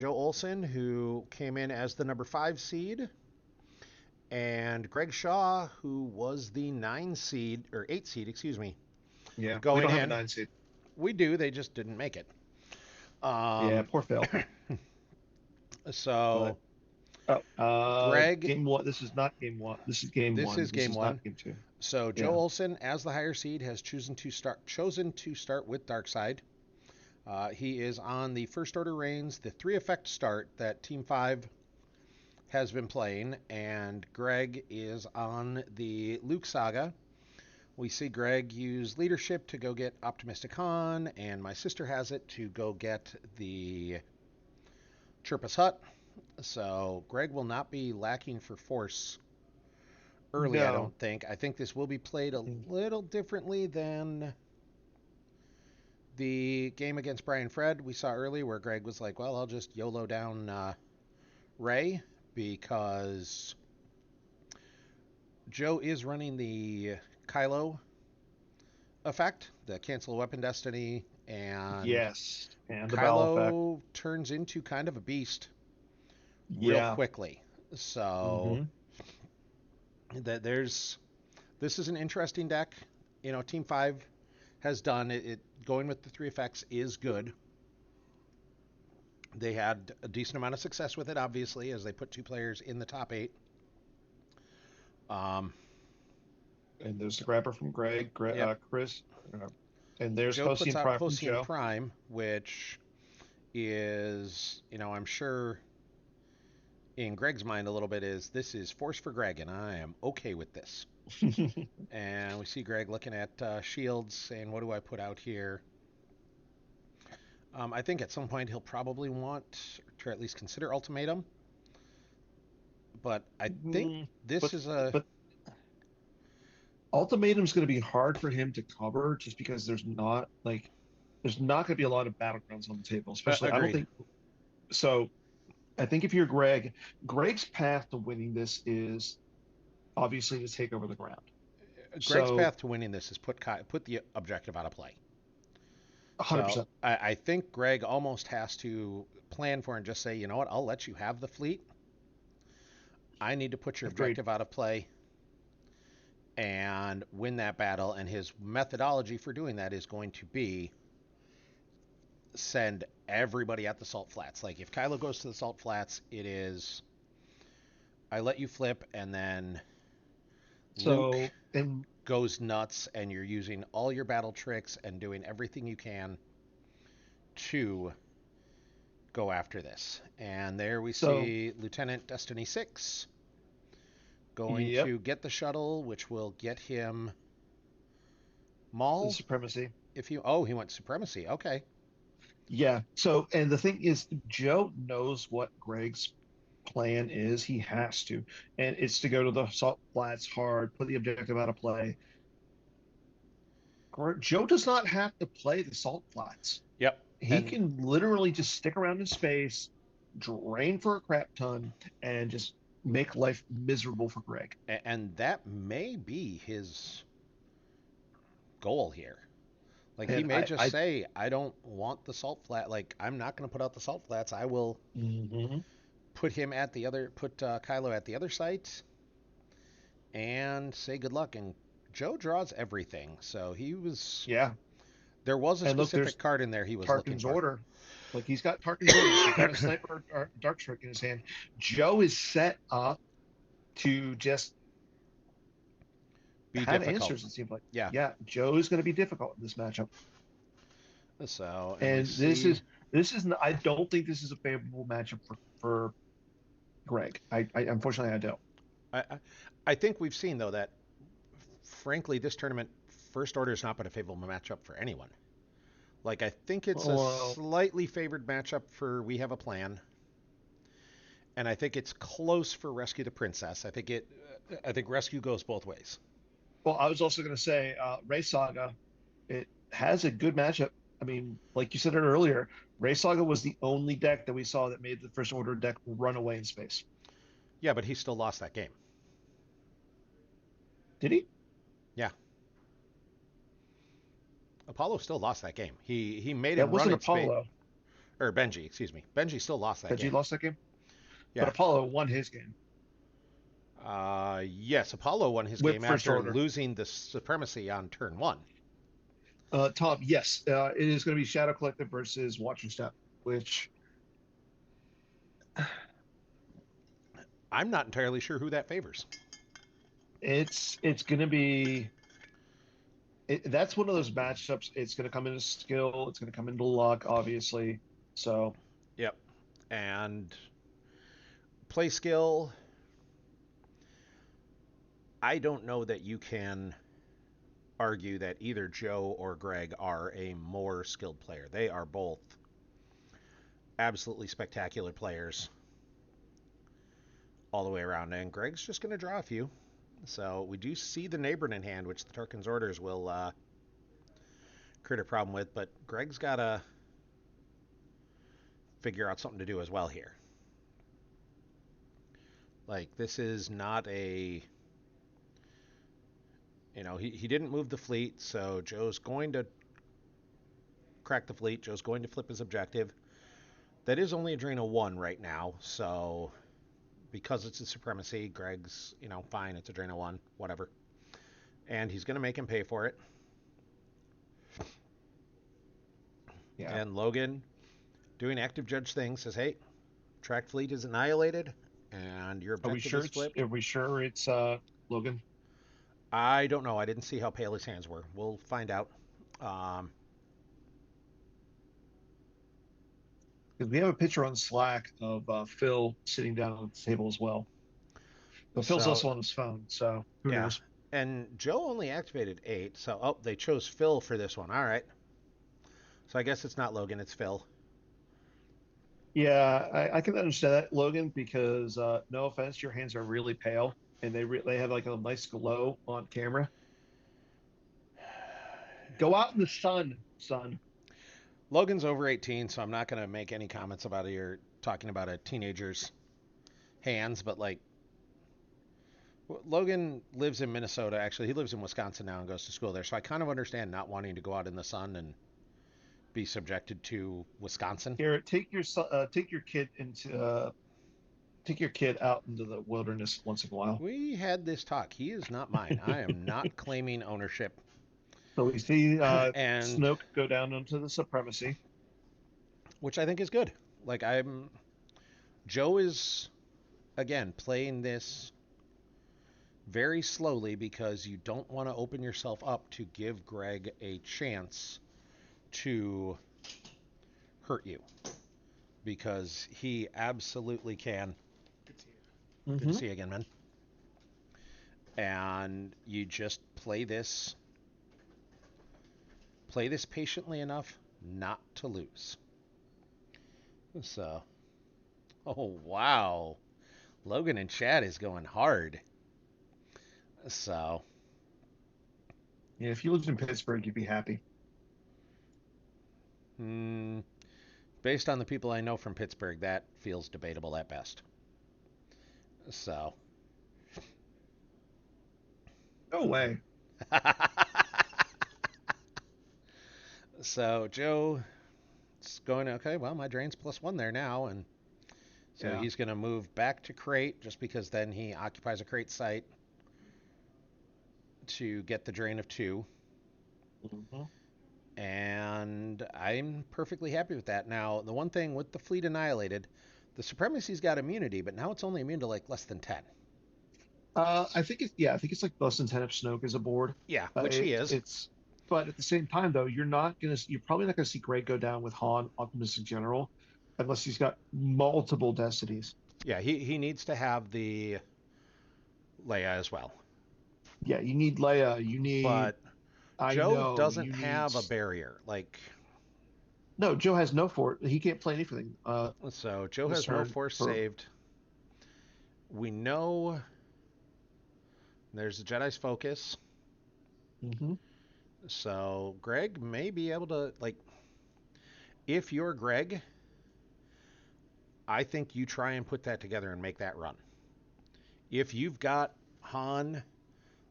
Joe Olson, who came in as the number 5 seed, and Greg Shaw, who was the 9 seed, or 8 seed, excuse me, Yeah, we going don't have a in. 9 seed. We do, they just didn't make it. Yeah, Um, poor Phil. But so Greg, game one. This is not game one. This is game this one. is This game is one. not game two. So Joe Yeah. Olson, as the higher seed, has chosen to start with Darkside. He is on the First Order Reigns, the 3 effect start that Team 5 has been playing, and Greg is on the Luke Saga. We see Greg use leadership to go get Optimistic Han, and my sister has it to go get the Chirpus Hut. So Greg will not be lacking for force early, I No. don't think. I think this will be played a little differently than the game against Brian Fred we saw early, where Greg was like, well, I'll just YOLO down Ray, because Joe is running the Kylo effect, the cancel weapon destiny, and Yes. And the battle effect. Kylo turns into kind of a beast real Yeah. quickly. So Hmm. that there's this is an interesting deck. Team 5 has done it. Going with the 3 effects is good. They had a decent amount of success with it, obviously, as they put 2 players in the top 8. Um, And there's the grabber from yep. Chris. And there's Joe puts Hossein out Prime from Hossein Joe. Prime, which is, I'm sure in Greg's mind a little bit is this is force for Greg, and I am okay with this. And we see Greg looking at shields, saying, "What do I put out here?" I think at some point he'll probably want to at least consider ultimatum, but I think Mm, this but is a but ultimatum's going to be hard for him to cover just because there's not going to be a lot of battlegrounds on the table. Especially I don't agreed. think so. I think if you're Greg, Greg's path to winning this is obviously to take over the ground. Greg's So path to winning this is put the objective out of play. So 100%. I think Greg almost has to plan for and just say, you know what, I'll let you have the fleet. I need to put your Agreed. objective out of play and win that battle. And his methodology for doing that is going to be send everybody at the salt flats. Like if Kylo goes to the salt flats, it is I let you flip, and then Luke So and goes nuts, and you're using all your battle tricks and doing everything you can to go after this. And there we so see Lieutenant Destiny 6 going yep, to get the shuttle, which will get him the Maul. supremacy. If you he went Supremacy. Okay. Yeah. So and the thing is, Joe knows what Greg's plan is. He has to, and it's to go to the salt flats hard, put the objective out of play. Joe does not have to play the salt flats. Yep. He And can literally just stick around in space, drain for a crap ton, and just make life miserable for Greg. and that may be his goal here. Like he And may just say, I don't want the salt flat. Like I'm not going to put out the salt flats. I will Mhm. put Kylo at the other site and say good luck. And Joe draws everything, so Yeah. there was a And look, specific there's card in there he was looking Tarkin's for. order. Like he's got Tarkin's orders. He's got a sniper or dark strike in his hand. Joe is set up to just Be have difficult. answers, it seems like. Yeah. Yeah, Joe is going to be difficult in this matchup. And we And this see. is this is I don't think this is a favorable matchup for Greg. I unfortunately I don't. I think we've seen though that frankly this tournament first order has not been a favorable matchup for anyone. Like I think it's a Well, slightly favored matchup for We Have a Plan, and I think it's close for Rescue the Princess. I think Rescue goes both ways. well, I was also going to say Ray Saga. It has a good matchup. I mean, like you said it earlier, Ray Saga was the only deck that we saw that made the first order deck run away in space. Yeah, but he still lost that game. Did he? Yeah, Apollo still lost that game. He made That him run wasn't in space. Apollo. or Benji, excuse me. Benji still lost that Benji game. lost that game, but Yeah. Apollo won his game Yes, Apollo won his with game first after order. losing the supremacy on turn one. Tom, yes, it is going to be Shadow Collective versus Watching Step, which I'm not entirely sure who that favors. it's going to be. That's one of those matchups. It's going to come into skill. It's going to come into luck, obviously. So Yep. And play skill, I don't know that you can argue that either Joe or Greg are a more skilled player. They are both absolutely spectacular players all the way around, and Greg's just going to draw a few. So we do see the neighboring in hand, which the Tarkin's Orders will create a problem with, but Greg's got to figure out something to do as well here. Like, this is not a... he didn't move the fleet, so Joe's going to crack the fleet. Joe's going to flip his objective. That is only Adreno 1 right now, so because it's a supremacy, Greg's, fine, it's Adreno 1, whatever. And he's going to make him pay for it. yeah. And Logan, doing active judge things, says, hey, track fleet is annihilated, and your objective is flipped. Are we sure it's Logan? I don't know. I didn't see how pale his hands were. We'll find out. Um, Because we have a picture on Slack of Phil sitting down on the table as well. But Phil's so, also on his phone, so who yeah. knows? And Joe only activated 8, so, they chose Phil for this one. All right. So I guess it's not Logan, it's Phil. Yeah, I can understand that, Logan, because no offense, your hands are really pale and they have like a nice glow on camera. Go out in the sun, son. Logan's over 18, so I'm not going to make any comments about it. You're talking about a teenager's hands, but like, Logan lives in Minnesota. Actually, he lives in Wisconsin now and goes to school there. So I kind of understand not wanting to go out in the sun and be subjected to Wisconsin. Garrett, take your kid out into the wilderness once in a while. We had this talk. He is not mine. I am not claiming ownership. So we see And Snoke go down into the supremacy. which I think is good. Like, Joe is again playing this very slowly because you don't want to open yourself up to give Greg a chance to hurt you, because he absolutely can. Good to Mm-hmm. see you again, man. And you just play this patiently enough not to lose. So, oh wow, Logan in chat is going hard. So, Yeah, if you lived in Pittsburgh, you'd be happy. hmm, based on the people I know from Pittsburgh, that feels debatable at best. So, No way. so Joe's going, okay, well, my drain's +1 there now, and so Yeah. he's going to move back to crate just because then he occupies a crate site to get the drain of 2. Mm-hmm. And I'm perfectly happy with that. Now, the one thing with the fleet annihilated, the supremacy's got immunity, but now it's only immune to like less than 10. I think it's like less than 10 if Snoke is aboard. Yeah, which he is. But at the same time though, you're probably not gonna see Greg go down with Han optimistic general unless he's got multiple destinies. Yeah, he needs to have the Leia as well. Yeah, you need Leia, you need But I Joe know doesn't you need have a barrier. Like, no, Joe has no fort. He can't play anything. so Joe This has no turn force for saved. We know there's the Jedi's focus. hmm So Greg may be able to, like, if you're Greg, I think you try and put that together and make that run. If you've got Han,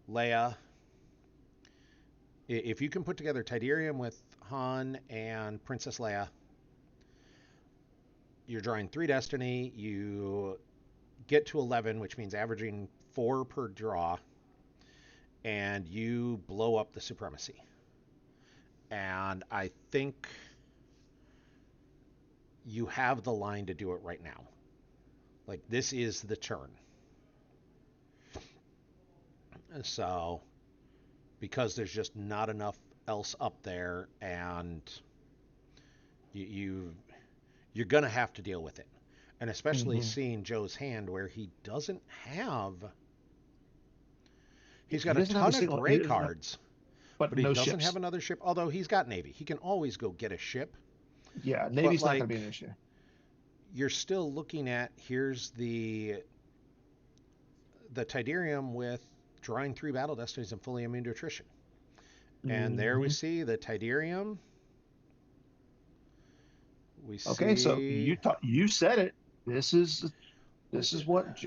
Leia, if you can put together Tidarium with Han and Princess Leia, you're drawing 3 destiny. You get to 11, which means averaging 4 per draw, and you blow up the supremacy. And I think you have the line to do it right now. Like, this is the turn. So, because there's just not enough else up there, and you're gonna have to deal with it. And especially seeing Joe's hand where he doesn't have. He's got He a doesn't have a ton of single, gray cards, but but he no doesn't ships. have another ship. Although he's got Navy, he can always go get a ship. Yeah, But Navy's not like, going to be an issue. you're still looking at, here's the Tidarium with drawing 3 battle destinies and fully immune to attrition. And there we see the Tidarium. We see. Okay, so you said it. This is what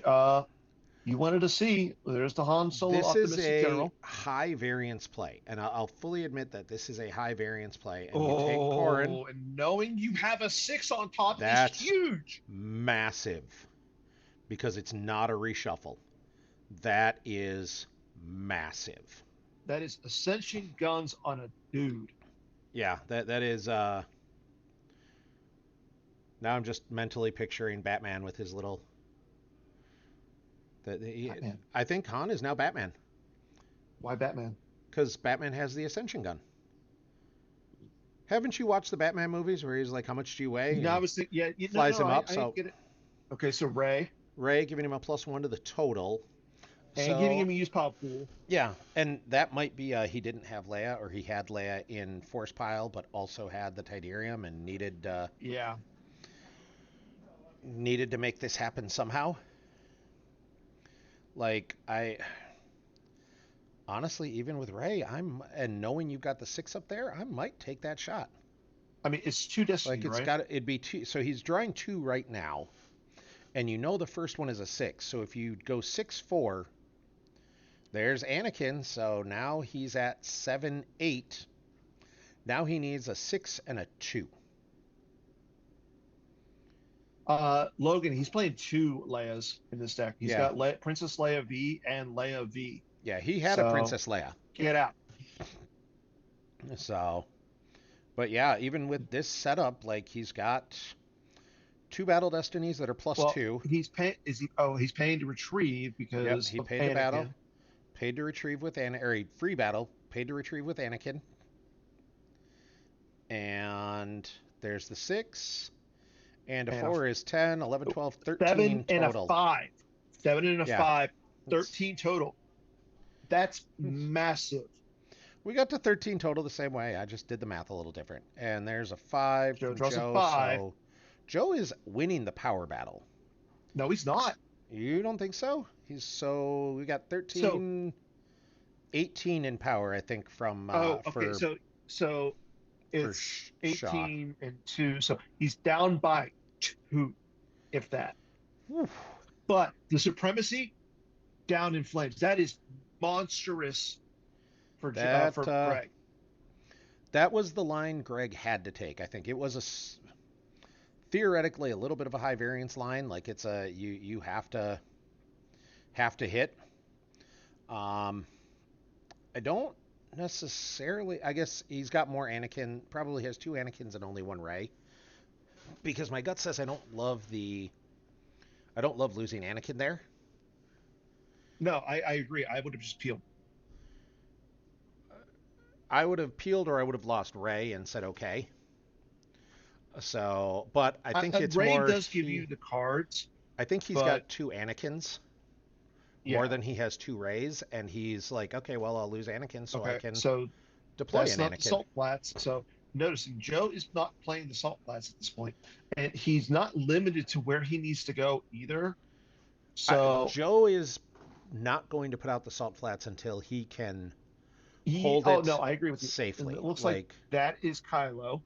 you wanted to see. There's the Han Solo This is optimistic a general. high variance play, and I'll fully admit that this is a high variance play. And you take Corrin. And knowing you have a 6 on top That's is huge. Massive, because it's not a reshuffle. That is massive. That is Ascension guns on a dude. Yeah, that is. Now I'm just mentally picturing Batman with his little. Batman. I think Han is now Batman. Why Batman? Because Batman has the Ascension gun. Haven't you watched the Batman movies where he's like, "How much do you weigh?" No, I was thinking, flies him up. I So get it. Okay, so Ray giving him a +1 to the total, and giving him a use pile pool. Yeah, and that might be he didn't have Leia, or he had Leia in force pile, but also had the Tidarium and needed to make this happen somehow. Like, I honestly, even with Ray, and knowing you've got the 6 up there, I might take that shot. I mean, it's 2 destiny, like, it'd be 2. So he's drawing 2 right now, and the first one is a 6. So if you go 6-4, there's Anakin. So now he's at 7-8. Now he needs a 6 and a 2. Logan, he's playing 2 Leias in this deck. He's got Princess Leia V and Leia V. Yeah, he had a Princess Leia. Get out. So, but yeah, even with this setup, like, he's got 2 battle destinies that are +2. He's paying. He's paying to retrieve because he paid to battle, paid to retrieve with free battle, paid to retrieve with Anakin. And there's the 6, and a 4 is 10, 11, 12, 13 7 total. And a 5. 7 and a 5. 13 total. That's massive. We got to 13 total the same way. I just did the math a little different. And there's a 5 Joe from draws Joe. A 5. So Joe is winning the power battle. No, he's not. You don't think so? We got 13, 18 in power, I think, from. Okay. So it's 18 Shaw. And 2. So he's down by 2, if that. Oof. But the supremacy, down in flames. That is monstrous for Greg. That was the line Greg had to take. I think it was theoretically a little bit of a high variance line. Like, it's you have to hit. I don't necessarily. I guess he's got more Anakin. Probably has 2 Anakins and only 1 Rey. Because my gut says I don't love losing Anakin there. No, I agree. I would have just peeled. I would have peeled, or I would have lost Rey and said okay. So, but I think it's Rey more. Rey does give you the cards. I think he's got 2 Anakins. More than he has 2 Reys, and he's like, okay, well, I'll lose Anakin, so I can deploy an Anakin. The salt flats. So noticing Joe is not playing the salt flats at this point, and he's not limited to where he needs to go either. So Joe is not going to put out the salt flats until he can hold it. No, I agree with you. Safely. It looks like that is Kylo.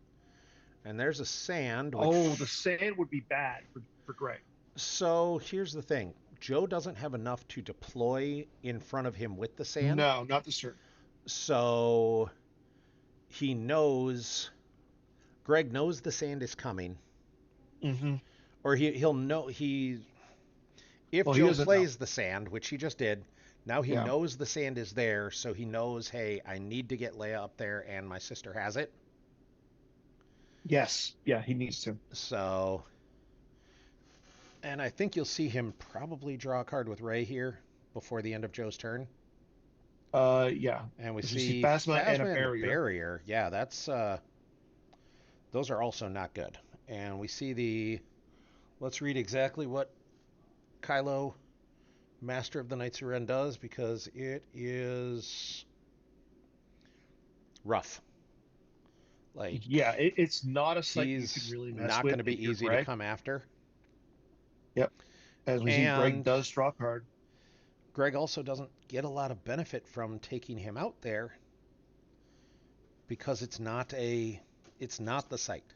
And there's a sand. The sand would be bad for Greg. So here's the thing. Joe doesn't have enough to deploy in front of him with the sand. No, not the sand. So he knows. Greg knows the sand is coming. Mm-hmm. or he'll know if Well, he Joe doesn't know. plays the sand, which he just did. Now he Yeah. knows the sand is there, so he knows, hey, I need to get Leia up there, and my sister has it. Yes. Yeah, he needs to. So, and I think you'll see him probably draw a card with Rey here before the end of Joe's turn. Yeah. And we Because we see see Phasma and a Phasma and a barrier. barrier. Yeah, that's those are also not good. And we see let's read exactly what Kylo, Master of the Knights of Ren, does because it is rough. Like Yeah, it's not a site you can he's really mess not going with to if be you're easy to Greg. come after. Yep. As we see, Greg And does draw a card. Greg also doesn't get a lot of benefit from taking him out there because it's not the site.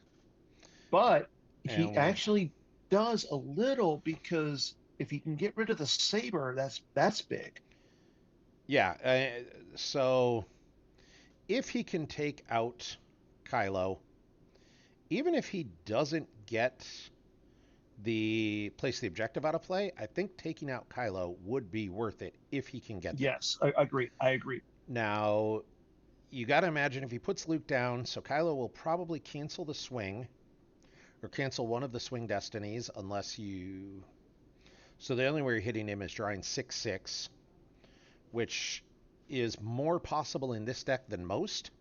But he And actually does a little because if he can get rid of the saber, that's big. yeah, so if he can take out Kylo, even if he doesn't get the place the objective out of play, I think taking out Kylo would be worth it if he can get there. Yes, I agree. I agree. Now, you got to imagine if he puts Luke down, so Kylo will probably cancel the swing or cancel one of the swing destinies unless you. So the only way you're hitting him is drawing 6/6, which is more possible in this deck than most,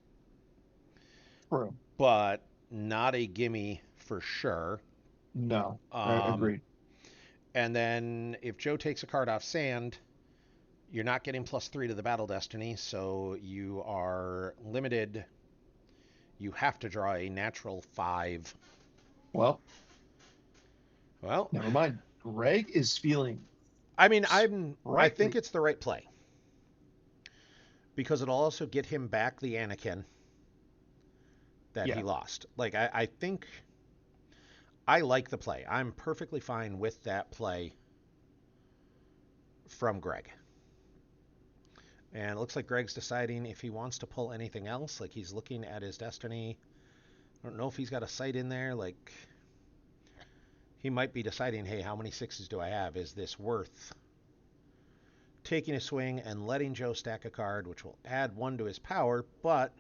True. but not a gimme for sure. No, I Um, agree. and then if Joe takes a card off sand, you're not getting +3 to the battle destiny, so you are limited. You have to draw a natural 5. Well, Well, never mind. Greg is feeling I mean, I think sprightly. it's the right play because it'll also get him back the Anakin that he Yeah. lost. Like I think I like the play. I'm perfectly fine with that play from Greg. And it looks like Greg's deciding if he wants to pull anything else. Like he's looking at his destiny. I don't know if he's got a sight in there. Like he might be deciding, hey, how many sixes do I have? Is this worth taking a swing and letting Joe stack a card, which will add 1 to his power, but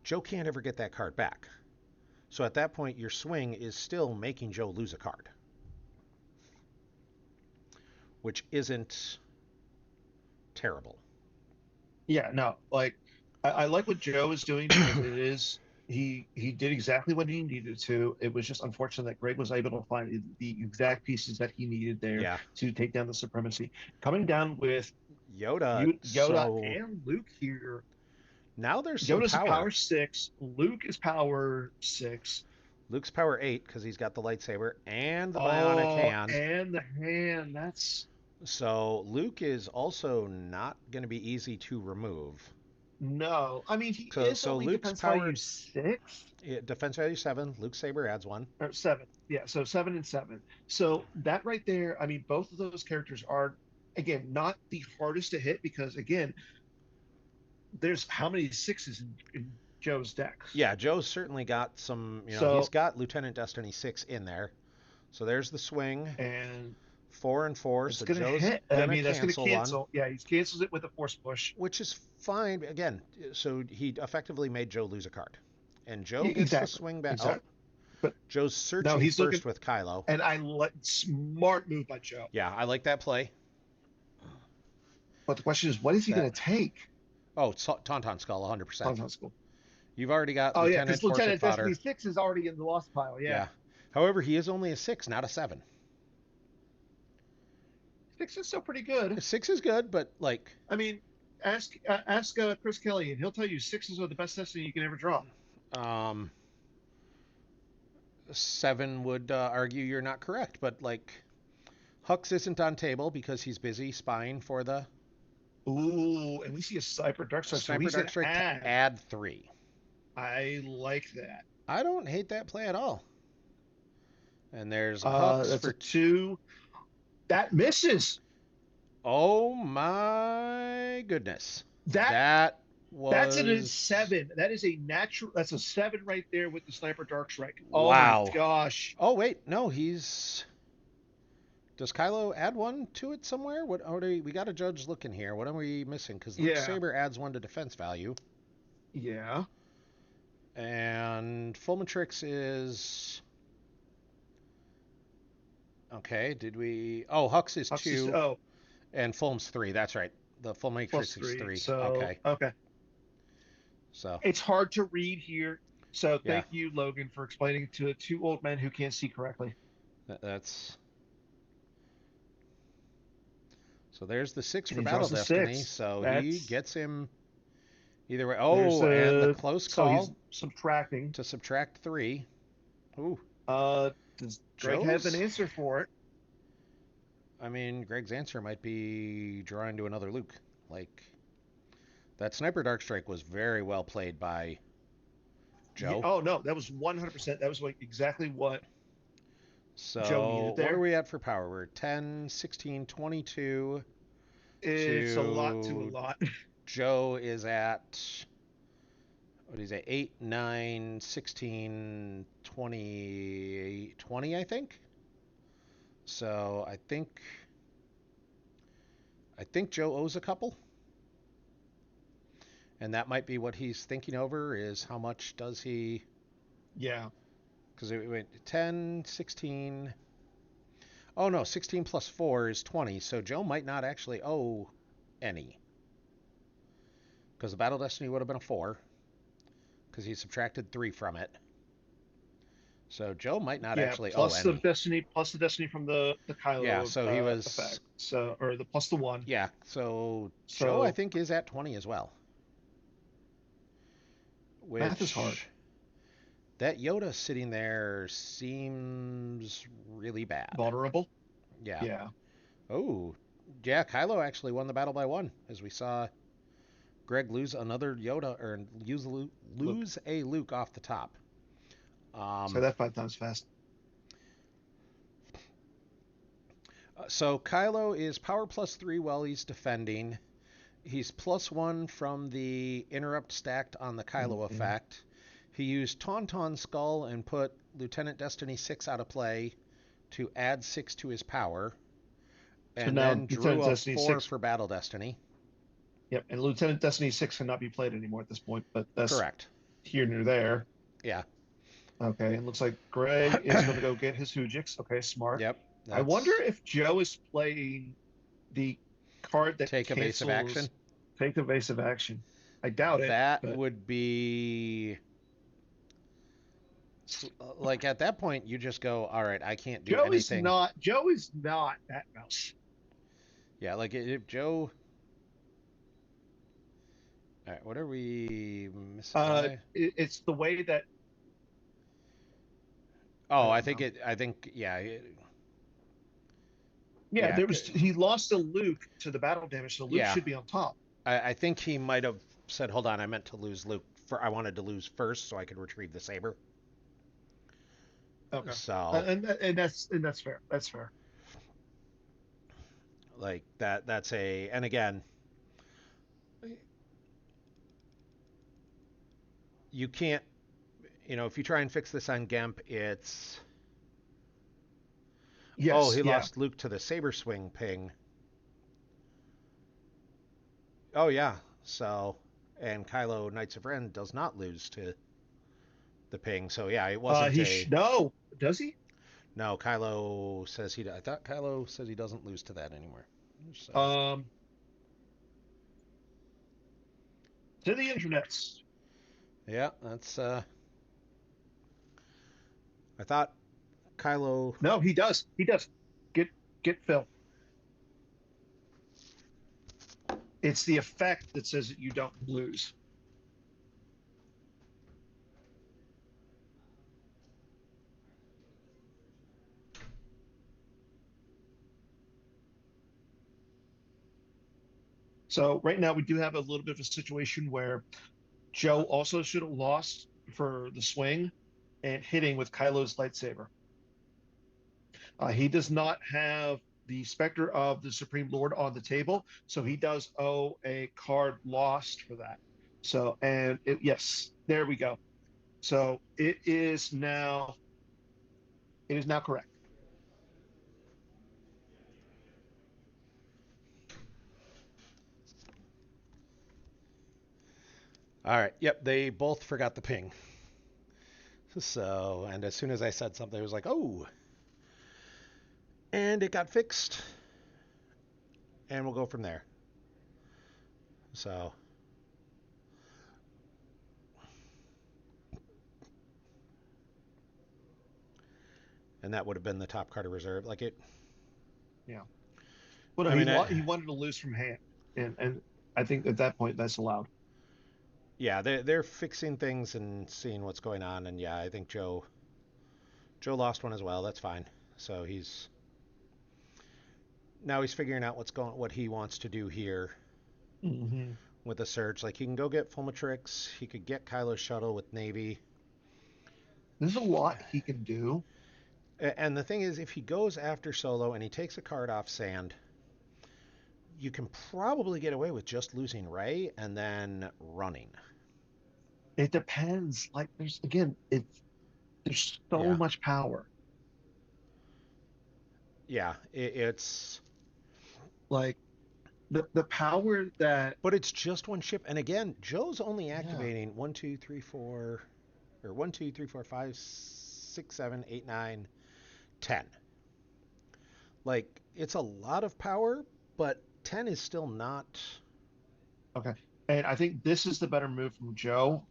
Joe can't ever get that card back. So at that point, your swing is still making Joe lose a card, which isn't terrible. Yeah, no, like I like what Joe is doing because it is he did exactly what he needed to. It was just unfortunate that Greg was able to find the exact pieces that he needed there Yeah. to take down the supremacy. Coming down with Yoda, Yoda so and Luke here. now there's some Yoda's a power. power 6, Luke is power 6. Luke's power 8 because he's got the lightsaber and the bionic Oh, hand. and the hand. That's So Luke is also not going to be easy to remove. no. I mean, he So, is so only Luke's defense power value 6 defense value 7. Luke's saber adds 1. or 7. Yeah, so 7 and 7. So that right there, I mean, both of those characters are again not the hardest to hit because again, there's how many sixes in Joe's decks. Yeah, Joe's certainly got some. He's So got Lieutenant Destiny 6 in there. So there's the swing. and 4 and 4. it's So gonna Joe's hit. I gonna mean, that's gonna cancel one, cancel. Yeah, he cancels it with a force push. which is fine. Again, so he effectively made Joe lose a card, and Joe Yeah, gets to exactly, swing back. Oh, exactly. But Joe's no, searching he's looking, first with Kylo. and I let smart move by Joe. Yeah, I like that play. But the question is, what is he That gonna take? oh, Tauntaun Skull, 100%. Content school. You've already got Oh yeah, because Lieutenant Force with Lieutenant Destiny fodder. 6 is already in the lost pile. Yeah, Yeah. However, he is only a 6, not a 7. 6 is still pretty good. A 6 is good, but like, I mean, ask Chris Kelly, and he'll tell you sixes are the best Destiny you can ever draw. um, 7 would argue you're not correct. But like, Hux isn't on table because he's busy spying for the Ooh, and we see a Sniper Dark Strike, so Sniper he's Dark gonna Strike to add. add 3. I like that. I don't hate that play at all. And there's a Hux That's for a 2. That misses. oh my goodness. That That That's a was 7. That is a natural. That's a 7 right there with the sniper dark strike. Oh my wow. gosh. Oh wait, no, he's. Does Kylo add one to it somewhere? What? We got a judge looking here. What are we missing? Because Luke Yeah. Saber adds one to defense value, Yeah. and Full Matrix is okay. Did we? Oh, Hux is Hux is, 2, oh, and Fulm's 3. That's right. The Full plus Matrix is 3. 3. So, Okay, okay. so It's hard to read here. So yeah, thank you, Logan, for explaining to two old men who can't see correctly. that's. So there's the 6 And for he Battle draws a Destiny. 6. So he That's gets him either way. there's Oh, and the a close so he's call subtracting. to subtract 3. Ooh, Does Greg have an Joe's. answer for it? I mean, Greg's answer might be drawing to another Luke. Like, that Sniper Dark Strike was very well played by Yeah, Joe. oh no, that was 100%. That was like exactly what Joe So, needed what are there. we at for power? We're 10, 16, 22 It's a lot to a to lot. Joe is at, what is it, 8, 9, 16, 20, 20, I think. So, I think Joe owes a couple. And that might be what he's thinking over is how much does he. Yeah. Because it went 10, 16. Oh no, 16 plus 4 is 20. So Joe might not actually owe any. Because the Battle Destiny would have been a 4. Because he subtracted 3 from it. So Joe might not Yeah, actually owe any. plus the destiny from the Yeah, Kylo so he effect. was. So or the plus the one. Yeah, so Joe I So think is at 20 as well. math is hard. Which. That Yoda sitting there seems really bad. Vulnerable. Yeah. Yeah. Oh, yeah, Kylo actually won the battle by 1, as we saw Greg lose another Yoda or Luke. lose a Luke off the top. Say that 5 times fast. So Kylo is power plus 3 while he's defending. He's plus 1 from the interrupt stacked on the Kylo Mm-hmm. effect. He used Tauntaun Skull and put Lieutenant Destiny 6 out of play to add 6 to his power. So And now then drew Lieutenant a Destiny 4 6. for Battle Destiny. Yep, and Lieutenant Destiny 6 cannot be played anymore at this point, but that's Correct. here near there. Yeah. Okay, it looks like Greg is going to go get his Hujix. Okay, smart. Yep. I wonder That's if Joe is playing the card that take evasive action. cancels take evasive action. I doubt it, That but would be like at that point you just go, all right, I can't do anything. Joe is not that mouse. Yeah, like if Joe. All right, what are we missing? It's the way that I Oh, I don't think know. it. I think yeah, Yeah, yeah, he lost a Luke to the battle damage, so Luke yeah. should be on top. I think he might have said, "Hold on, I meant to lose Luke. For I wanted to lose first so I could retrieve the saber." Okay, So and that's fair. That's fair. like that. That's a. And again, you can't. If you try and fix this on Gemp, it's. Oh, Yes, he yeah. lost Luke to the saber swing ping. Oh yeah. So, and Kylo Knights of Ren does not lose to the ping. So yeah, it wasn't a. No, does he? No, Kylo says he. I thought Kylo says he doesn't lose to that anymore. So Um, to the internets. yeah, that's. I thought Kylo. No, he does. He does. Get get Phil. It's the effect that says that you don't lose. So right now we do have a little bit of a situation where Joe also should have lost for the swing and hitting with Kylo's lightsaber. He does not have the Specter of the Supreme Lord on the table, so he does owe a card lost for that. So, and yes, there we go. So it is now correct. All right. Yep, they both forgot the ping. So, and as soon as I said something, it was like, oh, and it got fixed, and we'll go from there. So, and that would have been the top card of reserve. Like it, Yeah. Well, no, I mean, he wanted to lose from hand, and I think at that point that's allowed. yeah, they're fixing things and seeing what's going on, and yeah, I think Joe lost one as well. That's fine. So he's figuring out what he wants to do here Hmm. with the search. Like he can go get Fulmatrix, he could get Kylo's shuttle with Navy. There's a lot he can do. And the thing is, if he goes after Solo and he takes a card off Sand, you can probably get away with just losing Ray and then running. It depends. Like there's so Yeah, much power. yeah, it's Like the power that but it's just one ship. And again, Joe's only yeah. activating 1, 2, 3, 4, or 1, 2, 3, 4, 5, 6, 7, 8, 9, 10. Like it's a lot of power, but 10 is still not. Okay. And I think this is the better move from Joe.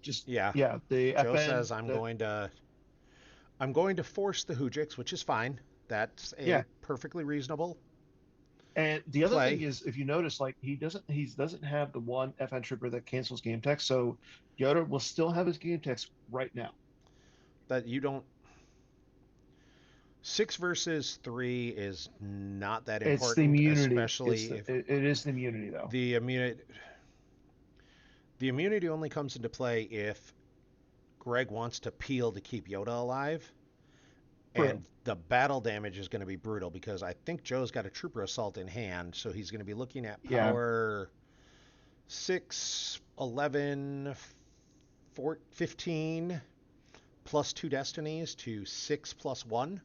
Just Yeah, yeah, the Joe FN says I'm going to force the Hujix, which is fine. That's a yeah. perfectly reasonable And the other thing play. is, if you notice, like he doesn't have the one FN trooper that cancels game text, so Yoda will still have his game text right now. That you don't 6 versus 3 is not that It's the important, immunity. especially if It is the immunity though. the immunity the immunity only comes into play if Greg wants to peel to keep Yoda alive, True. and the battle damage is going to be brutal because I think Joe's got a trooper assault in hand, so he's going to be looking at Yeah. power 6, 11, 14, 15 plus 2 destinies to 6 plus 1.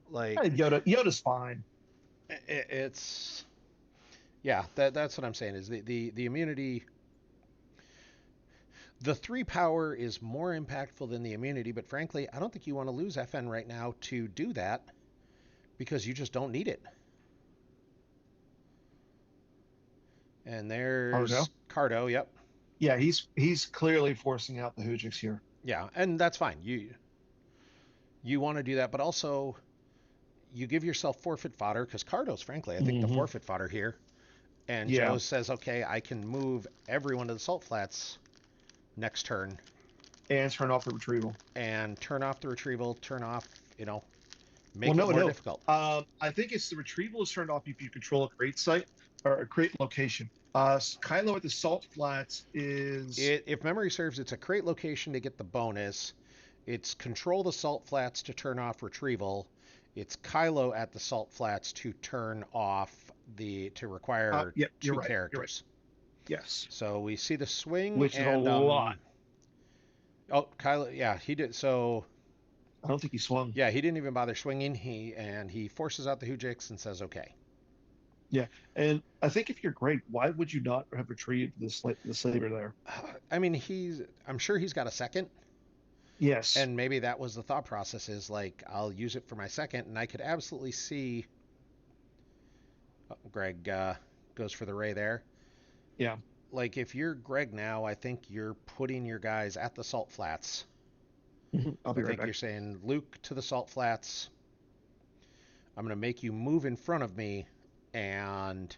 Like Yoda's fine. it's yeah, that's what I'm saying is the immunity. The 3 power is more impactful than the immunity, but frankly, I don't think you want to lose FN right now to do that because you just don't need it. And Cardo. there's Cardo, yep. Yeah, he's clearly forcing out the Hujix here. Yeah, and that's fine. You want to do that, but also you give yourself forfeit fodder because Cardo's frankly, I think the Hmm. forfeit fodder here. And Yeah, Joe says, "Okay, I can move everyone to the salt flats next turn and turn off the retrieval. and turn off the retrieval, turn off, Well, make it no, more no. difficult." I think it's the retrieval is turned off if you control a crate site or a crate location. Kylo at the Salt Flats is If memory serves, it's a crate location to get the bonus. It's control the salt flats to turn off retrieval. It's Kylo at the salt flats to turn off to require yeah, you're two right. You're right. characters. Yes, So we see the swing which is a and lot. oh, Kylo, yeah, he did. So I don't think he swung. yeah, he didn't even bother swinging. He forces out the Hujix and says okay. Yeah, and I think if you're Greg, why would you not have retrieved the saber there? I mean, I'm sure he's got a second, Yes. and maybe that was the thought process is like I'll use it for my second, and I could absolutely see Greg goes for the Ray there. Yeah. Like if you're Greg now, I think you're putting your guys at the salt flats. Mhm. I'll I be right think back. you're saying Luke to the salt flats. I'm going to make you move in front of me and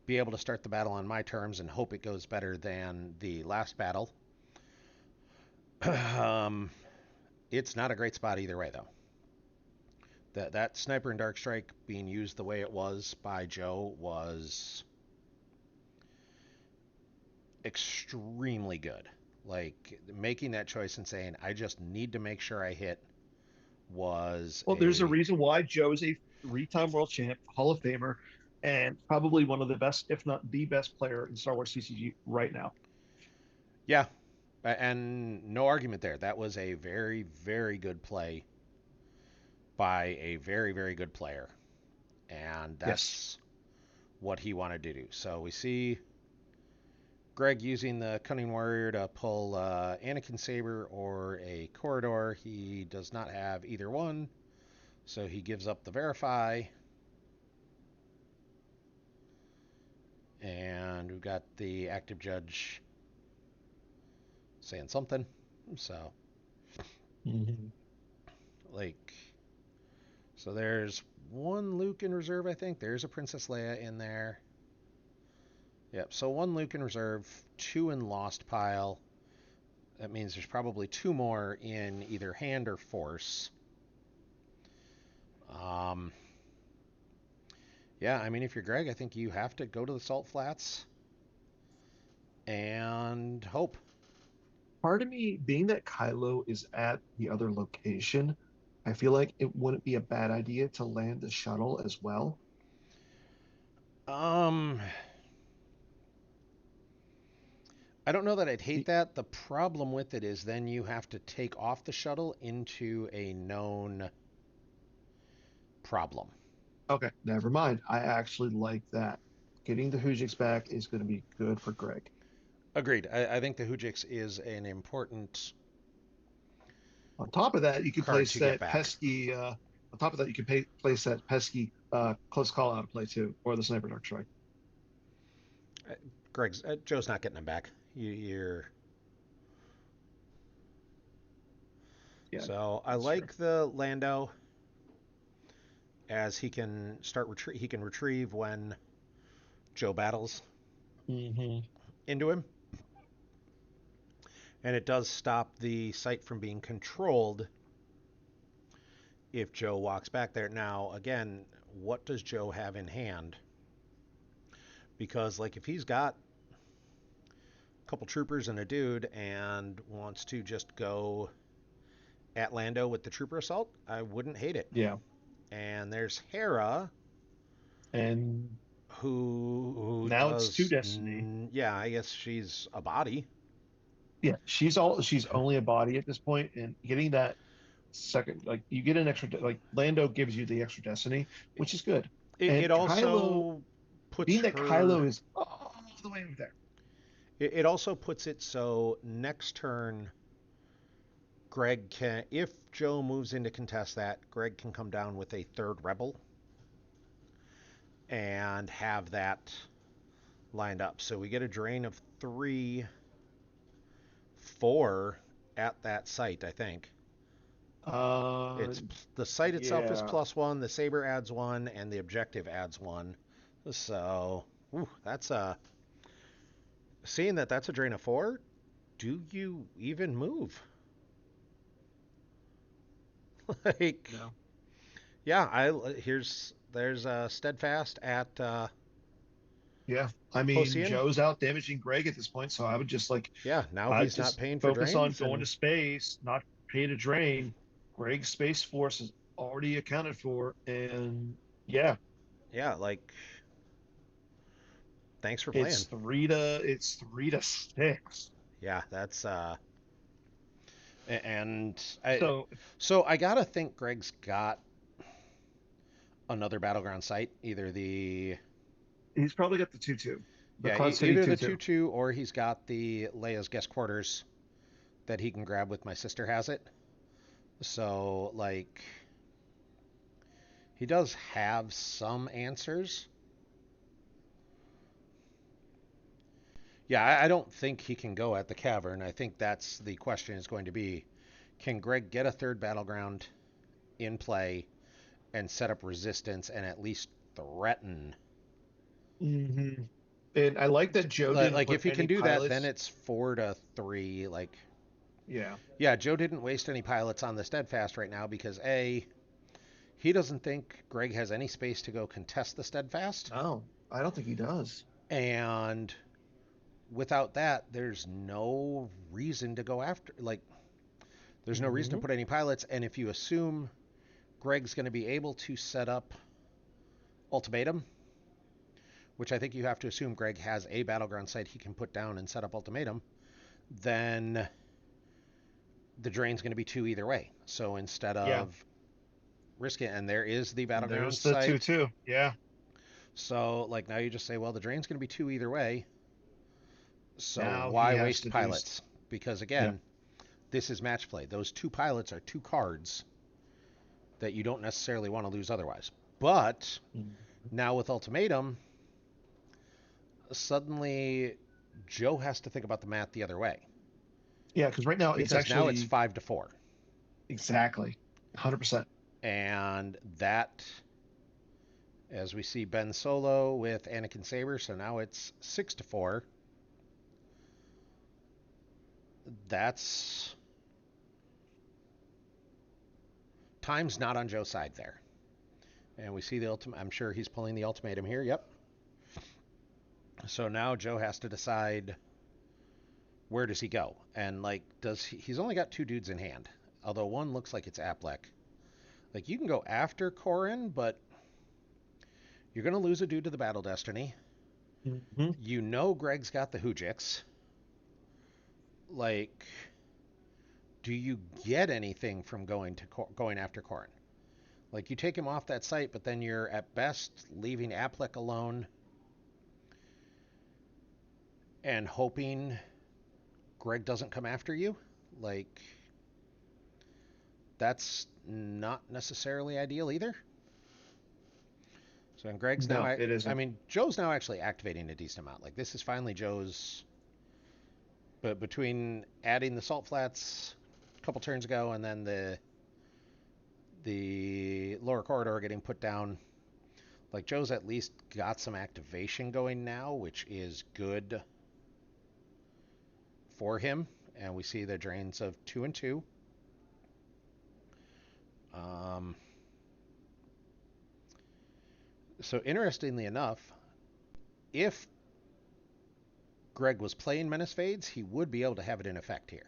be able to start the battle on my terms and hope it goes better than the last battle. um, it's not a great spot either way, though. That sniper and dark strike being used the way it was by Joe was extremely good. Like making that choice and saying, I just need to make sure I hit was Well, there's a a reason why Joe is a three-time world champ, Hall of Famer, and probably one of the best, if not the best player in Star Wars CCG right now. Yeah, and no argument there. That was a very, very good play by a very, very good player. And Yes. that's what he wanted to do. So we see Greg using the Cunning Warrior to pull Anakin Saber or a Corridor. He does not have either one, so he gives up the Verify. And we've got the Active Judge saying something. So, Mm-hmm. like, so there's one Luke in reserve, I think. There's a Princess Leia in there. Yep, so one Luke in reserve, two in Lost Pile. That means there's probably two more in either Hand or Force. Um, yeah, I mean, if you're Greg, I think you have to go to the Salt Flats and hope. Part of me, being that Kylo is at the other location, I feel like it wouldn't be a bad idea to land the shuttle as well. Um, I don't know that I'd hate that. The problem with it is then you have to take off the shuttle into a known problem. Okay, never mind. I actually like that. Getting the Hoojiks back is going to be good for Greg. Agreed. I think the Hujix is an important On top of that, you can card place to get that back. pesky. On top of that, you can place that pesky close call out play too, or the sniper dark strike. Greg's Joe's not getting him back. You're Yeah, so I that's fair. like the Lando as he can he can retrieve when Joe battles Mm-hmm. into him, and it does stop the site from being controlled if Joe walks back there. Now, again, what does Joe have in hand? Because like if he's got a couple troopers and a dude and wants to just go at Lando with the trooper assault, I wouldn't hate it. Yeah, And there's Hera, and who now it's two does, destiny. yeah, I guess she's a body. Yeah, she's only a body at this point, and getting that second, like you get an extra, like Lando gives you the extra destiny, which is good. It And Kylo, also puts being that her. Kylo is all the way over there. It also puts it so next turn, Greg can, if Joe moves in to contest that, Greg can come down with a third rebel and have that lined up. So we get a drain of 3, 4 at that site, I think. Uh, It's the site itself is yeah. +1, the saber adds 1, and the objective adds 1. So, that's a seeing that that's a drain of 4. Do you even move? Like, No. yeah, I here's there's steadfast at Yeah. I mean, Hosian. Joe's out damaging Greg at this point, so I would just like Yeah, now I'd he's not just paying for focus on drains, going to and space, not pay to drain. Greg's Space Force is already accounted for, and yeah, yeah, like thanks for it's playing. 3-6. Yeah, that's and I So so I gotta think Greg's got another battleground site, either the he's probably got the 2-2, the yeah Cloud City either the 2-2. 2-2 or he's got the Leia's guest quarters that he can grab with my sister has it. So like he does have some answers. Yeah, I don't think he can go at the cavern. I think that's the question is going to be, can Greg get a third battleground in play and set up resistance and at least threaten? Mm-hmm. And I like that Joe didn't Like put if he can any do that, then pilots. it's 4-3. Like, Yeah. yeah, Joe didn't waste any pilots on the steadfast right now because A, he doesn't think Greg has any space to go contest the steadfast, No, I don't think he does. and without that, there's no reason to go after. Like, there's no reason to Mm-hmm. put any pilots, and if you assume Greg's going to be able to set up ultimatum, which I think you have to assume Greg has a battleground site he can put down and set up ultimatum, then the drain's going to be 2 either way. So instead Yeah. of risk it, and there is the And battleground there's the site. 2/2. Yeah. So like now you just say, well, the drain's going to be 2 either way. So Now he why has waste to do. pilots? Because Yeah. again, this is match play. Those 2 pilots are 2 cards that you don't necessarily want to lose otherwise. But Mhm. now with ultimatum, suddenly Joe has to think about the math the other way. Yeah, because right now it's Because now it's actually 5-4. exactly 100%. And that, as we see Ben Solo with Anakin Saber, so now it's 6-4. That's time's not on Joe's side there. And we see the ultimate. I'm sure he's pulling the ultimatum here. Yep. So now Joe has to decide where does he go, and like he's only got 2 dudes in hand. Although one looks like it's Aplek. Like you can go after Corrin, but you're gonna lose a dude to the Battle Destiny. Hmm. You know Greg's got the Hujix. Like, do you get anything from going after Corrin? Like you take him off that site, but then you're at best leaving Aplek alone and hoping Greg doesn't come after you. Like that's not necessarily ideal either. So and Greg's now, No, it I isn't. mean, Joe's now actually activating a decent amount. Like this is finally Joe's, but between adding the salt flats a couple turns ago and then the lower corridor getting put down, like Joe's at least got some activation going now, which is good for him. And we see the drains of 2 and 2. Um, so interestingly enough, if Greg was playing Menace Fades, he would be able to have it in effect here.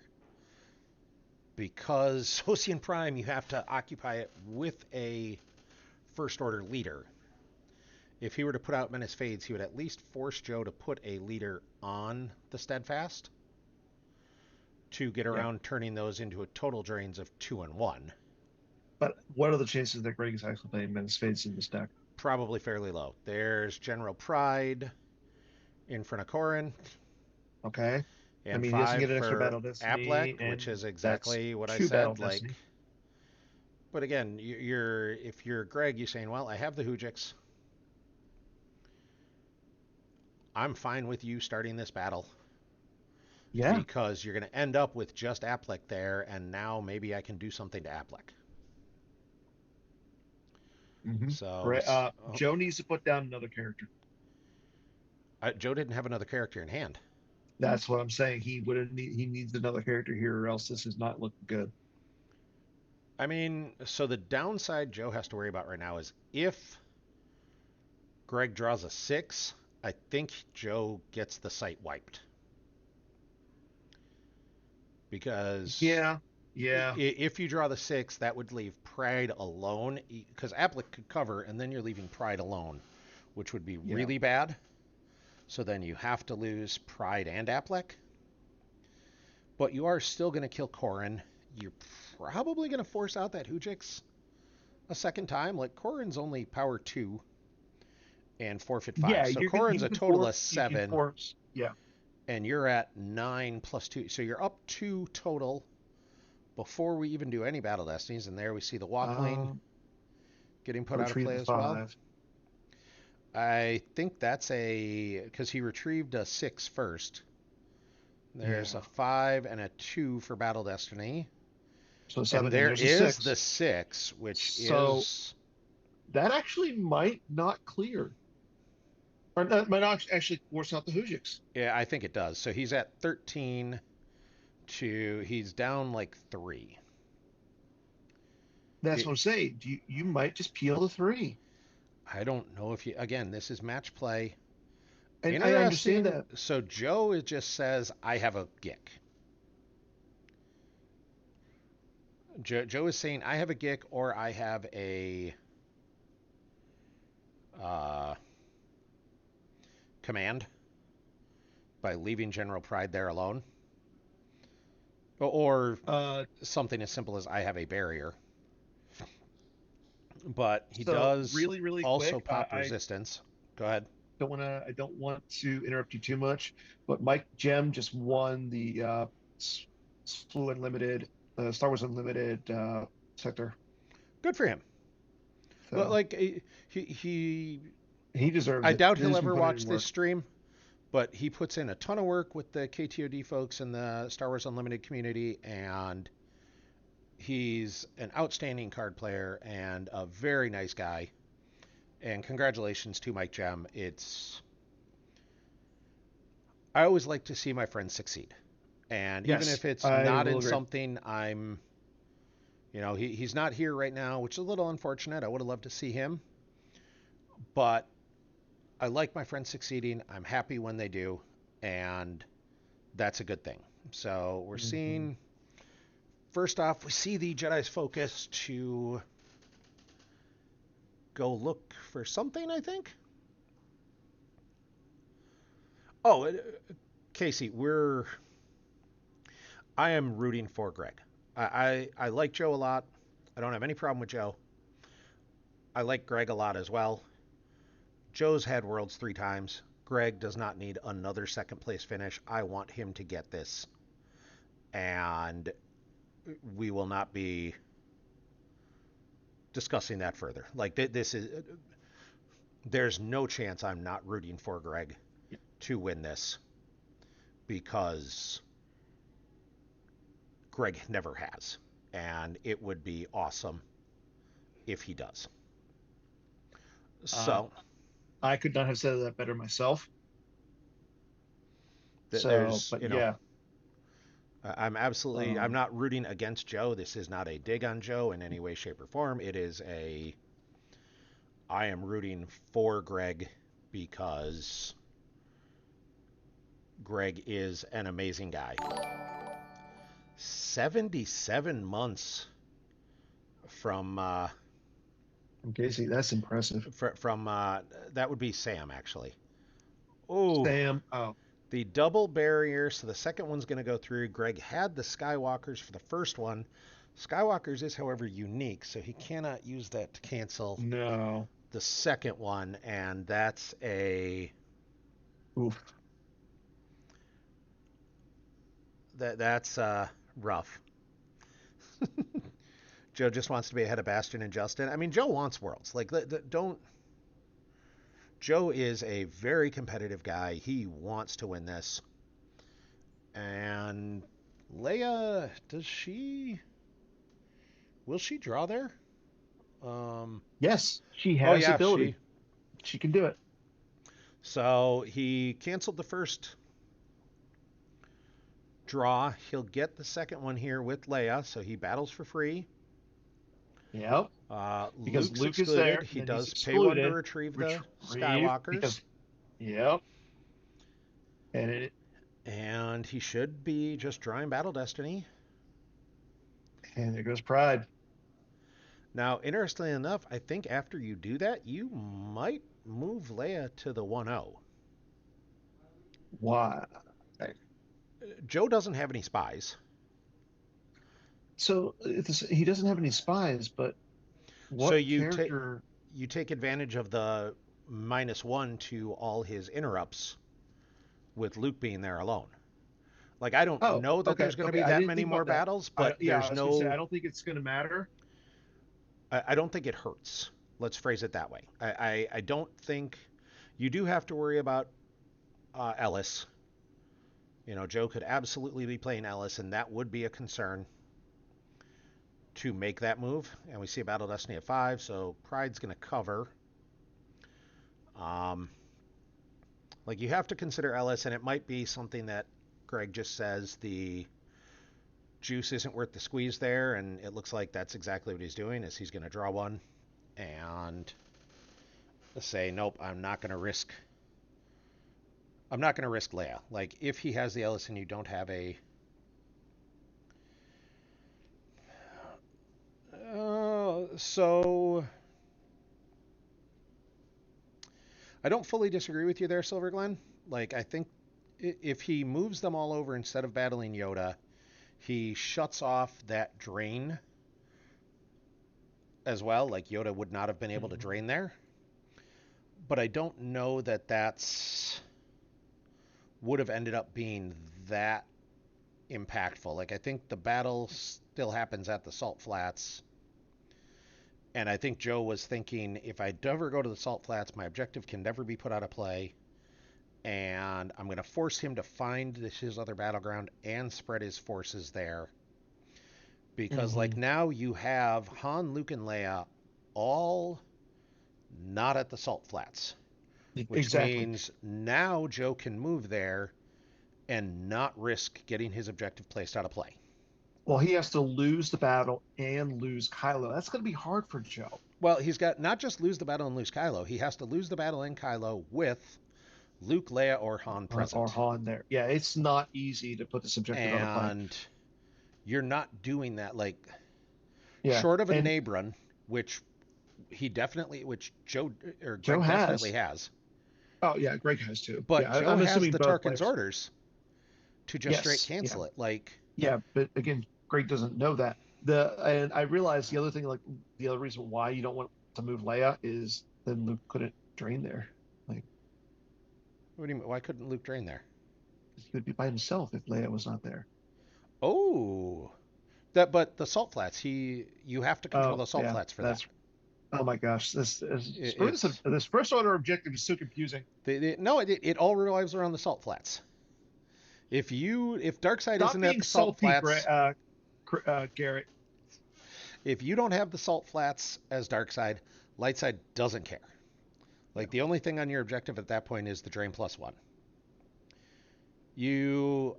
Because Ocean Prime, you have to occupy it with a first order leader. If he were to put out Menace Fades, he would at least force Joe to put a leader on the Steadfast to get Yeah. around turning those into a total drains of 2 and 1. But what are the chances that Greg is actually playing Men's Spades in this deck? Probably fairly low. There's General Pride in front of Corrin, Okay. I and mean, he doesn't 5 get an extra for battle Aplek, destiny, which and is that's exactly what I 2 battle said. Like, destiny. but again, if you're Greg, you're saying, well, I have the Hujix. I'm fine with you starting this battle Yeah. because you're going to end up with just Aplek there, and now maybe I can do something to Aplek. Hmm. So we, Joe needs to put down another character. Joe didn't have another character in hand. That's what I'm saying. He needs another character here, or else this is not looking good. I mean, so the downside Joe has to worry about right now is if Greg draws a 6, I think Joe gets the site wiped. Because Yeah. Yeah. if you draw the 6, that would leave Pride alone. Because Aplek could cover, and then you're leaving Pride alone, which would be Yeah. really bad. So then you have to lose Pride and Aplek. But you are still going to kill Corrin. You're probably going to force out that Hujix a second time. Like, Corrin's only power 2 and forfeit 5. Yeah. So You Corrin's a can total force. of You can 7, force. Yeah. and you're at 9 plus 2. So you're up 2 total before we even do any Battle Destinies. And there we see the walk lane Um. getting put out of Retrieve play the as well. 5. I think that's because he retrieved a 6 first. There's Yeah. a 5 and a 2 for Battle Destiny. So And 7, and there there's a is 6. the 6, which So is. that actually might not clear, or that might not actually force out the Hujix. Yeah, I think it does. So he's at 13 to. He's down like 3. That's It, what I'm saying. You might just peel the 3. I don't know if you. Again, this is match play. And I understand Interesting. that. So Joe just says, I have a Gick. Joe is saying, I have a Gick or I have a. Uh, command by leaving General Pride there alone. Or something as simple as I have a barrier. But he so does really, really also quick, pop resistance. Go ahead. I don't want to interrupt you too much, but Mike Gem just won the SWU Unlimited, Star Wars Unlimited sector. Good for him. So Like he he deserves I it. doubt he'll He's been ever putting watch in this work. stream, but he puts in a ton of work with the KTOD folks and the Star Wars Unlimited community, and he's an outstanding card player and a very nice guy. And congratulations to Mike Gem. I always like to see my friends succeed. And even Yes, if it's I not will in agree. something he's not here right now, which is a little unfortunate. I would have loved to see him. But I like my friends succeeding. I'm happy when they do. And that's a good thing. So we're Mm-hmm. seeing, first off, we see the Jedi's focus to go look for something, I think. Oh, Casey, I am rooting for Greg. I like Joe a lot. I don't have any problem with Joe. I like Greg a lot as well. Joe's had Worlds 3 times. Greg does not need another second place finish. I want him to get this. And we will not be discussing that further. Like, there's no chance I'm not rooting for Greg to win this because Greg never has. And it would be awesome if he does. Uh, So, I could not have said that better myself. So, there's, but yeah, I'm um, not rooting against Joe. This is not a dig on Joe in any way, shape, or form. I am rooting for Greg because Greg is an amazing guy. 77 months from from Casey, that's impressive. from that would be Sam actually. Oh, Sam, oh, the double barrier. So the second one's going to go through. Greg had the Skywalkers for the first one. Skywalkers is, however, unique, so he cannot use that to cancel no. the second one, and Oof. that's rough. Joe just wants to be ahead of Bastion and Justin. I mean, Joe wants Worlds. Like, don't. Joe is a very competitive guy. He wants to win this. And Leia, will she draw there? Um, Yes, she oh has yeah, ability. She can do it. so he canceled the first draw. He'll get the second one here with Leia, so he battles for free. Yep. Because Luke's Luke is there, excluded. and He then he's does pay one to excluded. retrieve the Retrieve Skywalkers. because yep. And it And he should be just drawing Battle Destiny. and there goes Pride. Now, interestingly enough, I think after you do that, you might move Leia to the 1-0. Why? Joe doesn't have any spies. So he doesn't have any spies, but So what character? you take advantage of the -1 to all his interrupts with Luke being there alone. Like, I don't Oh, know that okay, there's going to okay. be I that didn't many think more about that. battles, but Yeah, I there's was gonna say I no. don't think it's gonna matter. I don't think it hurts. Let's phrase it that way. I don't think you do have to worry about Ellis. Joe could absolutely be playing Ellis, and that would be a concern to make that move. And we see a Battle Destiny at 5, so Pride's going to cover. Um, like, you have to consider Ellis, and it might be something that Greg just says the juice isn't worth the squeeze there, and it looks like that's exactly what he's doing. Is he's going to draw one and say, nope, I'm not going to risk Leia. Like, if he has the Ellis and you don't have a so I don't fully disagree with you there, Silver Glen. Like, I think if he moves them all over instead of battling Yoda, he shuts off that drain as well. Like, Yoda would not have been able to Mhm. drain there. But I don't know that that's would have ended up being that impactful. Like, I think the battle still happens at the Salt Flats. And I think Joe was thinking, if I ever go to the Salt Flats, my objective can never be put out of play. And I'm going to force him to find his other battleground and spread his forces there. Because, like, Mhm. now you have Han, Luke, and Leia all not at the Salt Flats, which Exactly. means now Joe can move there and not risk getting his objective placed out of play. Well, he has to lose the battle and lose Kylo. That's going to be hard for Joe. Well, he's got not just lose the battle and lose Kylo, he has to lose the battle and Kylo with Luke, Leia, or Han Or present. Han there. Yeah, it's not easy to put this objective on a play. And you're not doing that. Like, Yeah, short of a and Nabron, which which Joe or Joe Greg definitely has. has, Oh yeah, Greg has too. but Yeah, Joe I'm has assuming the both Tarkin's players. orders to just straight Yes. Yeah. cancel it. Like, Yeah, but again, Greg doesn't know that. And I realized the other thing, like the other reason why you don't want to move Leia is then Luke couldn't drain there. Like what do you mean? Why couldn't Luke drain there? he would be by himself if Leia was not there. Oh, that. But the Salt Flats, you have to control Oh the Salt yeah, Flats for that. that's oh my gosh, It's this first order objective is so confusing. no, it all revolves around the Salt Flats. If Darkseid Stop isn't at being the Salt salty, Flats, Garrett. if you don't have the Salt Flats as Darkseid, Lightside doesn't care. Yeah. Like, the only thing on your objective at that point is the Drain +1. You,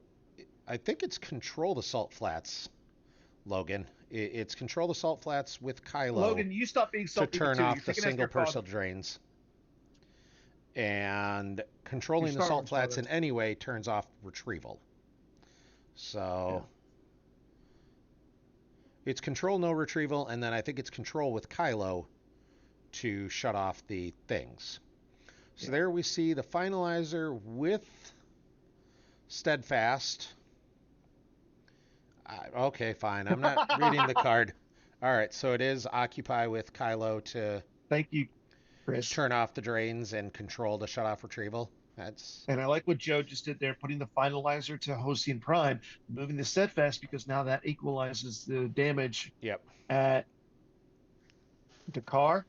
I think it's control the Salt Flats, Logan. It's control the Salt Flats with Kylo Logan, you stop being to salty turn too. You're off the thinking after single your parcel father. drains, and Your controlling the Star Salt Wars Flats father. in any way turns off retrieval. Yeah. So it's control, no retrieval, and then I think it's control with Kylo to shut off the things. So Yeah. there we see the finalizer with Steadfast. Okay, fine. I'm not reading the card. All right, so it is occupy with Kylo to Thank you, Chris. turn off the drains and control the shut off retrieval. That's And I like what Joe just did there, putting the finalizer to Hossein Prime, moving the steadfast because now that equalizes the damage yep. at Dakar.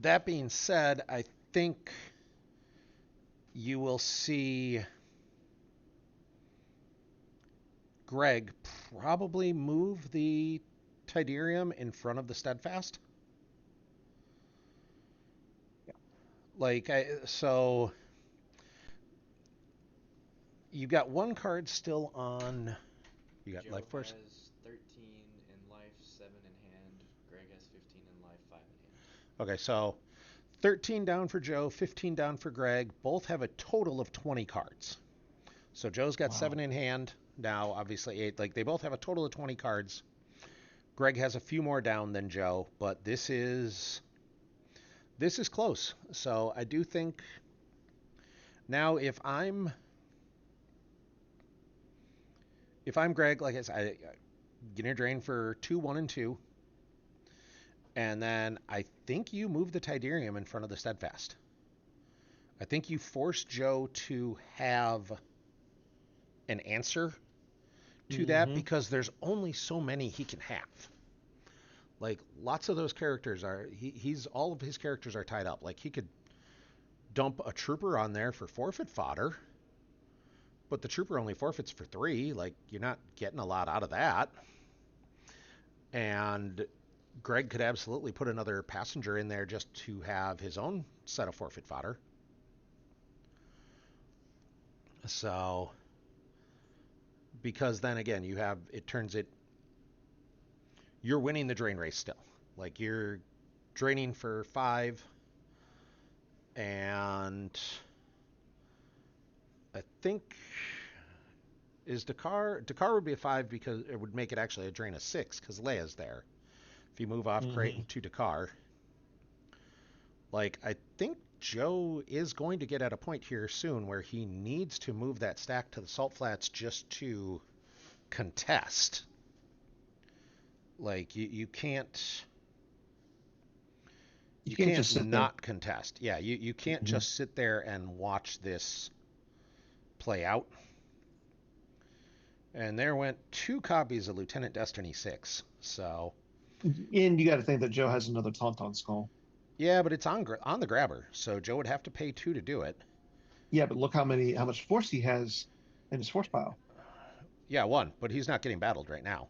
That being said, I think you will see Greg probably move the Tidarium in front of the Steadfast. Yeah. So you got one card still on. You got Joe Life Force. has 13 in life, 7 in hand. Greg has 15 in life, 5 in hand. Okay, so 13 down for Joe, 15 down for Greg. Both have a total of 20 cards. So Joe's got Wow. 7 in hand. Now, obviously, 8. Like, they both have a total of 20 cards. Greg has a few more down than Joe, but this is close. So I do think now if I'm Greg, like I said, I get a drain for 2, 1, and 2. And then I think you move the Tidarium in front of the Steadfast. I think you force Joe to have an answer to that Mm-hmm. because there's only so many he can have. Like, lots of those characters he's all of his characters are tied up. Like, he could dump a trooper on there for forfeit fodder, but the trooper only forfeits for 3. Like, you're not getting a lot out of that. And Greg could absolutely put another passenger in there just to have his own set of forfeit fodder. So, because then again, you're winning the drain race still. Like, you're draining for 5, and I think Dakar would be a 5 because it would make it actually a drain of 6 because Leia's there. If you move off Mm-hmm. Creighton to Dakar, like, I think Joe is going to get at a point here soon where he needs to move that stack to the salt flats just to contest. Like you can't You you can't can't just sit there. not contest. Yeah, you can't Mhm. just sit there and watch this play out. And there went 2 copies of Lieutenant Destiny 6. So And you got to think that Joe has another Tauntaun skull. yeah, but it's on the grabber, so Joe would have to pay 2 to do it. Yeah, but look how much force he has in his force pile. Yeah, 1, but he's not getting battled right now.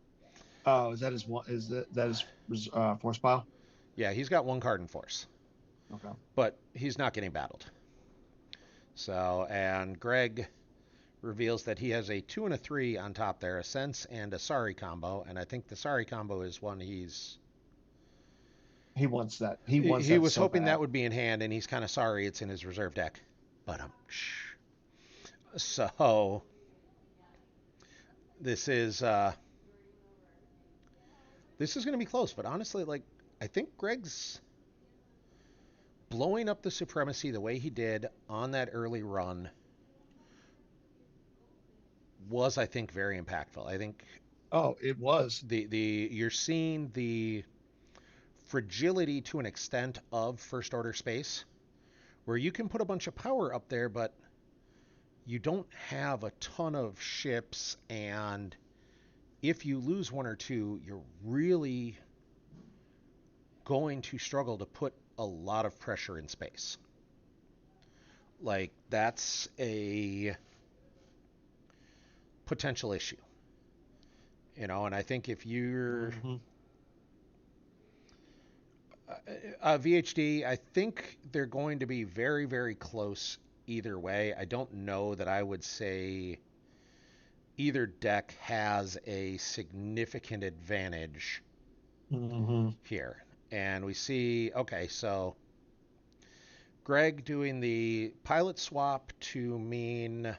Oh, is that his one? Is that his force pile? Yeah, he's got 1 card in force, Okay. but he's not getting battled. So, and Greg reveals that he has a 2 and a 3 on top there, a Sense and a Sorry combo, and I think the Sorry combo is one He wants that. He wants he that was so hoping that bad. would be in hand, and he's kind of sorry it's in his reserve deck. But so this is going to be close, but honestly, like I think Greg's blowing up the supremacy the way he did on that early run was, I think, very impactful. I think Oh, it was. the you're seeing the fragility to an extent of first order space where you can put a bunch of power up there, but you don't have a ton of ships, and if you lose 1 or 2, you're really going to struggle to put a lot of pressure in space. Like that's a potential issue, and I think if you're Hmm. VHD, I think they're going to be very, very close either way. I don't know that I would say either deck has a significant advantage Hmm. here. And we see, okay, so Greg doing the pilot swap to make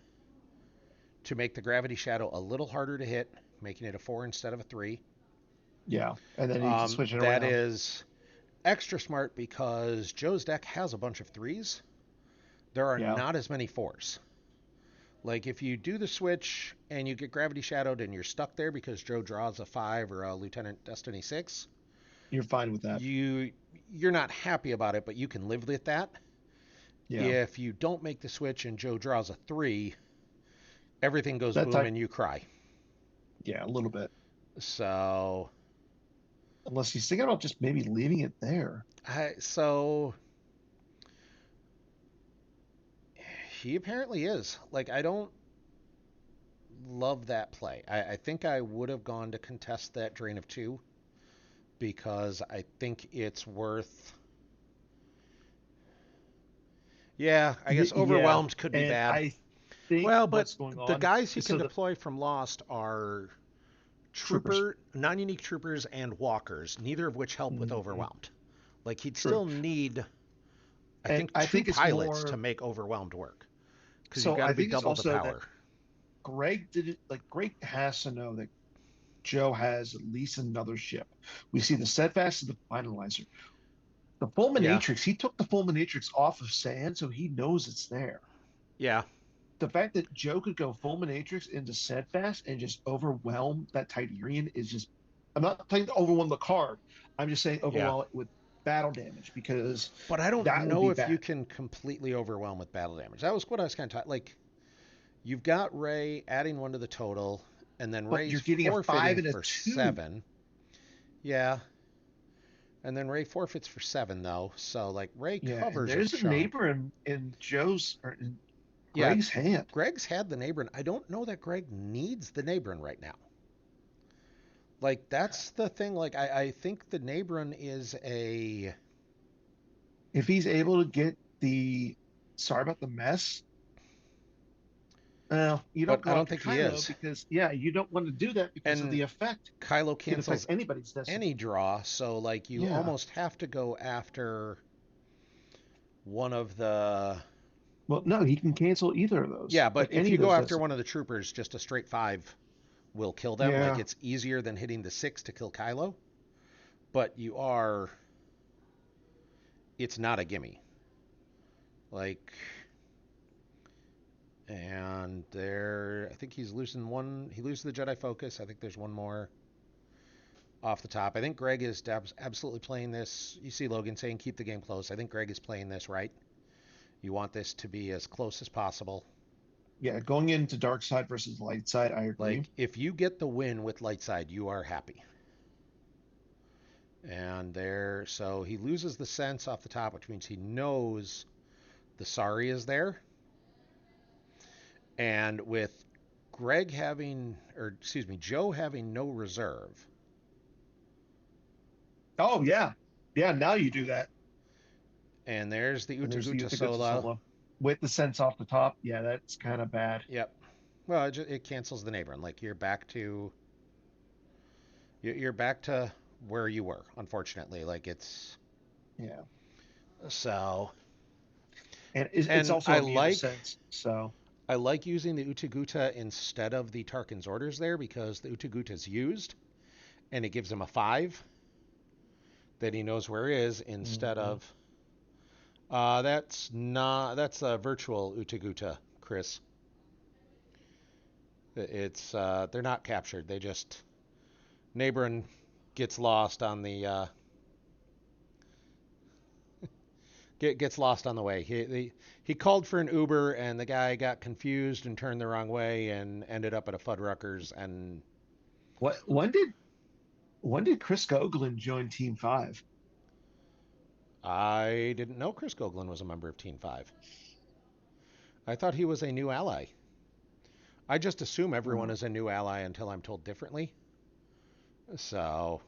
the gravity shadow a little harder to hit, making it a 4 instead of a 3. Yeah, and then he can switch it That around. is extra smart because Joe's deck has a bunch of 3s. There are Yeah, not as many 4s. Like if you do the switch and you get gravity shadowed and you're stuck there because Joe draws a 5 or a Lieutenant Destiny 6, you're fine with that. you're not happy about it, but you can live with that. Yeah, If you don't make the switch and Joe draws a 3, everything goes that boom type. and you cry. Yeah, a little bit. So Unless he's thinking about just maybe leaving it there. so he apparently is. Like I don't love that play. I think I would have gone to contest that drain of 2 because I think it's worth. Yeah, I guess Yeah, overwhelmed could be and bad. I think Well, but what's going the on guys he is can so the deploy from Lost are troopers. non-unique troopers and walkers, neither of which help with Hmm. overwhelmed. Like he'd True, still need, I and think, I 2 think it's pilots to more. make overwhelmed work because you've So got I to be think it's double the also that power. Greg did it. Like Greg has to know that Joe has at least another ship. We see the steadfast as the finalizer. The Yeah, fulminatrix, he took the fulminatrix off of sand, so he knows it's there. yeah, The fact that Joe could go fulminatrix into steadfast and just overwhelm that Tydirian is just. I'm not saying to overwhelm the card. I'm just saying yeah. overwhelm it with battle damage because But I don't that would know be if you bad. can completely overwhelm with battle damage. That was what I was kind of like. You've got Ray adding 1 to the total, and then But Ray's you're getting a five forfeiting and a for two. 7. Yeah, and then Ray forfeits for 7 though. So like Ray Yeah, and covers a there's a chunk. neighbor in Joe's or in Yeah, Greg's hand. Greg's had the Nabron. I don't know that Greg needs the Nabron right now. Like that's the thing. Like I think the Nabron is a. If he's able to get the sorry about the mess. Well, you But don't I go don't after think he Kylo is. because yeah, you don't want to do that because of And the effect. Kylo It can affect cancels anybody's destiny. any draw, so like you Yeah. almost have to go after one of the. Well, no, he can cancel either of those, Yeah, like but if any you of go those after destinies. one of the troopers, just a straight 5 will kill them. Like Yeah. it's easier than hitting the 6 to kill Kylo, but you are. It's not a gimme. Like, and there, I think he's losing one. He loses the Jedi focus. I think there's one more off the top. I think Greg is absolutely playing this. You see Logan saying keep the game close. I think Greg is playing this right. You want this to be as close as possible. Yeah, going into dark side versus light side, I agree. Like, if you get the win with light side, you are happy. And there, so he loses the sense off the top, which means he knows the sorry is there. And with Greg having, or excuse me, Joe having no reserve. Oh yeah, yeah. Now you do that, And there's the and there's the Utaguta Utica solo. solo with the sense off the top. Yeah, that's kind of bad. Yep. Well, it cancels the neighbor. Like you're back to where you were. Unfortunately, like it's Yeah, so. and it's And also immune to sense. So I like using the Utaguta instead of the Tarkin's orders there because the Utaguta is used, and it gives him a 5 that he knows where he is instead mhm. of. That's a virtual Utaguta, Chris. It's they're not captured. They just neighboring gets lost on the gets lost on the way. He called for an Uber and the guy got confused and turned the wrong way and ended up at a Fuddruckers. And what when did Chris Goglin join Team Five? I didn't know Chris Goglin was a member of Team 5. I thought he was a new ally. I just assume everyone Uh, is a new ally until I'm told differently. So,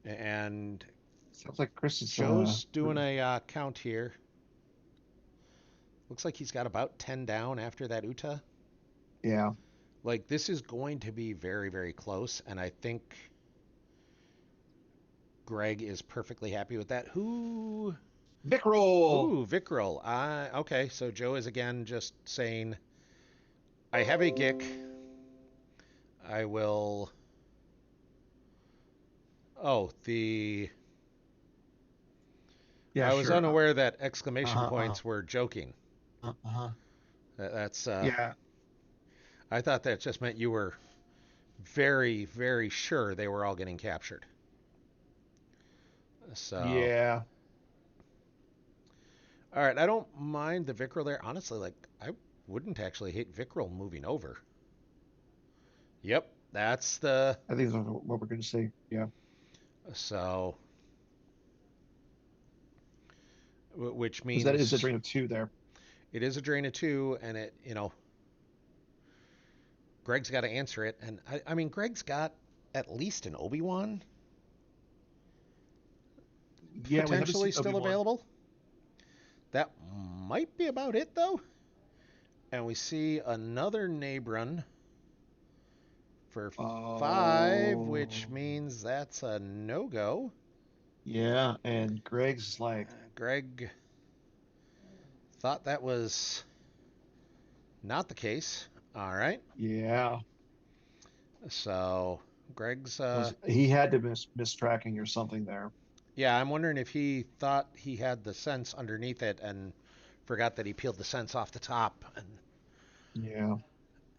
and Sounds like Chris is Joe's doing a count here. Looks like he's got about 10 down after that Uta. yeah. Like, this is going to be very, very close, and I think Greg is perfectly happy with that. Who? Vic roll. Ooh, Vickrell. Okay, so Joe is again just saying, I have a Gick. I will. Oh, the. Yeah, I was sure. unaware that exclamation Uh-huh, points were joking. uh-huh. That's. Yeah. I thought that just meant you were very, very sure they were all getting captured. So, Yeah. all right, I don't mind the Vickrell there. Honestly, like, I wouldn't actually hate Vickrell moving over. Yep, that's the. I think that's what we're going to see. Yeah. So, which Because that is a means drain of two there. it is a drain of 2, and Greg's got to answer it. And I mean, Greg's got at least an Obi-Wan Yeah, we haven't potentially seen still Obi-Wan. available. That might be about it, though. And we see another Nabron for 5, which Oh, means that's a no-go. yeah. And Greg's like, Greg thought that was not the case. All right. yeah, So Greg's, was he had to miss tracking or something there? yeah, I'm wondering if he thought he had the sense underneath it and forgot that he peeled the sense off the top. Yeah.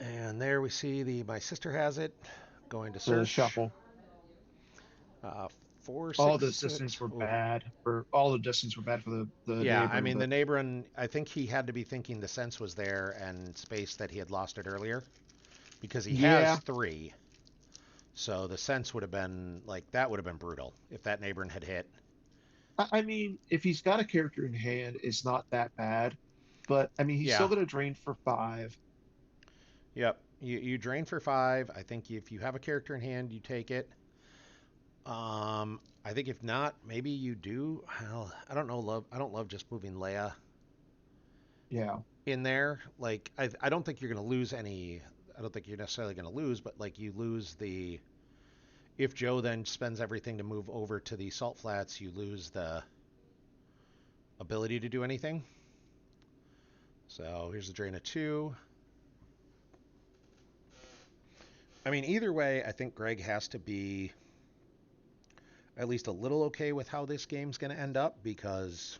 And there we see my sister has it, going to The search. shuffle. Uh, four, All six, the six. distance were Oh, bad for all the distance were bad for the yeah. I neighbor, mean, the but neighbor, and I think he had to be thinking the sense was there and space that he had lost it earlier because he has yeah. 3. So the sense would have been like that would have been brutal if that neighbor had hit. I mean, if he's got a character in hand, it's not that bad. But I mean, he's still Yeah. going to drain for 5. Yep. You drain for 5. I think if you have a character in hand, you take it. I think if not, maybe you do. Well, I don't know. I don't love just moving Leia Yeah. in there. Like I don't think you're going to lose any. I don't think you're necessarily going to lose, but like you lose the. If Joe then spends everything to move over to the salt flats, you lose the ability to do anything. So here's the drain of 2. I mean, either way, I think Greg has to be at least a little okay with how this game's going to end up because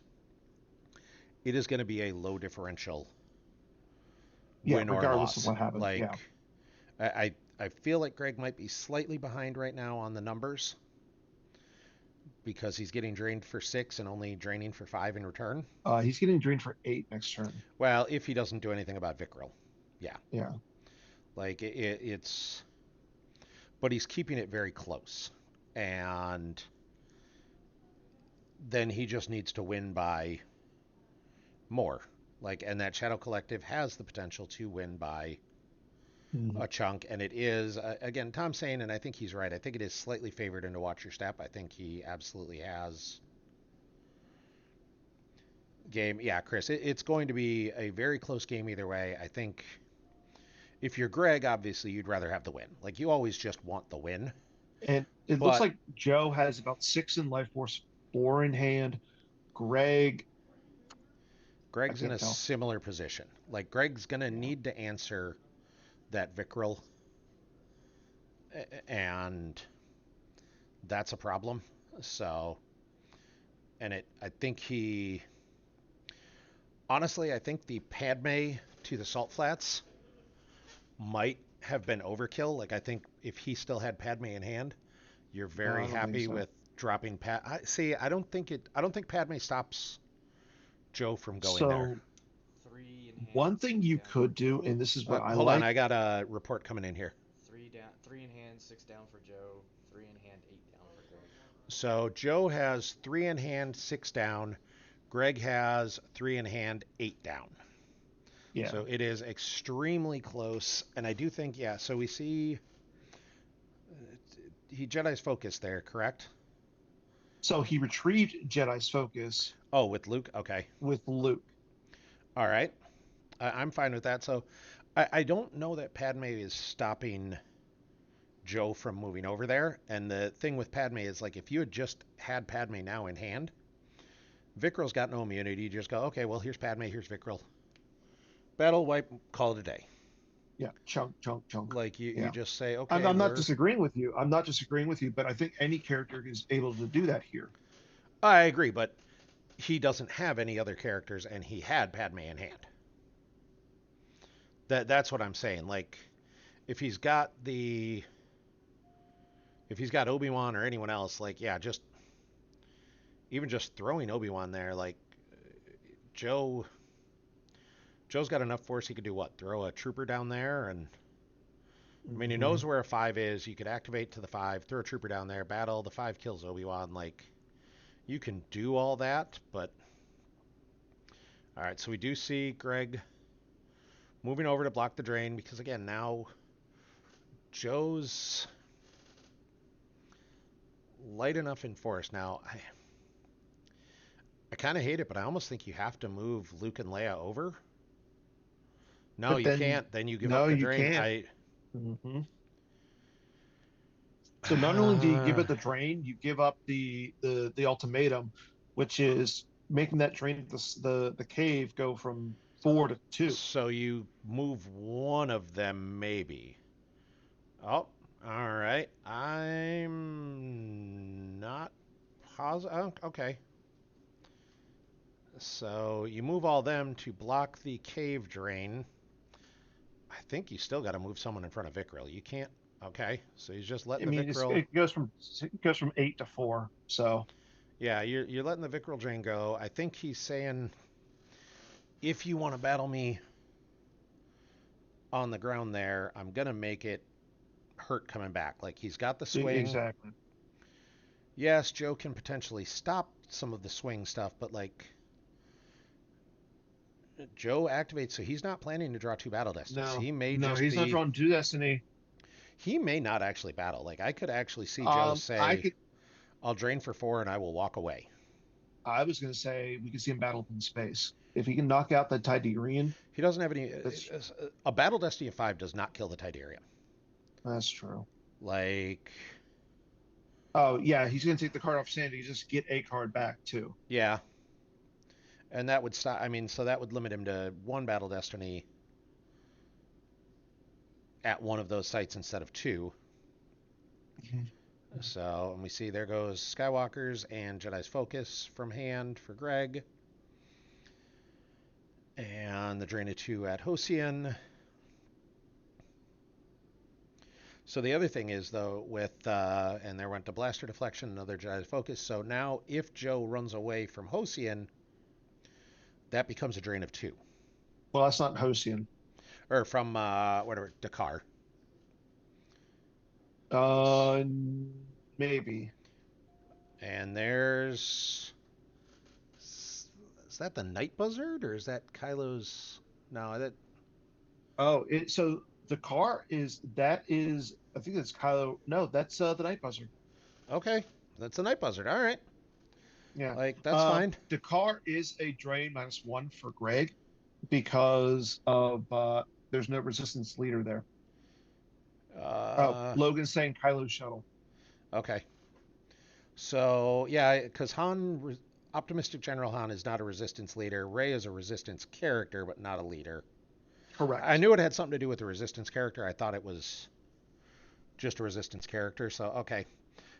it is going to be a low differential Yeah, win or regardless of loss. what happens. Yeah. Like, I feel like Greg might be slightly behind right now on the numbers because he's getting drained for 6 and only draining for 5 in return. He's getting drained for 8 next turn. Well, if he doesn't do anything about Vicryl. Yeah. Yeah. Like, it's. But he's keeping it very close. And then he just needs to win by more. Like, and that Shadow Collective has the potential to win by Mhm. a chunk, and it is again Tom's saying, and I think he's right. I think it is slightly favored into Watch Your Step. I think he absolutely has game. Yeah, Chris, it's going to be a very close game either way. I think if you're Greg, obviously you'd rather have the win. Like you always just want the win, And it looks but like Joe has about 6 in life force, 4 in hand. Greg, I Greg's in can't a tell. similar position. Like Greg's gonna Yeah. need to answer that Vicryl, and that's a problem. So, and I think he honestly, I think the Padme to the Salt Flats might have been overkill. Like I think if he still had Padme in hand, you're No, very I don't think happy so. with dropping Pat. See, I don't think it. I don't think Padme stops Joe from going there. So 3 in hand, one thing 6 you down for could do, Joe. and this is what I Hold on, like. I got a report coming in here. 3 in hand, 6 down for Joe. 3 in hand, 8 down for Greg. So Joe has 3 in hand, 6 down. Greg has 3 in hand, 8 down. Yeah. So it is extremely close, and I do think yeah. So we see he Jedi's focus there, correct? So he retrieved Jedi's focus Oh, with Luke. Okay, with Luke. all right. I'm fine with that. So I don't know that Padme is stopping Joe from moving over there. And the thing with Padme is like if you had just had Padme now in hand, Vikryl's got no immunity. You just go, okay, well here's Padme, here's Vikryl. Battle wipe, call it a day. Yeah. Chunk, chunk, chunk. Like you Yeah. just say, I'm, okay, I'm not we're. disagreeing with you. I'm not disagreeing with you, but I think any character is able to do that here. I agree, but he doesn't have any other characters, and he had Padme in hand. That's what I'm saying. Like if he's got the if he's got Obi-Wan or anyone else, like yeah, just even just throwing Obi-Wan there, like Joe Joe's got enough force he could do what? Throw a trooper down there and I mean he Hmm. knows where a 5 is. You could activate to the 5, throw a trooper down there, battle, the 5 kills Obi-Wan, like you can do all that, but all right, so we do see Greg moving over to block the drain because again, now Joe's light enough in force. Now, I kind of hate it, but I almost think you have to move Luke and Leia over. No, But you then, can't. Then you give no, up the you drain. can't. I. Hmm. So not only do you give it the drain, you give up the ultimatum, which is making that drain the cave go from 4 to 2. So you move one of them, maybe. Oh, all right. I'm not positive. Oh, okay. So you move all them to block the cave drain. I think you still got to move someone in front of Vicryl. You can't. Okay, so he's just I letting the mean, Vicryl. it goes from 8 to 4. So Yeah, you're letting the Vicryl drain go. I think he's saying if you want to battle me on the ground there, I'm gonna make it hurt coming back. Like he's got the swing. exactly. Yes, Joe can potentially stop some of the swing stuff, but like Joe activates, so he's not planning to draw 2 battle destinies. No, He may no, just he's not be. drawn to Destiny. He may not actually battle. Like I could actually see Joe I say, could. "I'll drain for 4 and I will walk away." I was going to say we could see him battle in space if he can knock out the Tiderian. He doesn't have any. That's A battle destiny of 5 does not kill the Tidarium. that's true. Like, Oh yeah, he's going to take the card off Sandy. Just get a card back too. yeah, and that would stop. I mean, so that would limit him to 1 battle destiny at one of those sites instead of 2. Mhm. So, and we see there goes Skywalker's and Jedi's Focus from hand for Greg. And the drain of 2 at Hosian. So the other thing is, though, with, and there went to Blaster Deflection, another Jedi Focus. So now if Joe runs away from Hosian, that becomes a drain of 2. Well, that's not Hosian. Or from, whatever, Dakar. Maybe. And there's... Is that the Night Buzzard, or is that Kylo's... No, that... Oh, so the car is I think that's Kylo. No, that's the Night Buzzard. Okay, that's the Night Buzzard. All right. Yeah. Like, that's fine. The car is a drain -1 for Greg because of there's no resistance leader there. Logan's saying Kylo's shuttle. Okay. So, yeah, because Optimistic General Han is not a resistance leader. Rey is a resistance character, but not a leader. Correct. I knew it had something to do with the resistance character. I thought it was just a resistance character. So, okay.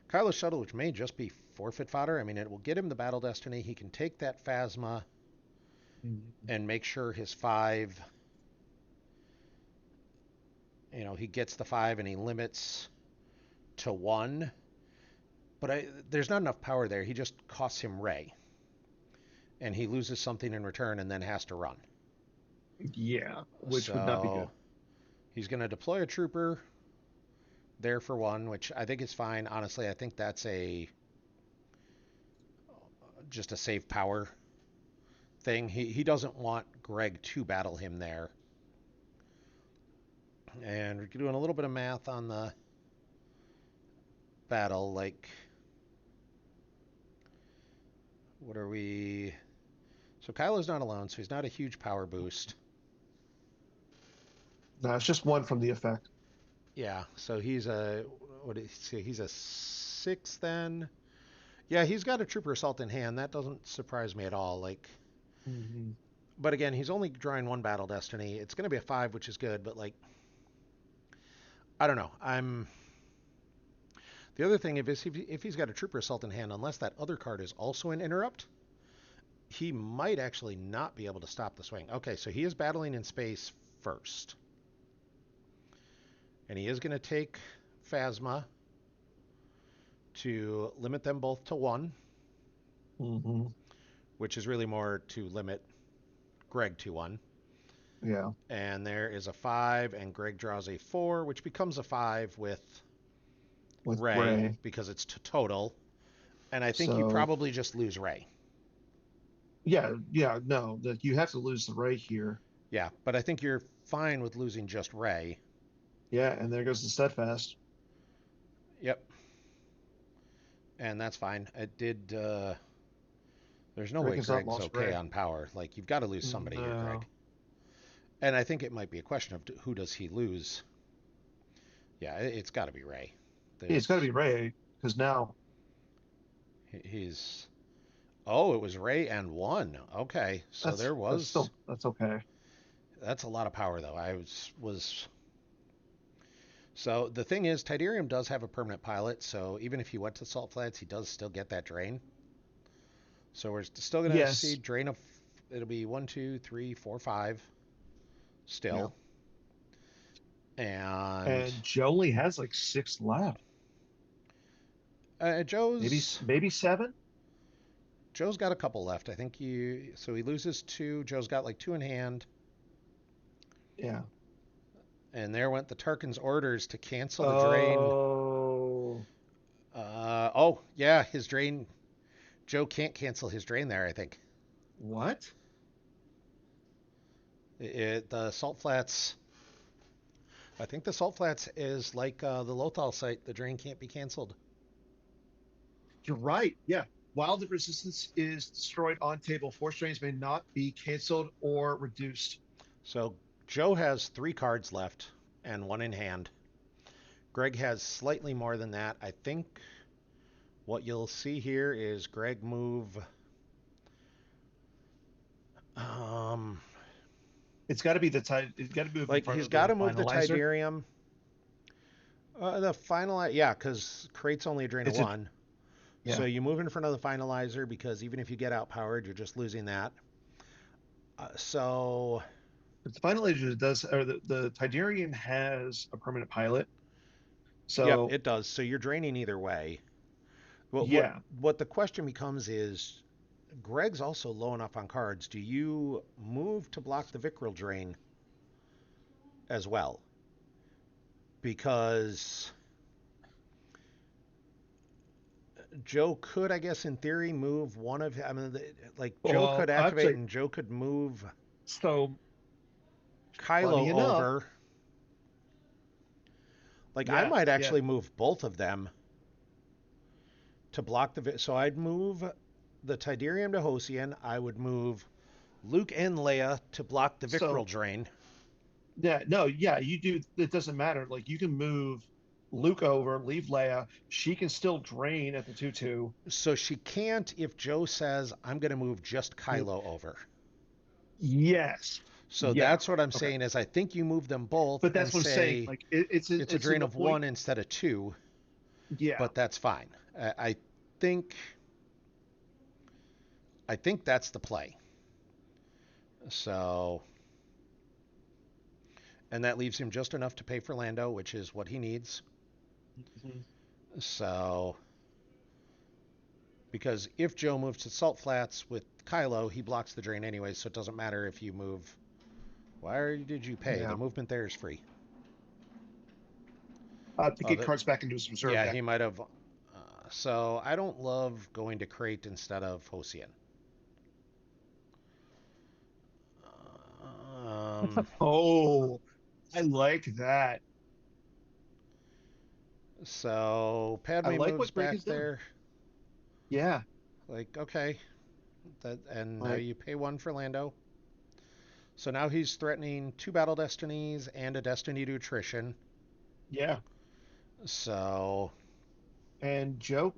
Kylo's shuttle, which may just be forfeit fodder. I mean, it will get him the battle destiny. He can take that Phasma and make sure his 5, he gets the 5 and he limits to 1. But there's not enough power there. He just costs him Rey. And he loses something in return and then has to run. Yeah, which would not be good. He's going to deploy a trooper there for 1, which I think is fine. Honestly, I think that's just a save power thing. He doesn't want Greg to battle him there. And we're doing a little bit of math on the battle. Like, what are we... So Kylo's not alone, so he's not a huge power boost. No, it's just 1 from the effect. Yeah, so he's he's a 6 then. Yeah, he's got a trooper assault in hand. That doesn't surprise me at all. Like, But again, he's only drawing 1 battle destiny. It's going to be a 5, which is good, but like, I don't know. The other thing if he's got a trooper assault in hand, unless that other card is also an interrupt, he might actually not be able to stop the swing. Okay, so he is battling in space first. And he is going to take Phasma to limit them both to 1. Which is really more to limit Greg to 1. Yeah. And there is a 5, and Greg draws a 4, which becomes a 5 with Rey because it's total. And I think you probably just lose Rey. Yeah, no, that you have to lose the Rey here. Yeah, but I think you're fine with losing just Rey. Yeah, and there goes the Steadfast. Yep. And that's fine. It did... There's no way Greg's okay on power. Like, you've got to lose somebody here, Greg. And I think it might be a question of who does he lose. Yeah, it's got to be Rey. It's got to be Rey, because now... He's... Oh, it was Rey and 1. Okay, so there was... That's okay. That's a lot of power, though. So the thing is, Tidarium does have a permanent pilot, so even if he went to Salt Flats, he does still get that drain. So we're still going to see drain of... It'll be 1, 2, 3, 4, 5 still. Yeah. And Joe only has like 6 left. Joe's... Maybe 7? Joe's got a couple left. I think so he loses 2. Joe's got like 2 in hand. Yeah. And there went the Tarkin's orders to cancel the drain. Oh, yeah, his drain... Joe can't cancel his drain there, I think. What? The Salt Flats... I think the Salt Flats is like the Lothal site. The drain can't be canceled. You're right. Yeah. While the resistance is destroyed on table, force drains may not be canceled or reduced. So Joe has 3 cards left and 1 in hand. Greg has slightly more than that. I think what you'll see here is Greg move... It's got to be the tide. It's got to move. Like, he's got to move the Tidarium. The final, yeah, because Crate's only a drain of 1. Yeah. So you move in front of the finalizer because even if you get outpowered, you're just losing that. So, But the Final Age does, or the Tidarian has a permanent pilot. yep, So it does. So you're draining either way. What what yeah. what the question becomes is, Greg's also low enough on cards. Do you move to block the Vicryl drain as well? Because Joe could, I guess, in theory, move one of. I mean, like Joe could Well, activate actually, and Joe could move so funny Kylo enough, over. Like I yeah, might yeah. actually move both of them to block the. So I'd move the Tidarium to Hosian. I would move Luke and Leia to block the Vicryl So drain. yeah, no, yeah, you do. It doesn't matter. Like you can move Luke over, leave Leia. She can still drain at the 2-2. So she can't if Joe says, I'm going to move just Kylo over. Yes. So Yeah. that's what I'm Okay. saying is I think you move them both But and that's what I'm saying. say Like it's a it's in drain the of point. one instead of two, Yeah. but that's fine. I think I think that's the play. So and that leaves him just enough to pay for Lando, which is what he needs. Mhm. So because if Joe moves to Salt Flats with Kylo, he blocks the drain anyway, so it doesn't matter if you move. Why did you pay? The Yeah. movement there is free. To Oh, get cards back into his reserve yeah, deck. he might have. So I don't love going to Crate instead of Hosian. Um, Oh, I like that. so I Padme like moves what Greg back has done. there. Yeah. Like, okay. And now Like, you pay one for Lando. So now he's threatening two Battle Destinies and a Destiny to Attrition. yeah. So, And Joe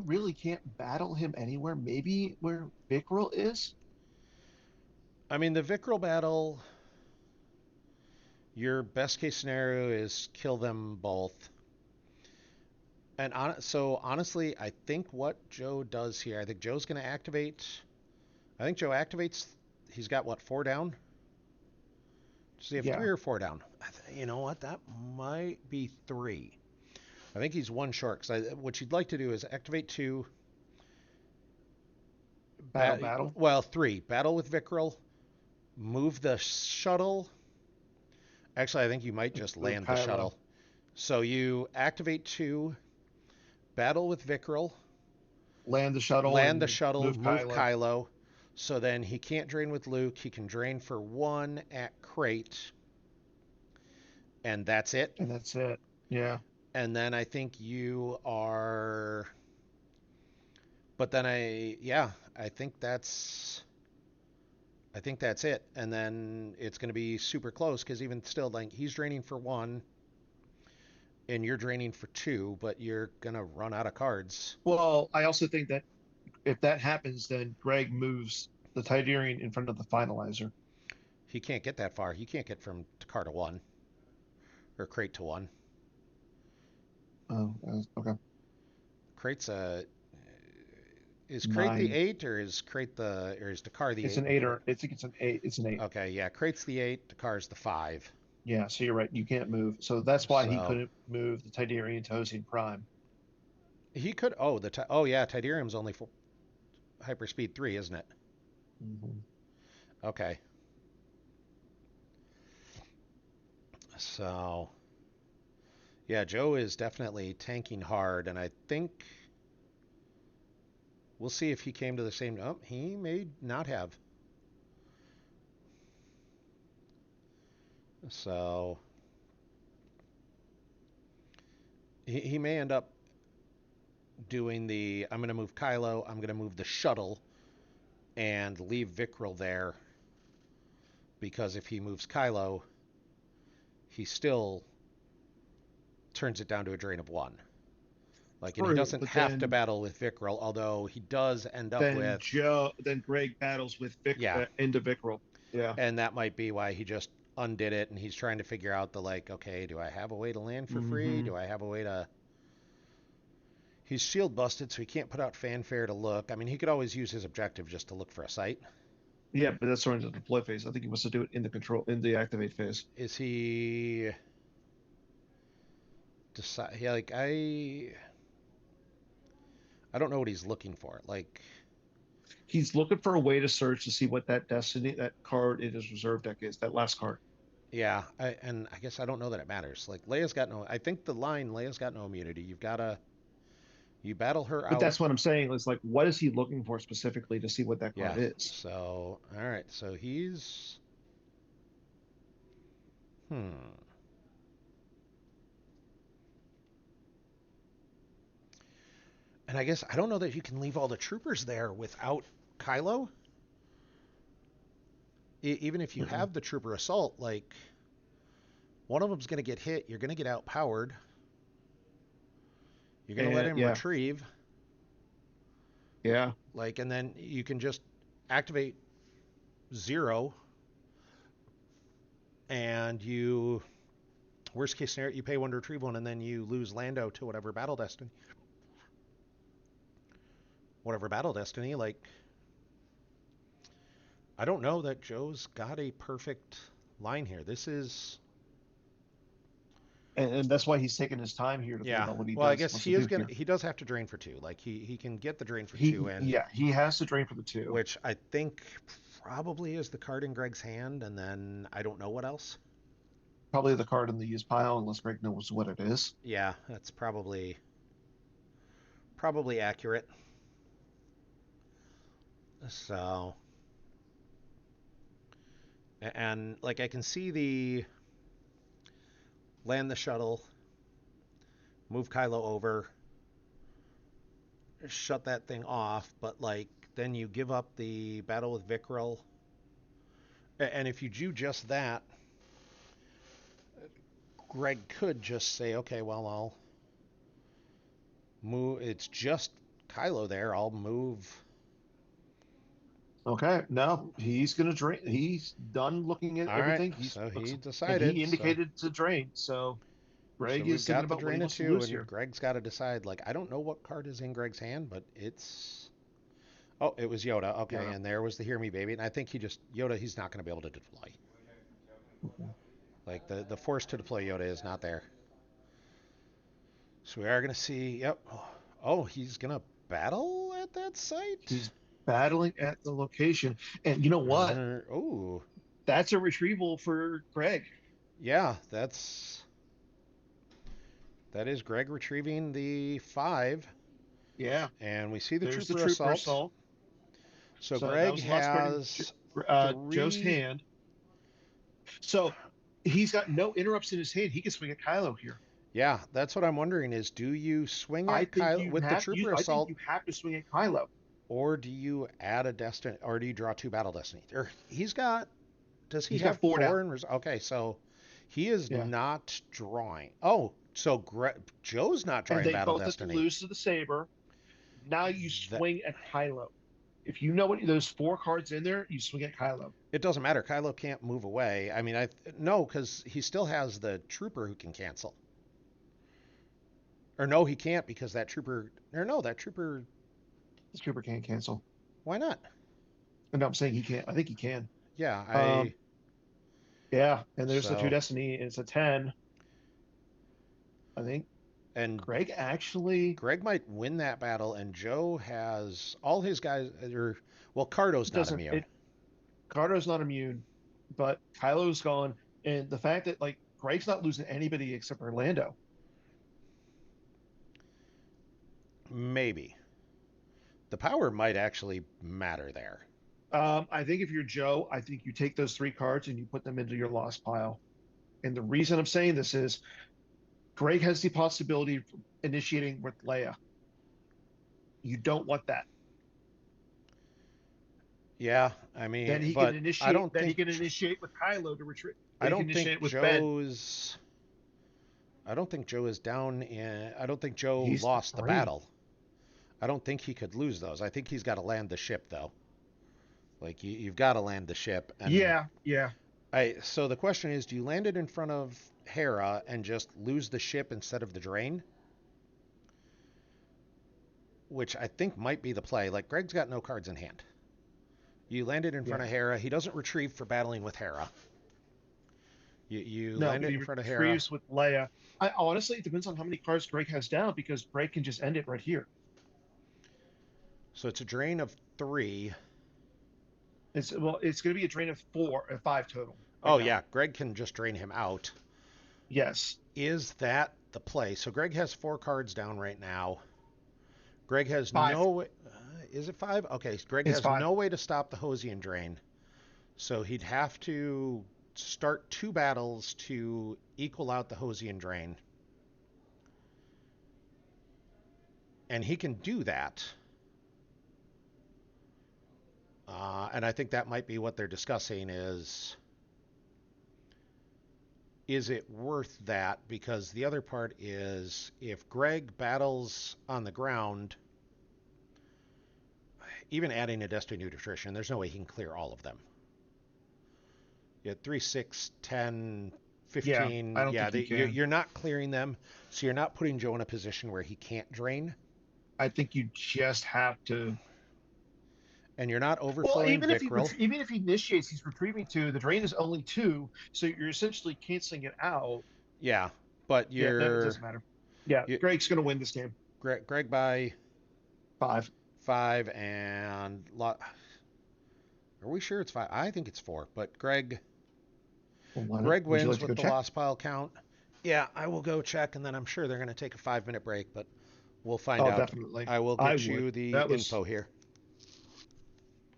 really can't battle him anywhere. Maybe where Vickrell is. I mean, the Vicryl battle, your best case scenario is kill them both. And so honestly, I think what Joe does here, I think Joe's going to activate. I think Joe activates. He's got what, four down? Does he have Yeah. three or four down? You know what? That might be three. I think he's one short because what you'd like to do is activate two. Battle. Well, three. Battle with Vicryl. Move the shuttle. Actually, I think you might just Move land the Kylo. shuttle. So you activate two. Battle with Vicryl. Land the shuttle Land the and shuttle. move Move Kylo. Kylo. So then he can't drain with Luke. He can drain for one at Crate. And that's it. And that's it. Yeah. And then I think you are. But then yeah, I think that's. I think that's it. And then it's going to be super close because even still, like he's draining for one, and you're draining for two, but you're going to run out of cards. Well, I also think that if that happens, then Greg moves the Tidarian in front of the finalizer. He can't get that far. He can't get from car to one or crate to one. Oh, okay. Crate's a. Is crate the 9. eight or is crate the or is Dakar the It's eight an and 8 crate? or I think it's an 8. It's an 8. Okay, yeah, crate's the eight, Dakar's the five. Yeah, so you're right. You can't move. So that's why he So couldn't move the Tidarian to Hosting Prime. he could. Yeah, Tidarium's only for hyperspeed three, isn't it? Hmm. Okay, so yeah, Joe is definitely tanking hard, and I think we'll see if he came to the same. Oh, he may not have. So he may end up doing the. I'm going to move Kylo. I'm going to move the shuttle and leave Vicryl there because if he moves Kylo, he still turns it down to a drain of one. Like, and he True, doesn't but have to battle with Vicryl, although he does end up with. then Greg battles with Yeah, into Vickrell. Yeah. and that might be why he just undid it, and he's trying to figure out the like, okay, do I have a way to land for free? Hmm. Do I have a way to? He's shield busted, so he can't put out fanfare to look. I mean, he could always use his objective just to look for a site. Yeah, but that's during the deploy phase. I think he wants to do it in the activate phase. Is he decide? Yeah, like I don't know what he's looking for. Like, He's looking for a way to search to see what that card in his reserve deck is, that last card. yeah, and I guess I don't know that it matters. Like Leia's got no. I think the line Leia's got no immunity. You battle her But out. that's what I'm saying. Is like, what is he looking for specifically to see what that Yeah. card is? So all right. So he's hmm. And I guess I don't know that you can leave all the troopers there without Kylo. Even if you Mm-mm. have the trooper assault, like one of them's going to get hit. You're going to get outpowered. You're going to let And him yeah, retrieve. yeah, Like, and then you can just activate zero, and you worst case scenario you pay one to retrieve one, and then you lose Lando to whatever battle destiny. Like, I don't know that Joe's got a perfect line here. This is and that's why he's taking his time here to think yeah. about what he Well, I does guess wants to do here. he does have to drain for two. Like he can get the drain for two, and He has to drain for the two. which I think probably is the card in Greg's hand, and then I don't know what else. Probably the card in the use pile, unless Greg knows what it is. Yeah, that's probably accurate. So, and like I can see the land the shuttle, move Kylo over, shut that thing off, but like then you give up the battle with Vickrell. And if you do just that, Greg could just say, okay, well, I'll move. It's just Kylo there. I'll move. Okay, no, he's gonna drain. He's done looking at All right. everything. He's So looks, he and he decided. indicated to drain. So So Greg we've is thinking got the about what he drain of wants to two, lose and here. Greg's got to decide. Like, I don't know what card is in Greg's hand, but it's. Oh, it was Yoda. Okay, Yoda. and there was the Hear Me Baby, and I think Yoda. He's not going to be able to deploy. Mhm. Like the force to deploy Yoda is not there. So we are going to see. Yep. Oh, he's going to battle at that site. He's battling at the location, and you know what? Oh, That's a retrieval for Greg. yeah. That is Greg retrieving the 5, Yeah, and we see the there's the trooper trooper assault. assault. So So that Greg was the last card in has Joe's 3. hand. So he's got no interrupts in his hand. He can swing at Kylo here. Yeah, that's what I'm wondering is do you swing I at think Kylo you with the have you. trooper I think assault, you have to swing at Kylo. or do you add a destiny, or do you draw 2 battle destiny? Or he's got, does he He's have got four now. 4 in okay, so he is Yeah, not drawing. Oh, so Joe's not and drawing they battle both have to destiny. lose to the saber. Now you That swing at Kylo. If you know what those 4 cards in there, you swing at Kylo. it doesn't matter. Kylo can't move away. I mean, I no, because he still has the trooper who can cancel. Or no, he can't because that trooper. Or no, that trooper. This trooper can't cancel. Why not? And I'm saying he can't. I think he can. Yeah, Um, yeah, and there's the two so destiny. It's a 10. I think and Greg actually Greg might win that battle, and Joe has all his guys. Or well, Cardo's not doesn't immune. it. Carter's not immune, but Kylo's gone, and the fact that like Greg's not losing anybody except Orlando. Maybe the power might actually matter there. I think if you're Joe, I think you take those 3 cards and you put them into your loss pile. And the reason I'm saying this is Greg has the possibility of initiating with Leia. You don't want that. Yeah, I Then mean, he can but initiate. Then he can initiate with Kylo to retreat. I Then he can don't think initiate with Ben. I don't think Joe is down in. I don't think Joe He's the lost the 3. battle. I don't think he could lose those. I think he's got to land the ship though. Like you've got to land the ship, and Yeah, yeah. so the question is, do you land it in front of Hera and just lose the ship instead of the drain? Which I think might be the play. Like Greg's got no cards in hand. You land it in front Yeah. of Hera. He doesn't retrieve for battling with Hera. You No, land but it he in front of Hera. retrieves with Leia. I honestly, it depends on how many cards Greg has down because Greg can just end it right here. So it's a drain of 3. It's going to be a drain of 5 total right Oh, now. yeah. Greg can just drain him out. Yes. Is that the play? So Greg has 4 cards down right now. Greg has 5. no way. Is it 5? Okay. Greg It's has 5. no way to stop the Hosian drain. So he'd have to start 2 battles to equal out the Hosian drain. And he can do that. And I think that might be what they're discussing is it worth that? Because the other part is if Greg battles on the ground, even adding a Destiny Nutrition, there's no way he can clear all of them. You had 3, 6, 10, Yeah, 15. I don't Yeah, think you can. you're not clearing them, so you're not putting Joe in a position where he can't drain. I think you just have to. And you're not Well, overflowing Vickril. even if he initiates, he's retrieving 2. The drain is only 2, so you're essentially canceling it out. Yeah, but Yeah, no, it doesn't matter. Yeah, you Greg's going to win this game. Greg by 5. 5 and are we sure it's 5? I think it's 4, but Greg Well, Greg would you wins like to with go the check? lost pile count. Yeah, I will go check, and then I'm sure they're going to take a 5-minute break, but we'll find Oh, out. definitely. I will I get would. you the That was info here.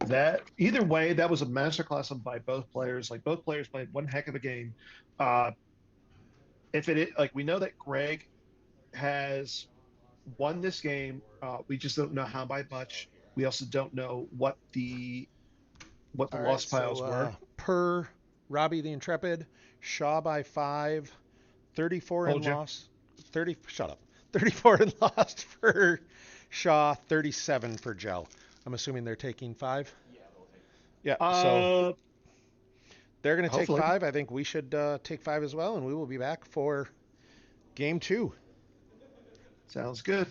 that. Either way, that was a masterclass by both players. Like both players played one heck of a game. Uh, if it like we know that Greg has won this game, we just don't know how by much. We also don't know what the All right, lost so piles were. per Robbie the Intrepid, Shaw by 5, 34 in Told you. loss. 30. Shut up. 34 in lost for Shaw. 37 for Joe. I'm assuming they're taking 5. Yeah, they'll take. Yeah, so Uh, they're going to take hopefully. 5. I think we should take 5 as well, and we will be back for game 2. Sounds good.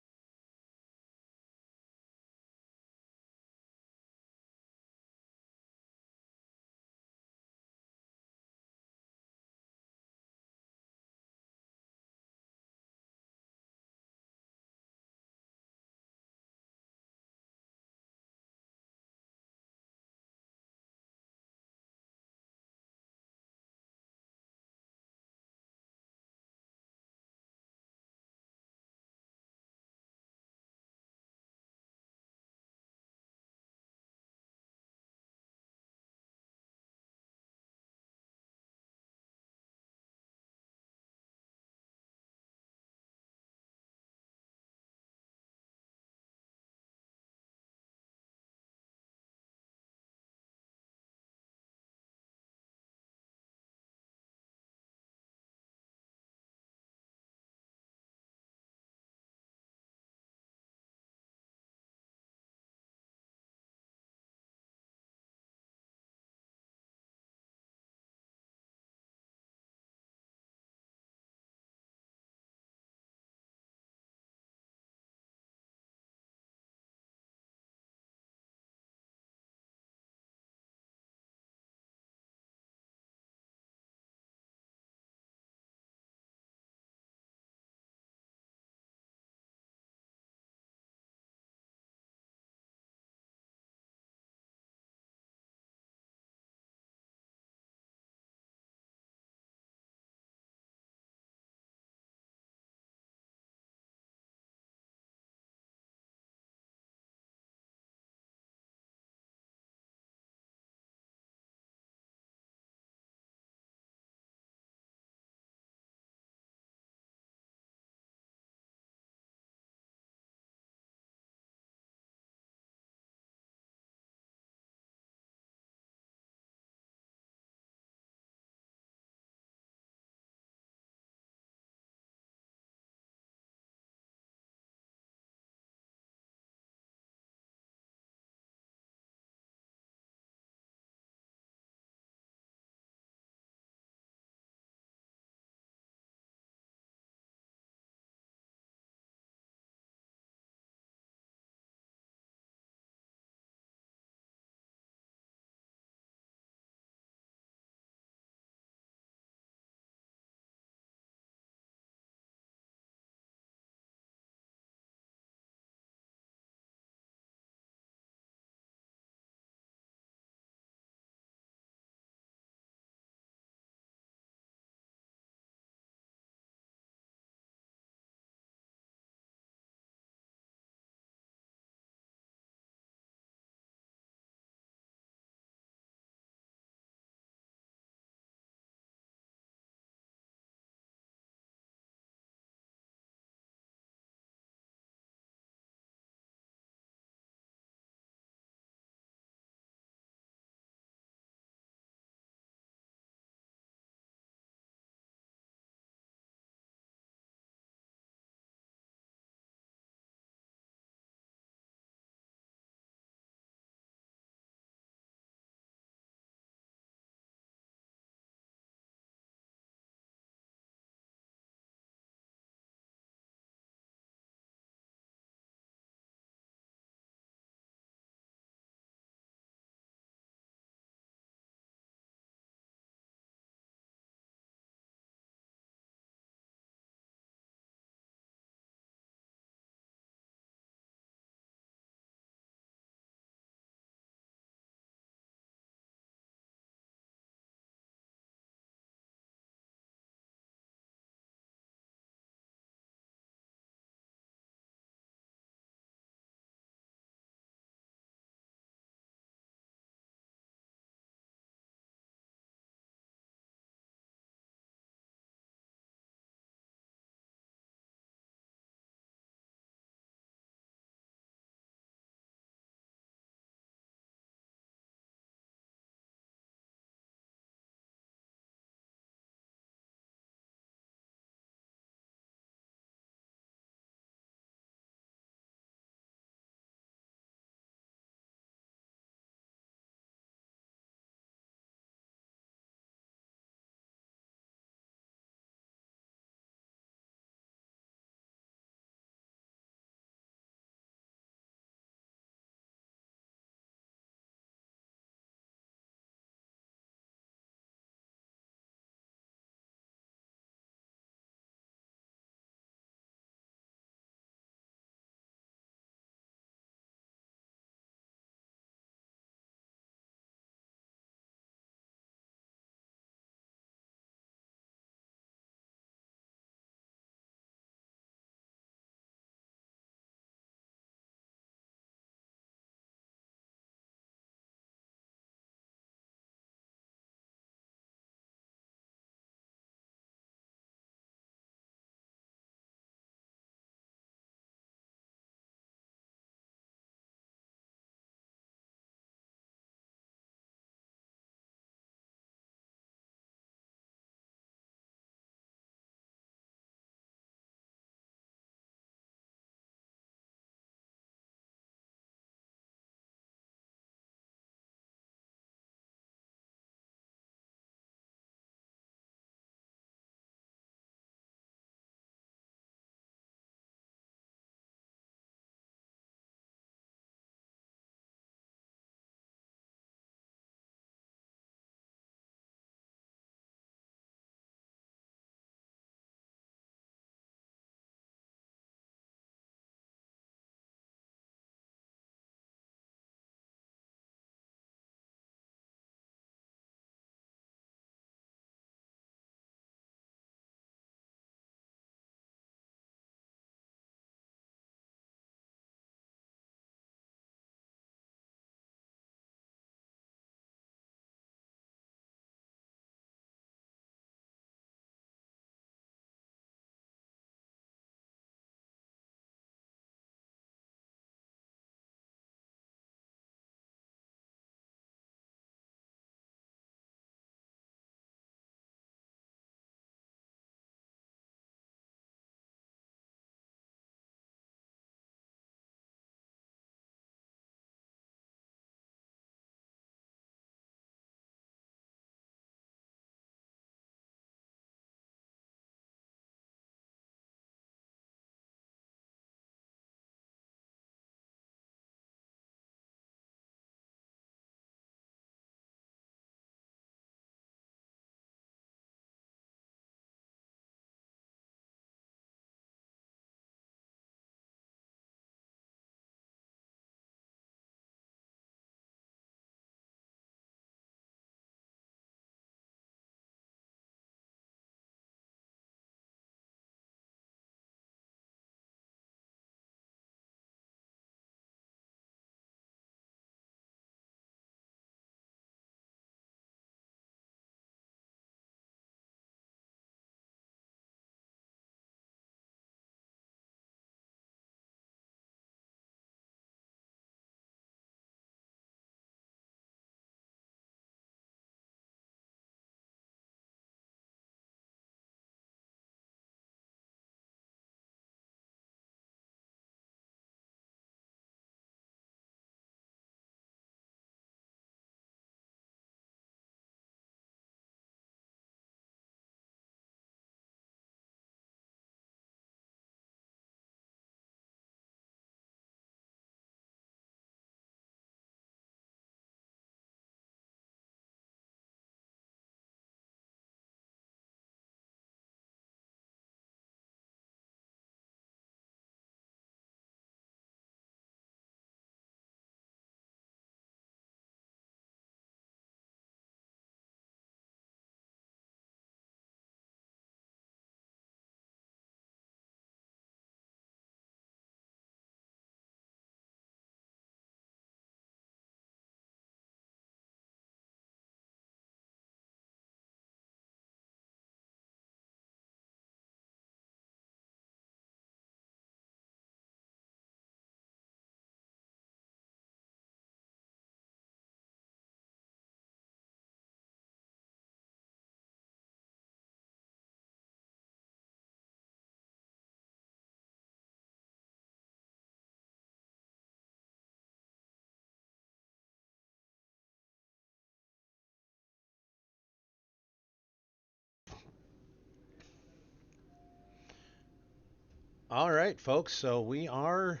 All right, folks. So we are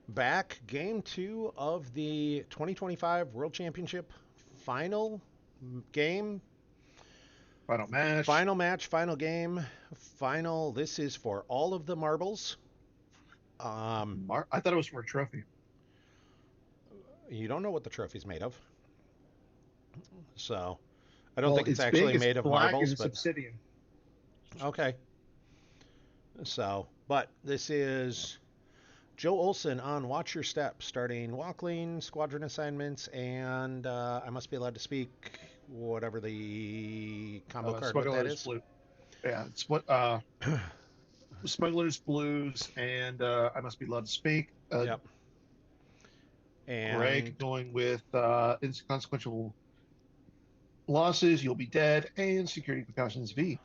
back. Game two of the 2025 World Championship final game. Final match. Final match, final game, final. This is for all of the marbles. Um, I thought it was for a trophy. you don't know what the trophy's made of. So I don't Well, think it's it's big, actually it's made of black, and marbles, it's but obsidian. okay. So, but this is Joe Olson on Watch Your Step, starting walkling, squadron assignments, and I must be allowed to speak whatever the combo card with that Smuggler's is. Blue. Yeah, it's what Smuggler's Blues, and I must be allowed to speak. Yep. Greg And going with inconsequential losses, you'll be dead, and security precautions V.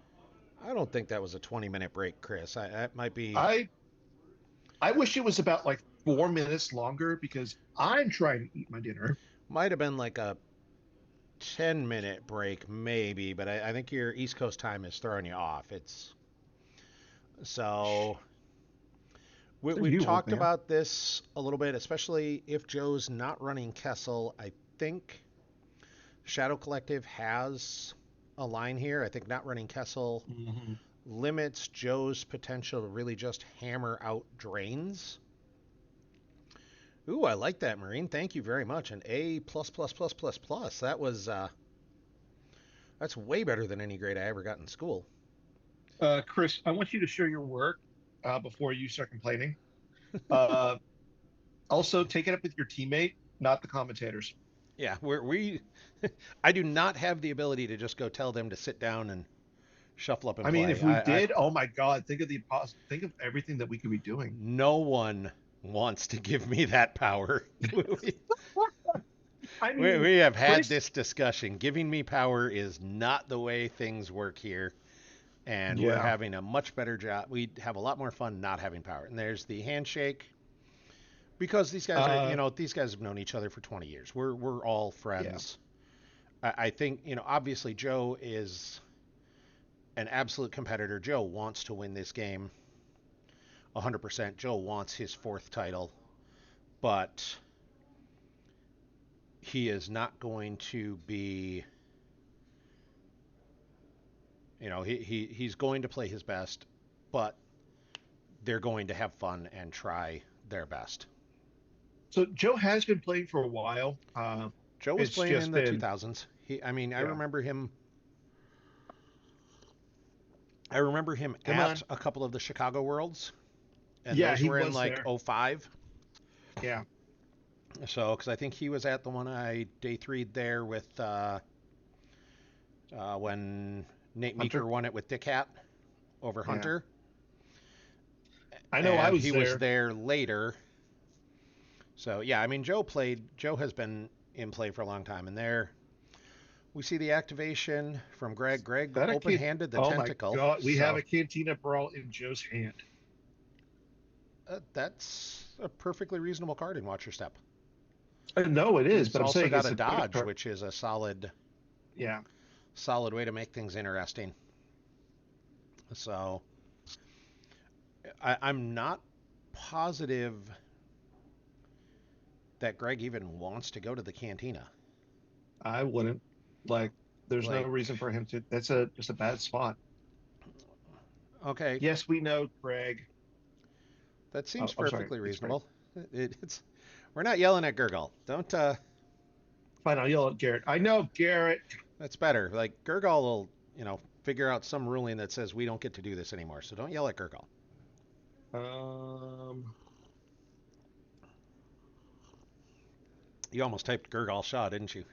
I don't think that was a 20-minute break, Chris. That might be. I I wish it was about like 4 minutes longer because I'm trying to eat my dinner. Might have been like a 10-minute break, maybe, but I think your East Coast time is throwing you off. It's so So we've you old talked man. about this a little bit, especially if Joe's not running Kessel. I think Shadow Collective has a line here. I think not running Kessel Mm-hmm. limits Joe's potential to really just hammer out drains. Ooh, I like that, Marine. Thank you very much. An A plus plus plus plus plus. That's way better than any grade I ever got in school. Chris, I want you to show your work before you start complaining. Uh, Also, take it up with your teammate, not the commentators. Yeah, we I do not have the ability to just go tell them to sit down and shuffle up and I mean, play. if we did, oh my God, think of everything that we could be doing. No one wants to give me that power. we, I we, mean, we have had Chris, this discussion. Giving me power is not the way things work here, and we're yeah, having a much better job. We have a lot more fun not having power. And there's the handshake because uh, these guys have known each other for 20 years. We're all yeah. friends. I think, obviously Joe is an absolute competitor. Joe wants to win this game 100%. Joe wants his fourth title, but he is not going to be, he's going to play his best, but they're going to have fun and try their best. So Joe has been playing for a while. Joe was It's playing in just the been, 2000s. I yeah. remember him. I remember him Come at on. a couple of the Chicago Worlds, and Yeah, those he were in was like there. '05. Yeah. So, because I think he was at the one I day three'd there with when Nate Meeker Hunter. won it with Dick Hat over Yeah. Hunter, I know I and was he was there. there later. So yeah, I mean Joe played. Joe has been in play for a long time, and there we see the activation from Greg. Greg That a kid. open-handed the Oh my tentacle. God. We have So a Cantina Brawl in Joe's hand. that's a perfectly reasonable card in Watch Your Step. No, it is, He's but I'm also saying got it's a a good dodge, card. which is a Yeah. solid way to make things interesting. So I'm not positive that Greg even wants to go to the cantina. I wouldn't. Like, there's no Like, reason for him to. That's a just a bad spot. okay, Yes, we know, Greg. that seems Oh, I'm sorry. perfectly It's Greg. reasonable. It's we're not yelling at Gurgle. Don't Fine, I'll yell at Garrett. I know, Garrett. That's better. Like Gurgle will, figure out some ruling that says we don't get to do this anymore. So don't yell at Gurgle. Um, You almost typed Gurgle Shaw, didn't you?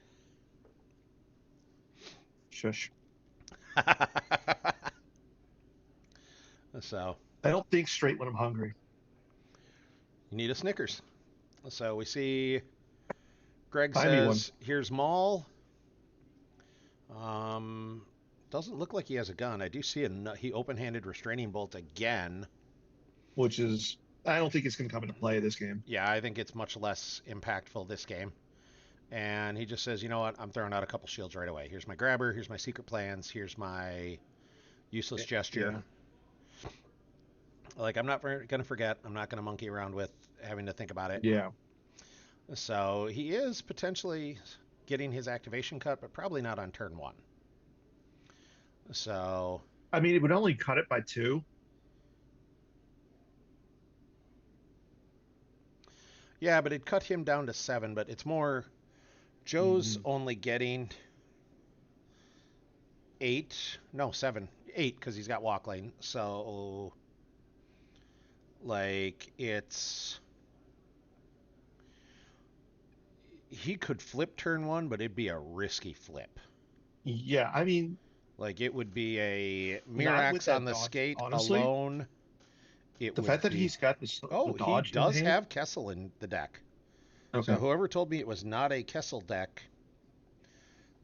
Shush. So I don't think straight when I'm hungry. you need a Snickers. So we see Greg Buy me one, says, "Here's Maul." Um, doesn't look like he has a gun. I do see he open-handed restraining bolt again. which is I don't think it's going to come into play this game. Yeah, I think it's much less impactful this game. And he just says, "You know what? I'm throwing out a couple shields right away. Here's my grabber. Here's my secret plans. Here's my useless gesture." Yeah. Like, I'm not going to forget. I'm not going to monkey around with having to think about it. Yeah. So he is potentially getting his activation cut, but probably not on turn one. So, I mean, it would only cut it by 2. yeah, but it cut him down to 7, but it's more Joe's Mhm. only getting 8, no, 7, 8 because he's got walk lane. So, like, he could flip turn one, but it'd be a risky flip. Yeah, I mean, Like, it would be a not with Mirax on that the dodge. skate Honestly, alone. It the would fact that be. he's got this the Oh, he dodge in does hand. have Kessel in the deck. So Okay. whoever told me it was not a Kessel deck,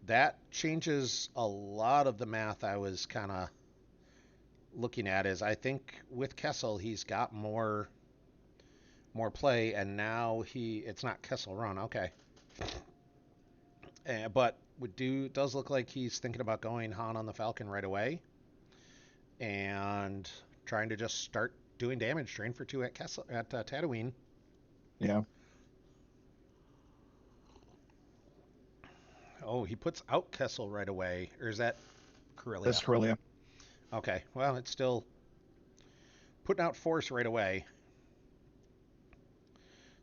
that changes a lot of the math I was kind of looking at. Is I think with Kessel he's got more play, and now it's not Kessel run. Okay, but does look like he's thinking about going Han on the Falcon right away, and trying to just start doing damage. Drain for 2 at Tatooine. Yeah, Oh, he puts out Kessel right away, or is that Corellia? that's Corellia. Okay, well, it's still putting out force right away.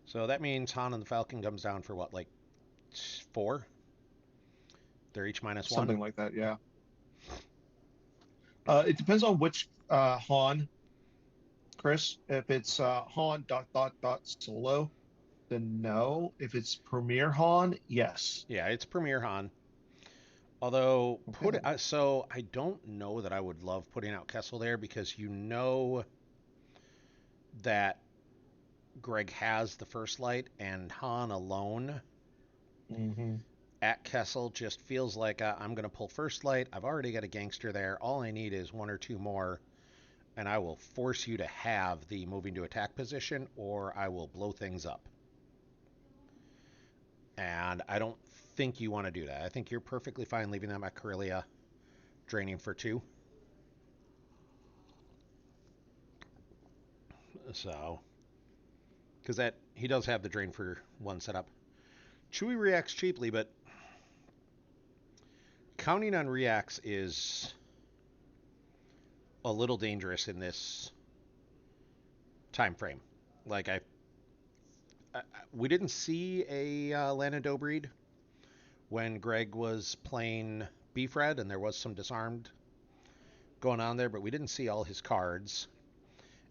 So that means Han and the Falcon comes down for what, like 4? They're each -1. Something like that. Yeah. It depends on which Han, Chris. If it's Han solo, then no. If it's Premier Han, yes. Yeah, it's Premier Han. Although Okay then. so I don't know that I would love putting out Kessel there because you know that Greg has the first light and Han alone Hmm. at Kessel just feels like I'm going to pull first light. I've already got a gangster there. All I need is 1 or 2 more, and I will force you to have the moving to attack position, or I will blow things up. And I don't think you want to do that. I think you're perfectly fine leaving them at Corellia, draining for 2. So, because that he does have the drain for 1 setup. Chewie reacts cheaply, but counting on reacts is a little dangerous in this time frame. Like we didn't see a Lana Dobreed when Greg was playing Beef Red, and there was some disarmed going on there, but we didn't see all his cards.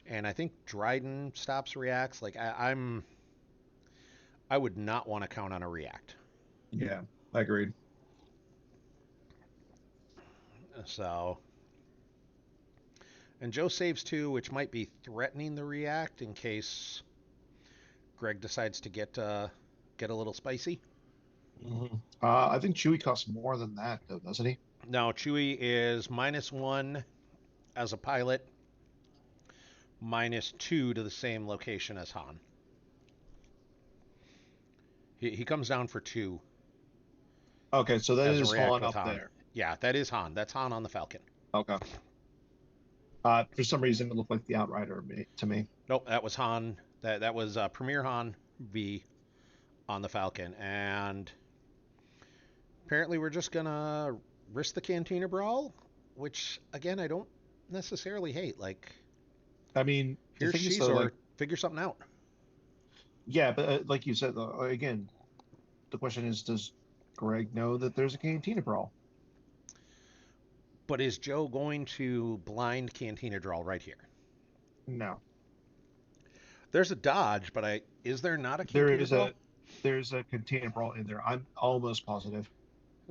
And I think Dryden stops reacts. Like I would not want to count on a react. Yeah, I agreed. So, and Joe saves 2, which might be threatening the react in case Greg decides to get a little spicy. Hmm. I think Chewie costs more than that, though, doesn't he? Now Chewie is -1 as a pilot, -2 to the same location as Han. He comes down for 2 Okay, so that as a is react Han with up Han. there. Yeah, that is Han. That's Han on the Falcon. Okay. For some reason, it looked like the Outrider to me. Nope, that was Han. That was Premier Han V on the Falcon, and apparently we're just gonna risk the Cantina Brawl, which again I don't necessarily hate. Like, I mean, the here's thing is, though, Shizor, like, figure something out. yeah, but like you said, though, again, the question is, does Greg know that there's a Cantina Brawl? But is Joe going to blind Cantina Draw right here? No. There's a dodge, but is there not a There Cantina is Brawl? there's a Cantina Brawl in there. I'm almost positive.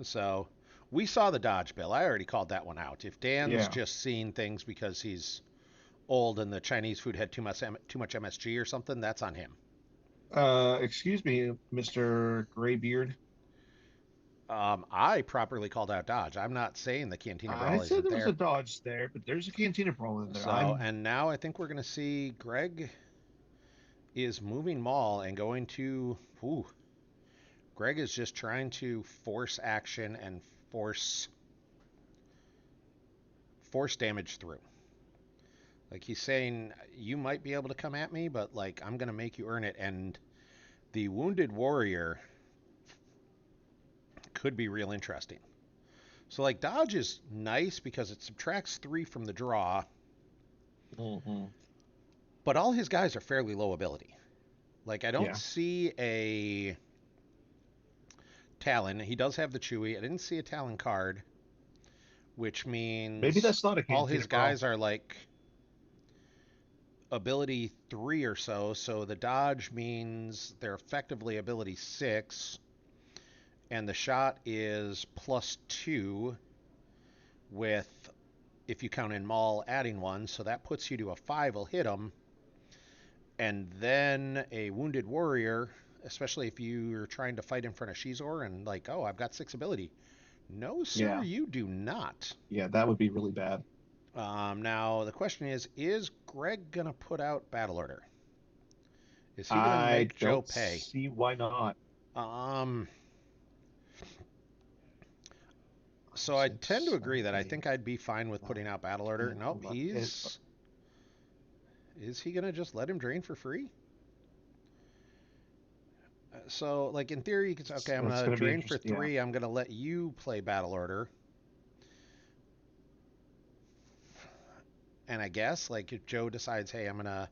So we saw the dodge, Bill. I already called that one out. If Dan's Yeah. just seeing things because he's old and the Chinese food had too much MSG or something, that's on him. Excuse me, Mr. Graybeard. I properly called out dodge. I'm not saying the Cantina I Brawl said isn't there was a there. dodge there, but there's a Cantina Brawl in there. So, and now I think we're going to see Greg is moving Maul and going to. Ooh, Greg is just trying to force action and force damage through. Like he's saying, you might be able to come at me, but like I'm gonna make you earn it. And the wounded warrior could be real interesting. So like dodge is nice because it subtracts 3 from the draw, Hmm. but all his guys are fairly low ability. Like I don't Yeah. see a Talon. He does have the Chewy. I didn't see a Talon card, which Maybe means that's not a all Cantina his Pro. guys are like ability 3 or so. So the dodge means they're effectively ability 6, and the shot is +2 with, if you count in Maul, adding 1. So that puts you to a 5 will hit him. And then a wounded warrior, especially if you're trying to fight in front of Shizor and like, oh, I've got 6 ability. No, sir, Yeah. you do not. Yeah, that would be really bad. Now, the question is Greg going to put out Battle Order? Is he going to I make Joe don't pay? see why not. Um, so I tend to 6, agree 7, that I 8, think I'd be fine with putting 9, out Battle Order. 10, Nope, 11. he's... Is he going to just let him drain for free? So, like, in theory, you could say, okay, I'm It's going to going to be drain for interesting. Yeah. 3. I'm going to let you play Battle Order. And I guess, like, if Joe decides, hey, I'm going to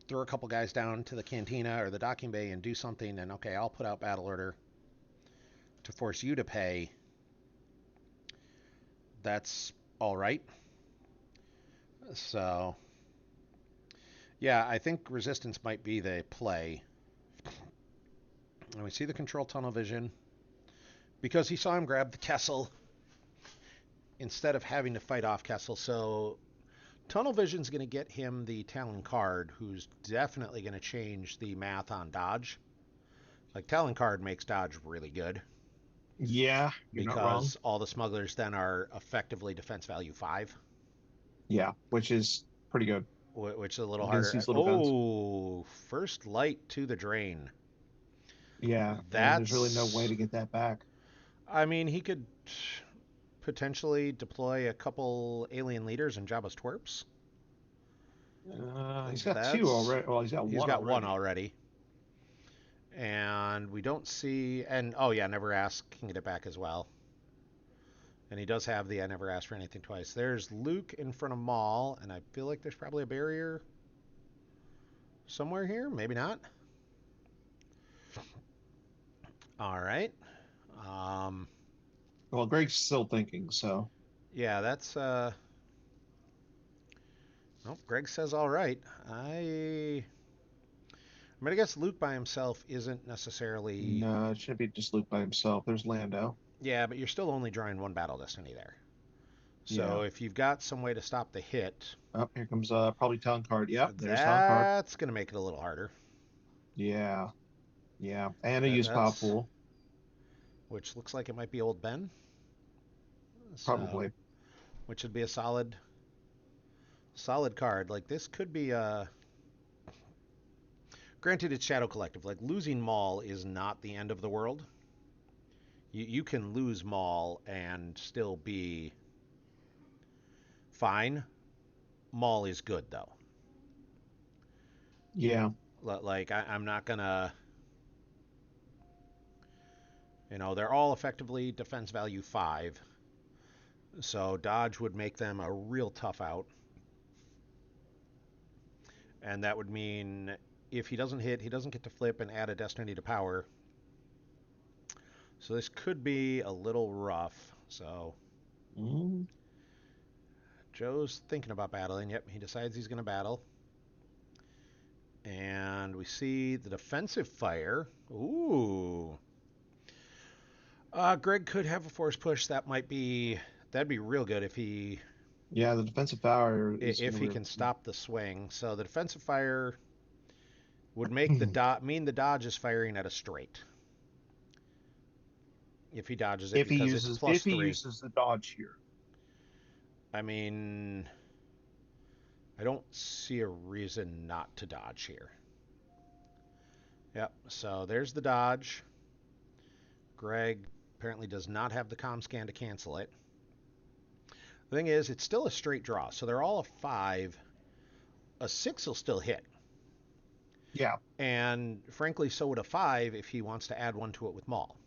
throw a couple guys down to the cantina or the docking bay and do something, and okay, I'll put out Battle Order to force you to pay, that's all right. So, yeah, I think Resistance might be the play. And we see the control tunnel vision because he saw him grab the Kessel instead of having to fight off Kessel. So tunnel vision's going to get him the Talon card, who's definitely going to change the math on dodge. Like Talon card makes dodge really good Yeah, you're not wrong. because all the smugglers then are effectively defense value 5, Yeah, which is pretty good which is a little against harder. these little guns. Oh, first light to the drain. Yeah, and there's really no way That's, to get that back. I mean, he could potentially deploy a couple alien leaders and Jabba's twerps. He's got 2 That's, already. Well, he's got he's 1 got one already. already. And we don't see, and oh yeah, Never Ask can get it back as well. And he does have the I never asked for anything twice. There's Luke in front of Maul, and I feel like there's probably a barrier somewhere here. Maybe not. All right. Um, Well, Greg's still thinking, so yeah, that's. Nope. Greg says all right. I mean, I guess Luke by himself isn't necessarily. no, it shouldn't be just Luke by himself. There's Lando. Yeah, but you're still only drawing one battle destiny there. So Yeah. if you've got some way to stop the hit, Oh, here comes probably Talon card. Yep, there's Talon card. that's going to make it a little harder. Yeah, yeah, and a use power That's pool which looks like it might be Old Ben. So, probably. which would be a solid card. Like this could be a. Granted, it's Shadow Collective. Like losing Maul is not the end of the world. You can lose Maul and still be fine. Maul is good though. Yeah, Like I'm not gonna. They're all effectively defense value 5. So dodge would make them a real tough out. And that would mean if he doesn't hit, he doesn't get to flip and add a destiny to power. So this could be a little rough. So mm, Joe's thinking about battling. Yep, he decides he's going to battle. And we see the defensive fire. Ooh. Greg could have a force push. That'd be real good yeah. The defensive power is if going he to can stop the swing. So the defensive fire would make mean the dodge is firing at a straight if he dodges it because it's if plus he 3. uses the dodge here. I mean, I don't see a reason not to dodge here. Yep, so there's the dodge. Greg apparently does not have the comm scan to cancel it. The thing is, it's still a straight draw, so they're all a 5. A 6 will still hit. Yeah. And frankly, so would a 5 if he wants to add 1 to it with Maul.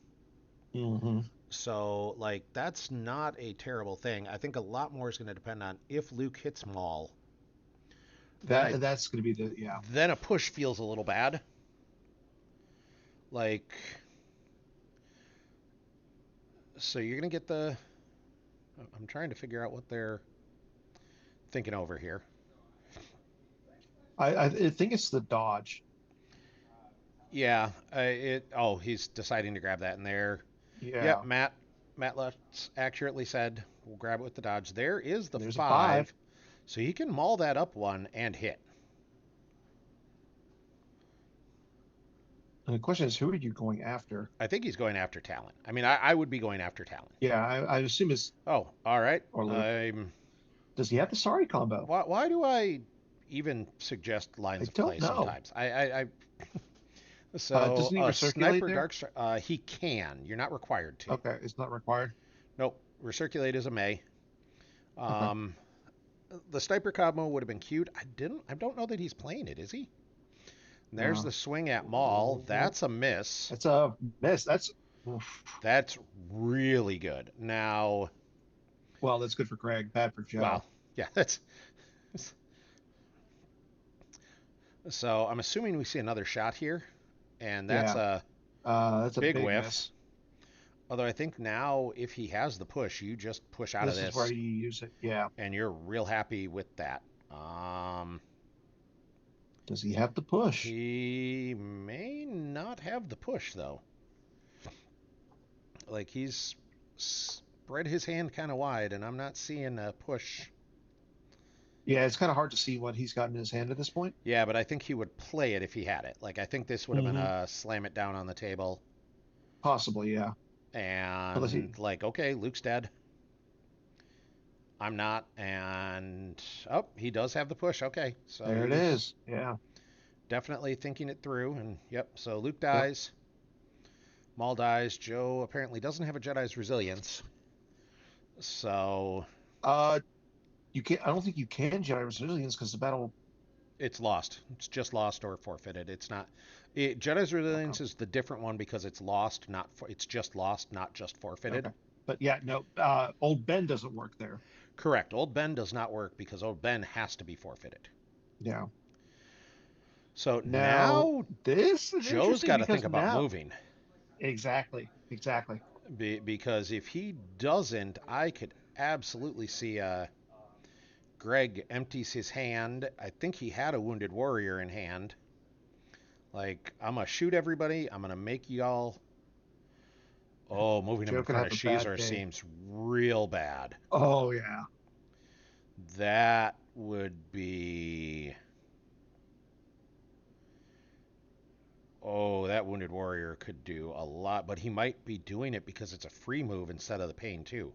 Mm-hmm. So, like, that's not a terrible thing. I think a lot more is going to depend on if Luke hits Maul. That's going to be Then a push feels a little bad. Like, so you're going to get the... I'm trying to figure out what they're thinking over here. I think it's the dodge. Yeah, he's deciding to grab that in there. Yeah. Yep, Matt Lutz accurately said, we'll grab it with the dodge. There is the There's 5. a 5. So he can maul that up 1 and hit. And the question is, who are you going after? I think he's going after Talon. I mean, I would be going after Talon. Yeah, I assume it's... Oh, all right. Or Luke. Does he have the Sorry combo? Why do I even suggest lines of play sometimes? So doesn't he a recirculate sniper there? dark he can. You're not required to. Okay, it's not required. Nope. Recirculate is a may. Okay. The sniper combo would have been cute. I don't know that he's playing it, is he? There's the swing at Maul. That's a miss. That's a miss. That's really good. Now, well, that's good for Greg, bad for Joe. Well, yeah, that's... So I'm assuming we see another shot here, and that's that's a big whiff. Miss. Although I think now, if he has the push, you just push out of this. This is where you use it, yeah. And you're real happy with that. Does he have the push? He may not have the push, though. Like, he's spread his hand kind of wide, and I'm not seeing a push. Yeah, it's kind of hard to see what he's got in his hand at this point. Yeah, but I think he would play it if he had it. Like, I think this would have been a slam it down on the table. Possibly, yeah. And, like, okay, Luke's dead. I'm not, and... Oh, he does have the push, okay. So there it is, yeah. Definitely thinking it through, and yep, so Luke dies. Yep. Maul dies. Joe apparently doesn't have a Jedi's resilience. So... you can't. I don't think you can Jedi resilience because the battle. It's lost. It's just lost or forfeited. It's not. Jedi's resilience is the different one because it's lost, it's just lost, not just forfeited. Okay. But yeah, no. Old Ben doesn't work there. Correct. Old Ben does not work because Old Ben has to be forfeited. Yeah. So now this is Joe's got to think about moving. Exactly. Because if he doesn't, I could absolutely see Greg empties his hand. I think he had a Wounded Warrior in hand. Like, I'm going to shoot everybody. I'm going to make y'all... Oh, moving him in front of Sheezer seems real bad. Oh, yeah. That would be... Oh, that Wounded Warrior could do a lot, but he might be doing it because it's a free move instead of the pain, too.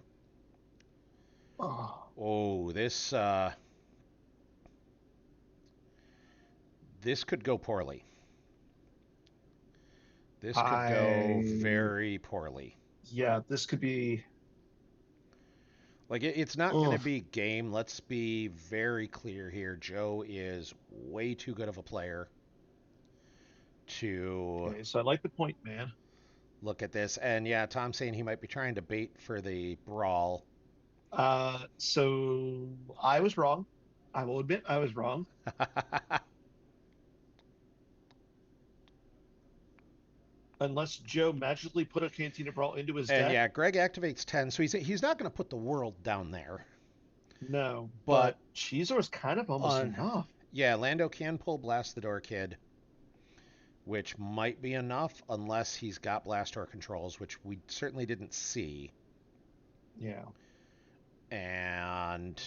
Oh, this could go poorly. This could go very poorly. Yeah, this could be... Like, it's not going to be game. Let's be very clear here. Joe is way too good of a player to... Okay, so I like the point, man. Look at this. And yeah, Tom's saying he might be trying to bait for the brawl. So I was wrong. I will admit I was wrong. Unless Joe magically put a Cantina Brawl into his deck. And yeah, Greg activates 10, so he's not going to put the world down there. No, but Cheezor's kind of almost enough. Yeah, Lando can pull Blast the Door Kid, which might be enough unless he's got Blast Door controls, which we certainly didn't see. Yeah. And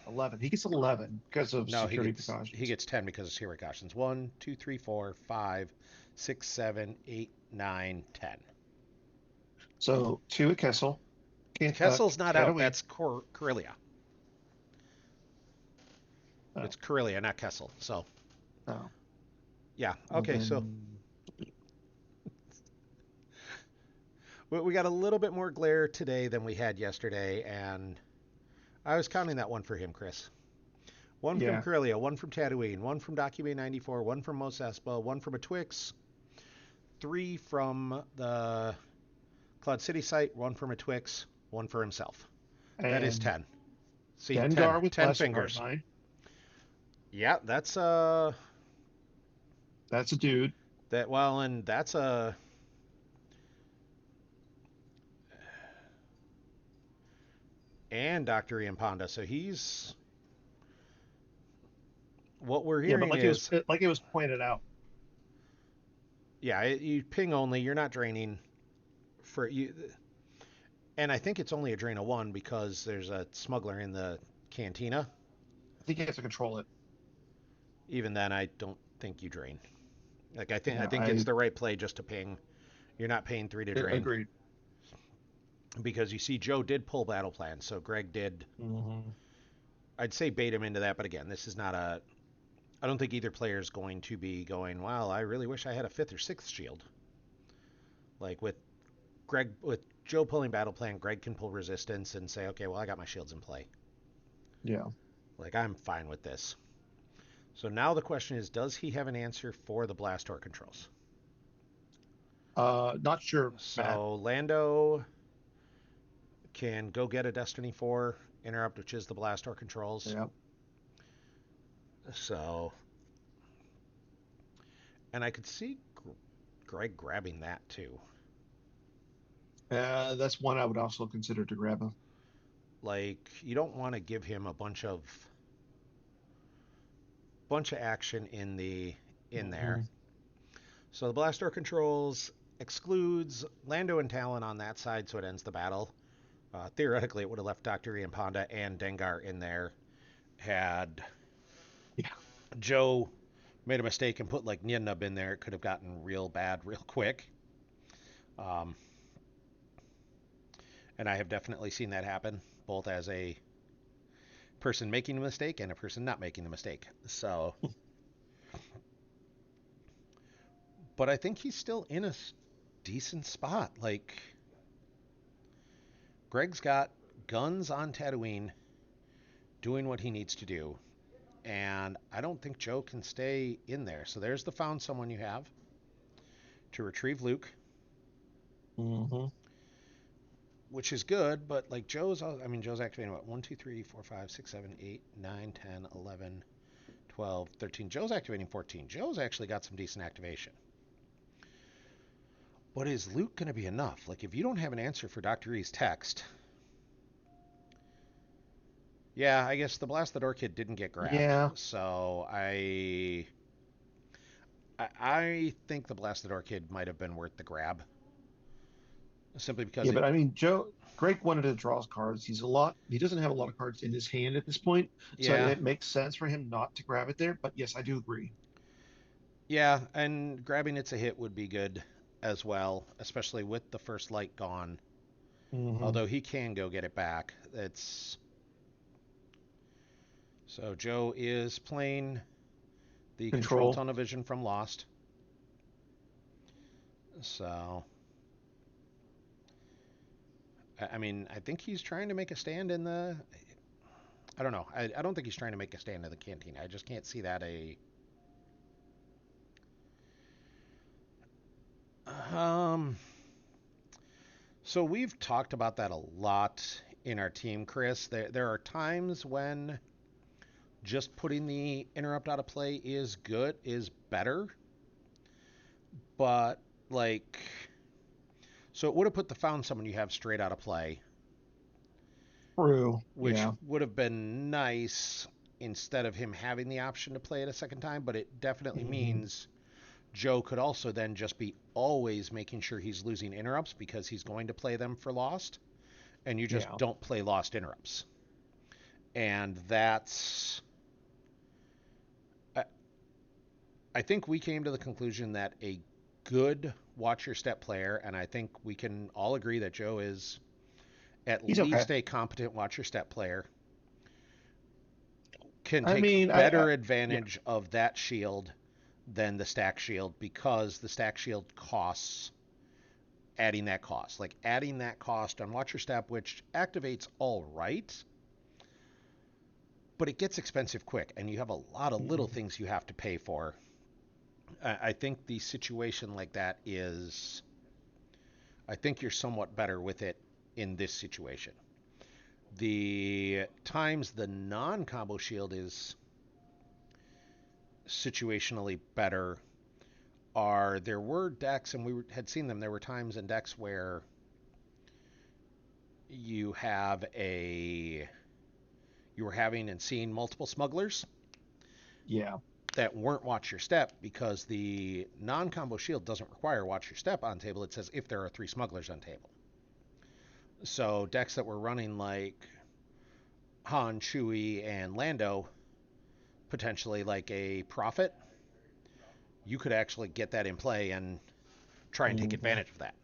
11. He gets 11 because of security precautions. He gets 10 because of security precautions. 1, 2, 3, 4, 5, 6, 7, 8, 9, 10. So 2 at Kessel. Kessel's not out. That's Corellia. Oh. It's Corellia, not Kessel. So. Oh. Yeah. Okay. So. we got a little bit more glare today than we had yesterday, and I was counting that one for him, Chris. One from Yeah. Corellia, one from Tatooine, one from Docubay 94, one from Mos Espa, one from a Twix, 3 from the Cloud City site, 1 from a Twix, 1 for himself. That is And 10. See, 10. Dengar with 10 Blaster fingers. Carbine. Yeah, that's That's a dude. and that's a and Dr. Ian Ponda. So he's what we're Yeah, but hearing is like it was pointed out. yeah, you ping only, you're not draining for you, and I think it's only a drain of 1 because there's a smuggler in the cantina. I think you have to control it. Even then I don't think you drain. Like I Yeah, think it's the right play just to ping. You're not paying 3 to drain. agreed. Because you see Joe did pull battle plan, so Greg did. Mm-hmm. I'd say bait him into that, but again, this is not a. I don't think either player is going to be going, well, I really wish I had a 5th or 6th shield. Like with Joe pulling battle plan, Greg can pull resistance and say, okay, well, I got my shields in play. Yeah. Like I'm fine with this. So now the question is, does he have an answer for the Blastor controls? Not sure, Matt. So Lando can go get a Destiny 4 interrupt, which is the Blastor controls. Yeah. So, and I could see Greg grabbing that too. That's one I would also consider to grab him. Like, you don't want to give him a bunch of action in there. Mm-hmm. So the blast door controls excludes Lando and Talon on that side, so it ends the battle. Theoretically, it would have left Dr. Ian Ponda and Dengar in there had Yeah. Joe made a mistake and put like Nyenub in there. It could have gotten real bad real quick. And I have definitely seen that happen, both as a person making a mistake and a person not making the mistake. So, but I think he's still in a decent spot. Like, Greg's got guns on Tatooine doing what he needs to do. And I don't think Joe can stay in there. So there's the found someone you have to retrieve Luke. Mm-hmm. Which is good, but like Joe's activating what? 1, 2, 3, 4, 5, 6, 7, 8, 9, 10, 11, 12, 13. Joe's activating 14. Joe's actually got some decent activation. But is Luke going to be enough? Like, if you don't have an answer for Dr. E's text, yeah, I guess the Blast the Door kid didn't get grabbed. Yeah. So I think the Blast the Door kid might have been worth the grab. Simply because Yeah, but I mean, Greg wanted to draw cards. He doesn't have a lot of cards in his hand at this point. So yeah. it makes sense for him not to grab it there. But yes, I do agree. Yeah, and grabbing it's a hit would be good as well, especially with the first light gone. Mm-hmm. Although he can go get it back. So Joe is playing the control tunnel vision from Lost. So I mean, I think he's trying to make a stand in the. I don't know. I don't think he's trying to make a stand in the canteen. I just can't see that So we've talked about that a lot in our team, Chris. There are times when just putting the interrupt out of play is better. But like, so it would have put the found someone you have straight out of play. True. Which would have been nice instead of him having the option to play it a second time, but it definitely means Joe could also then just be always making sure he's losing interrupts because he's going to play them for Lost, and you just don't play Lost interrupts. And that's... I think we came to the conclusion that a good watch your step player, and I think we can all agree that Joe is at least a competent watch your step player, can take better advantage of that shield than the stack shield because the stack shield costs adding that cost. Like adding that cost on Watch Your Step, which activates all right, but it gets expensive quick, and you have a lot of little things you have to pay for. I think the situation like that is, I think you're somewhat better with it in this situation. The times the non-combo shield is situationally better are, there were decks, and had seen them, there were times in decks where you were having and seeing multiple smugglers. Yeah. That weren't Watch Your Step, because the non-combo shield doesn't require Watch Your Step on table. It says if there are 3 smugglers on table. So decks that were running like Han, Chewie, and Lando, potentially like a Prophet, you could actually get that in play and try and take advantage of that.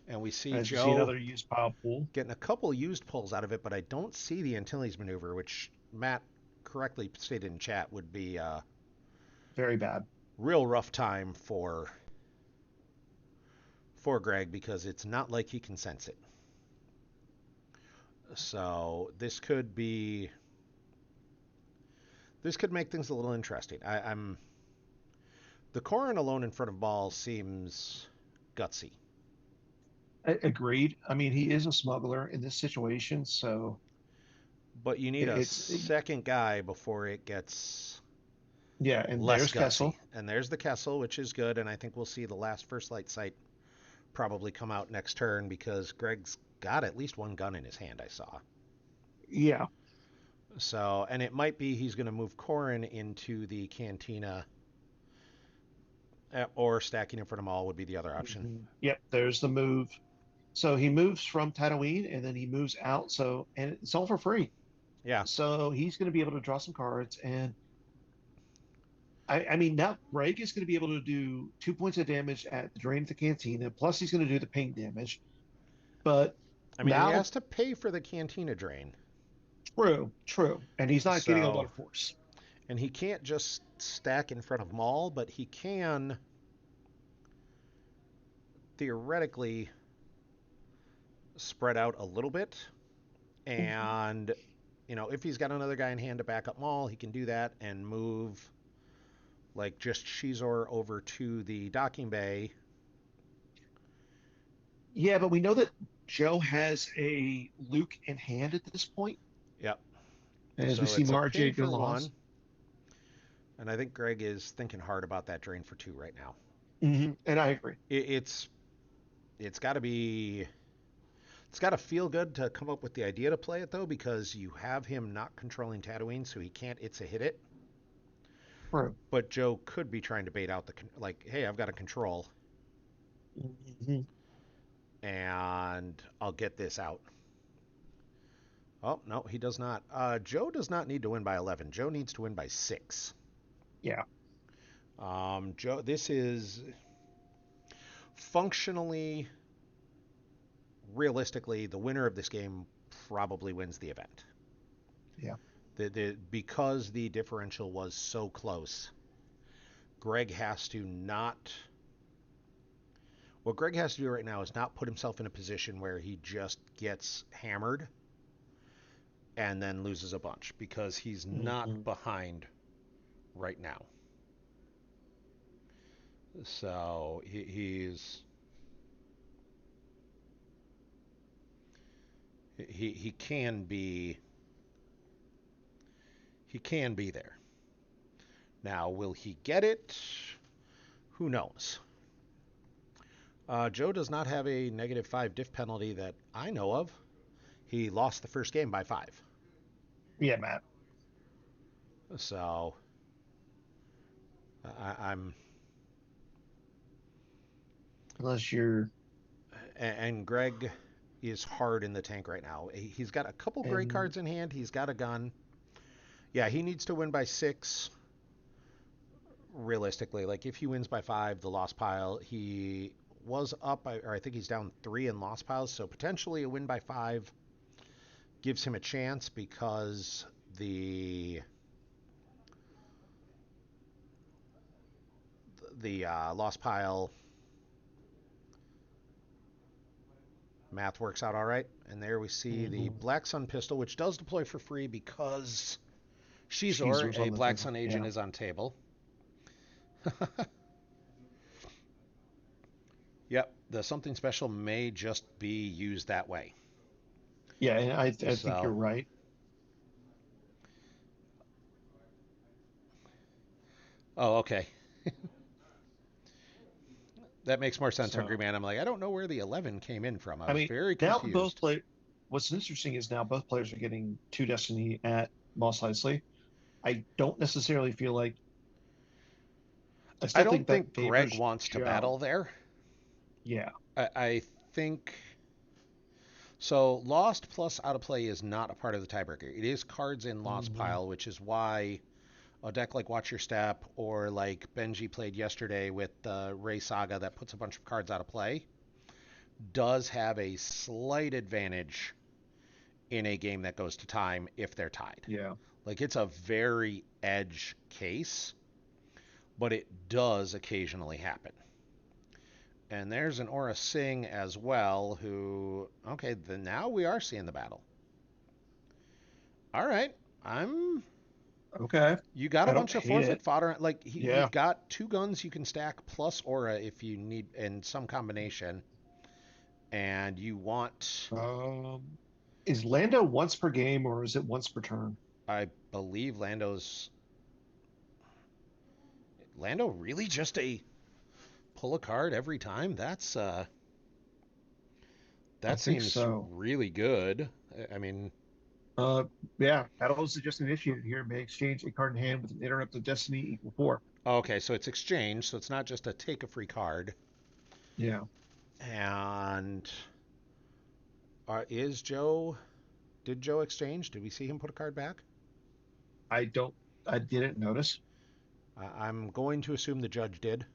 And we see As you see Joe another used pile pool. getting a couple used pulls out of it, but I don't see the Antilles maneuver, which Matt correctly stated in chat would be Very bad. real rough time for Greg, because it's not like he can sense it. So this could make things a little interesting. I'm the Corrin alone in front of Ball seems gutsy. Agreed. I mean, he is a smuggler in this situation, so But you need a it's second guy before it gets yeah. And less there's gutsy. Kessel. And there's the Kessel, which is good, and I think we'll see the last First Light sight probably come out next turn, because Greg's got at least one gun in his hand, I saw. Yeah. So, and it might be he's going to move Corrin into the Cantina, or stacking in front of Maul would be the other option. Yep. There's the move. So he moves from Tatooine and then he moves out. So, and it's all for free. Yeah. So he's going to be able to draw some cards. And I mean, now Greg is going to be able to do 2 points of damage at the drain at the cantina. Plus, he's going to do the ping damage. But I mean, he now, has to pay for the Cantina drain. true. And he's not getting a lot So, of force. and he can't just stack in front of Maul, but he can theoretically spread out a little bit. And, if he's got another guy in hand to back up Maul, he can do that and move like just Shizor over to the docking bay. Yeah, but we know that Joe has a Luke in hand at this point. Yep. As So we see it's a pay Marjade for lost. 1. And I think Greg is thinking hard about that drain for 2 right now. And I agree. It's got to be, it's got to feel good to come up with the idea to play it, though, because you have him not controlling Tatooine, so he can't hit it. True. But Joe could be trying to bait out like, hey, I've got a control, and I'll get this out. Oh, no, he does not. Joe does not need to win by 11. Joe needs to win by 6. Yeah. Joe, this is functionally, realistically, the winner of this game probably wins the event. Yeah. Because the differential was so close, Greg has to not. What Greg has to do right now is not put himself in a position where he just gets hammered and then loses a bunch, because he's not behind right now. So he can be there. Now, will he get it? Who knows? Joe does not have a -5 diff penalty that I know of. He lost the first game by 5. Yeah, Matt. So I'm. Unless you're. And Greg is hard in the tank right now. He's got a couple gray cards in hand. He's got a gun. Yeah, he needs to win by 6. Realistically, like if he wins by 5, the loss pile, he was up, or I think he's down 3 in loss piles. So potentially a win by 5 gives him a chance, because the loss pile Math works out all right. And there we see the Black Sun pistol, which does deploy for free because Shizor, Shizor's a on the Black table. Sun agent, Yeah. is on table. Yep, the something special may just be used that way. Yeah, and I think you're So, right. oh, okay. That makes more sense, Hungry So, Man. I'm like, I don't know where the 11 came in from. I I was mean, very now both confused. play. What's interesting is now both players are getting two Destiny at Mos Eisley. I don't necessarily feel like. I I still don't think that think Greg favors wants to Joe. battle there. Yeah. I think so. Lost plus out of play is not a part of the tiebreaker. It is cards in Lost Hmm. pile, which is why a deck like Watch Your Step or like Benji played yesterday with Ray Saga that puts a bunch of cards out of play does have a slight advantage in a game that goes to time if they're tied. Yeah. Like it's a very edge case, but it does occasionally happen. And there's an Aura Singh as well, who, okay, then now we are seeing the battle. All right, I'm. Okay. You got a I don't bunch of hate forfeit it. fodder. Like Yeah. you've got two guns you can stack plus Aura if you need in some combination, and you want, Um, is Lando once per game or is it once per turn? I believe Lando really just a pull a card every time. I That think seems so. really good. I mean, Uh, yeah. Battles is just initiated here. May exchange a card in hand with an interrupt of Destiny equal 4. okay, so it's exchange, so it's not just a take a free card. Yeah. And is Joe? Did Joe exchange? Did we see him put a card back? I don't. I didn't notice. I'm going to assume the judge did.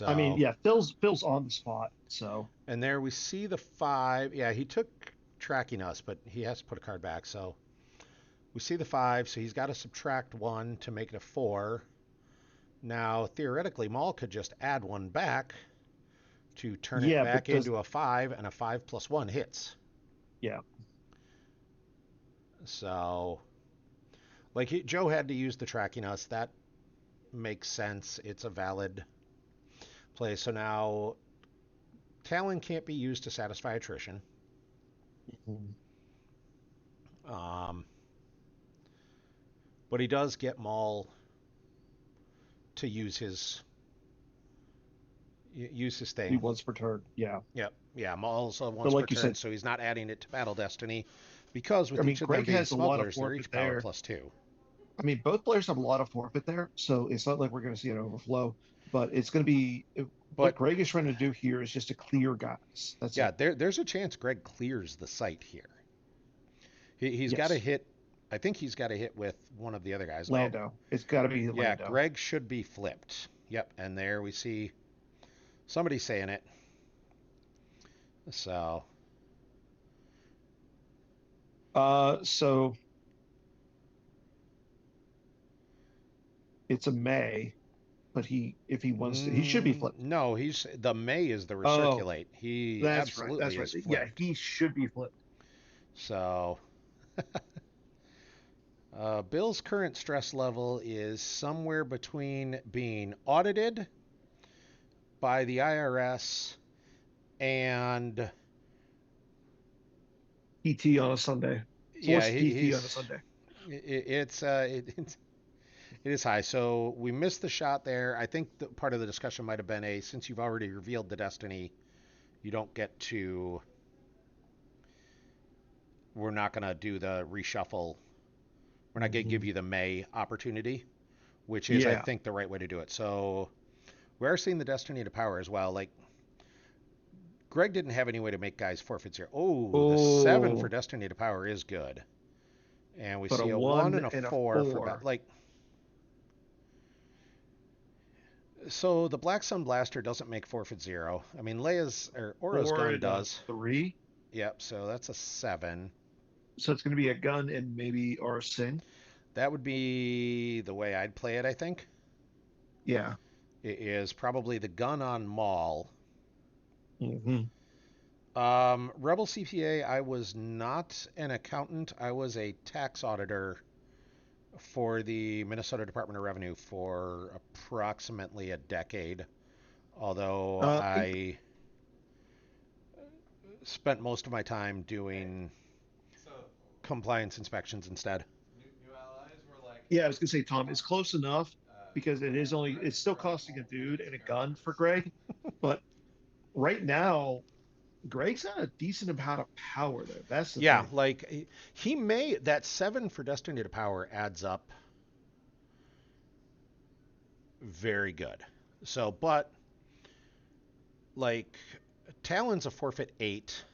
I mean, So, yeah. Phil's on the spot. So and there we see the 5. Yeah, he took tracking us, but he has to put a card back. So we see the 5. So he's got to subtract 1 to make it a 4. Now, theoretically, Maul could just add 1 back to turn it yeah, but back does into a 5, and a 5 plus 1 hits. yeah. So, like, Joe had to use the tracking us. That makes sense. It's a valid play. So now Talon can't be used to satisfy attrition. Mhm. Um, but he does get Maul to use his Be thing. once per turn. Yeah. Yep. Yeah, Maul's But once per like you turn, said, so he's not adding it to Battle Destiny because I with mean, each of them Greg being has a lot of smugglers, they're forfeit each power there. plus 2. I mean, both players have a lot of forfeit there, so it's not like we're going to see an overflow. But it's going to be what But Greg is trying to do here is just to clear guys. That's yeah, it. there's a chance Greg clears the site here. He's got to Yes, hit. I think he's got to hit with one of the other guys. Oh, Lando. It's got to be yeah, Lando. Greg should be flipped. Yep, and there we see somebody saying it. So, So it's a May, but if he wants to, he should be flipped. no, he's the May is the Oh, recirculate. He that's right. absolutely That's right. is Yeah, flipped. he should be flipped. So, Bill's current stress level is somewhere between being audited by the IRS and PT on a Sunday. yeah, Forced PT on a he's Sunday. it is high. So we missed the shot there. I think part of the discussion might have been since you've already revealed the destiny, you don't get to. We're not going to do the reshuffle. We're not going to give Hmm. you the May opportunity, which is, I Yeah. think, the right way to do it. So we are seeing the destiny to power as well. Like Greg didn't have any way to make guys forfeit 0. Oh, the 7 for Oh, destiny to power is good, and we but a see a 1 one and a and a 4 for four. like. So the Black Sun Blaster doesn't make forfeit 0. I mean, Leia's or Aura's Four gun and a does. three. Yep. So that's a 7. So it's going to be a gun and maybe or a sing. That would be the way I'd play it. I think Yeah. it is probably the gun on Maul, Hmm. Rebel CPA, I was not an accountant. I was a tax auditor for the Minnesota Department of Revenue for approximately a decade. Although In- I spent most of my time doing So compliance inspections instead. new allies were like, yeah, I was gonna say, Tom, it's close enough because Greg it's is still running costing a multiple dude and a transparent gun orders. for Greg, but right now, Greg's got a decent amount of power there. That's the Yeah, thing. like he may that 7 for Destiny to Power adds up very good. So, but like Talon's a forfeit 8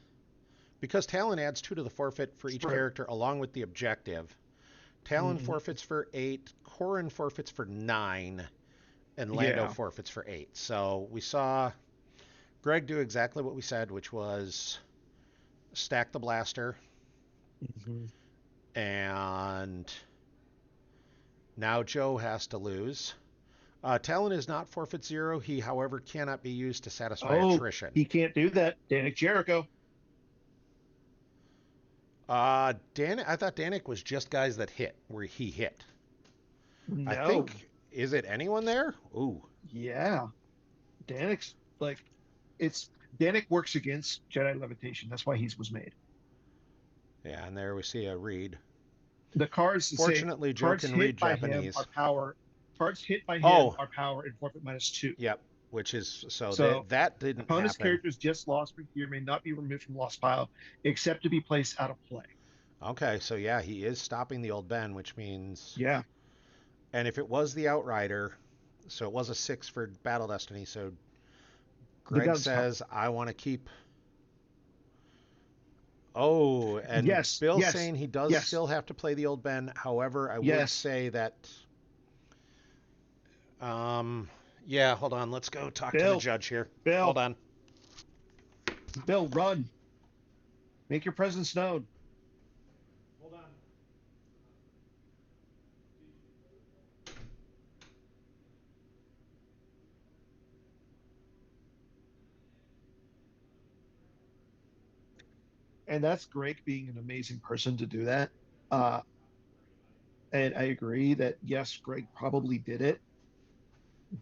because Talon adds 2 to the forfeit for each Right. character along with the objective. Talon Mhm. forfeits for 8, Corrin forfeits for 9, and Lando Yeah. forfeits for 8. So we saw Greg do exactly what we said, which was stack the blaster, Mhm. and now Joe has to lose. Talon is not forfeit 0. He, however, cannot be used to satisfy Oh, attrition. he can't do that. Danik Jericho. I thought Danik was just guys that hit, where he hit. I No. think, is it anyone there? Ooh. Yeah. Danik's like it's Danik works against Jedi levitation. That's why he was made. Yeah, and there we see a read. The cards say Fortunately, Joe cards can hit read by him Japanese. are power. Cards hit by him Oh, are power and forfeit -2. yep. Which is, so So that didn't opponent's happen. characters just lost from here may not be removed from lost pile except to be placed out of play. Okay, so yeah, he is stopping the old Ben, which means, Yeah. and if it was the Outrider, so it was a 6 for Battle Destiny, so The Greg guns help. says, I want to keep. Oh, and Yes. Bill's Yes. saying he does Yes. still have to play the old Ben. However, I would Yes. say that, um, yeah, hold on. Let's go talk to the Bill. judge here. Hold Bill. on. Bill, run. Make your presence known. Hold on. And that's Greg being an amazing person to do that. Uh, and I agree that yes, Greg probably did it.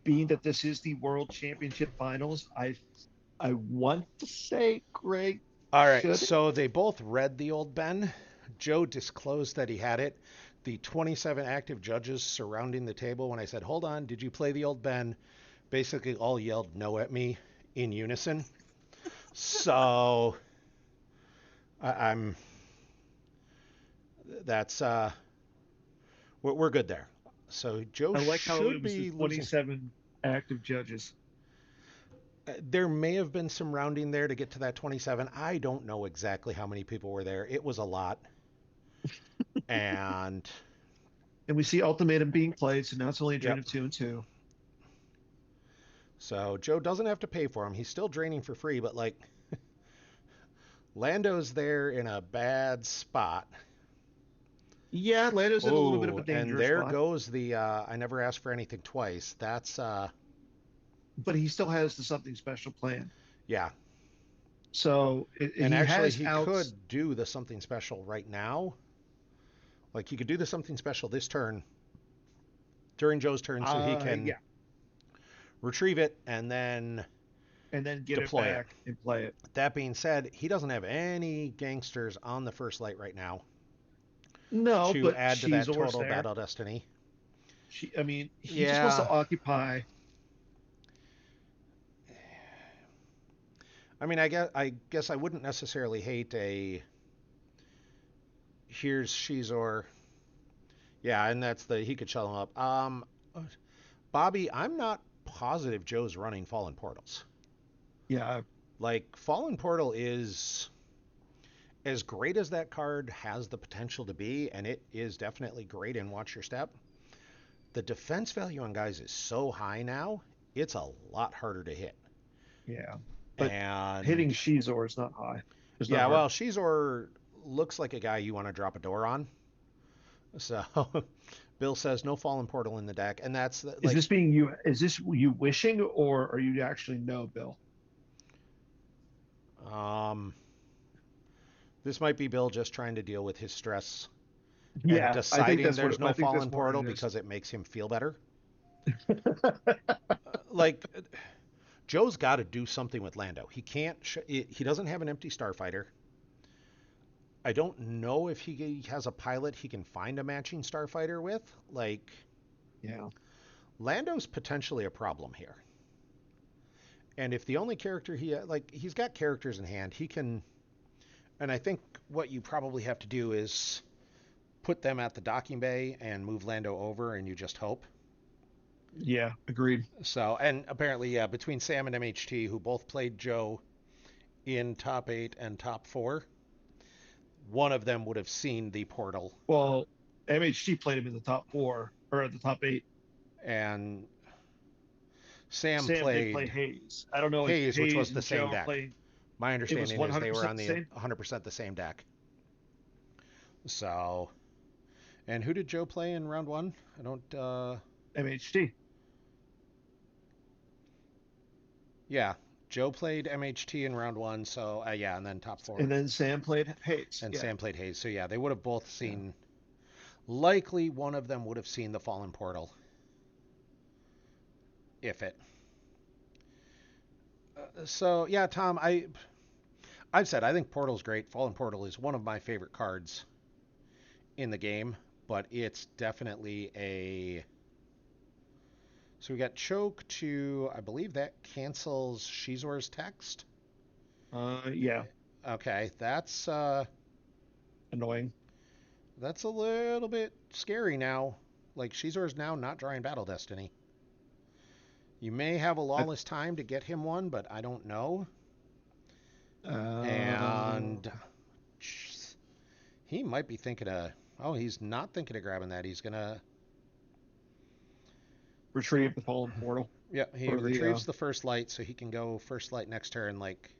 Being that this is the World Championship Finals, I want to say Greg All right, should. so they both read the old Ben. Joe disclosed that he had it. The 27 active judges surrounding the table, when I said, hold on, did you play the old Ben? Basically all yelled no at me in unison. So I'm, that's, we're good there. So Joe I like how should it was the be losing. 27 active judges. There may have been some rounding there to get to that 27. I don't know exactly how many people were there. It was a lot. And And we see Ultimatum being played, so now it's only a drain yep. of 2 and 2. So Joe doesn't have to pay for him. He's still draining for free, but like Lando's there in a bad spot. Yeah, Lando's in a little bit of Oh, a and dangerous there spot, goes the I never asked for anything twice. That's but he still has the something special plan. yeah. So And he actually has he outs. could do the something special right now. Like he could do the something special this turn during Joe's turn so he can Yeah, retrieve it and then and then get it deploy it. back and play it. That being said, he doesn't have any gangsters on the first light right now No, to but add to she's that always total there. battle destiny. I mean, he just wants Yeah. to occupy. I mean, I guess I wouldn't necessarily hate a here's Shizor. Yeah, and that's the he could shut him up. Bobby, I'm not positive Joe's running Fallen Portals. Yeah, Like Fallen Portal is as great as that card has the potential to be, and it is definitely great in Watch Your Step. The defense value on guys is so high now, it's a lot harder to hit. yeah. But hitting And Shizor is not high. It's not yeah, hard. well, Shizor looks like a guy you want to drop a door on. So Bill says no Fallen Portal in the deck, and that's Is like this being you? Is this you wishing, or are you actually no, Bill? Um, this might be Bill just trying to deal with his stress and Yeah, I think deciding that's there's no I think that's fallen more what portal it is. because it makes him feel better. Like, Joe's got to do something with Lando. He can't. He doesn't have an empty starfighter. I don't know if he has a pilot he can find a matching starfighter with. Like, Yeah. Lando's potentially a problem here. And if the only character he's got characters in hand, he can. And I think what you probably have to do is put them at the docking bay and move Lando over, and you just hope. Yeah, agreed. So, and apparently, yeah, between Sam and MHT, who both played Joe in top 8 and top 4, one of them would have seen the portal. Well, MHT played him in the top 4 or the top 8. And Sam Sam did play played Hayes. I don't know if Hayes, which was Hayes the and same Joe deck. played. My It was understanding is they were 100% on the the same. 100% the same deck. So, and who did Joe play in round 1? I don't. MHT. Yeah, Joe played MHT in round 1. So yeah, and then top 4, And then Sam played Hayes. and Yeah. Sam played Hayes. So yeah, they would have both Yeah. seen. Likely, one of them would have seen the fallen portal. If it. So yeah, Tom, I've said I think Portal's great. Fallen Portal is one of my favorite cards in the game, but it's definitely a. So we got choke to, I believe that cancels Shizor's text. Yeah. Okay, that's Annoying. that's a little bit scary now. Like Shizor's now not drawing Battle Destiny. You may have a I, lawless time to get him one, but I don't know. uh, And he might be thinking of. Oh, he's not thinking of grabbing that. He's gonna. Retrieve the fallen portal Yeah, he or the. retrieves the first light, so he can go first light next turn. Like,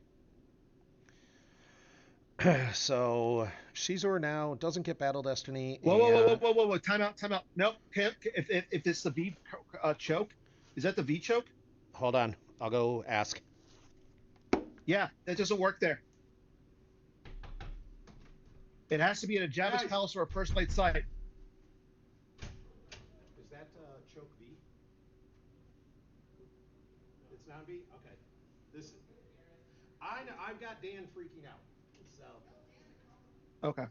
so Shizor now doesn't get Battle Destiny, Whoa, whoa, whoa, whoa, and whoa, whoa, whoa! Time out, time out. Nope. If it's the V choke, is that the V choke? hold on, I'll go ask. Yeah, that doesn't work there. It has to be in a Jabba's Palace or a first light site. Is that choke V? It's not V. Okay. This. I know. I've got Dan freaking out. So. Okay.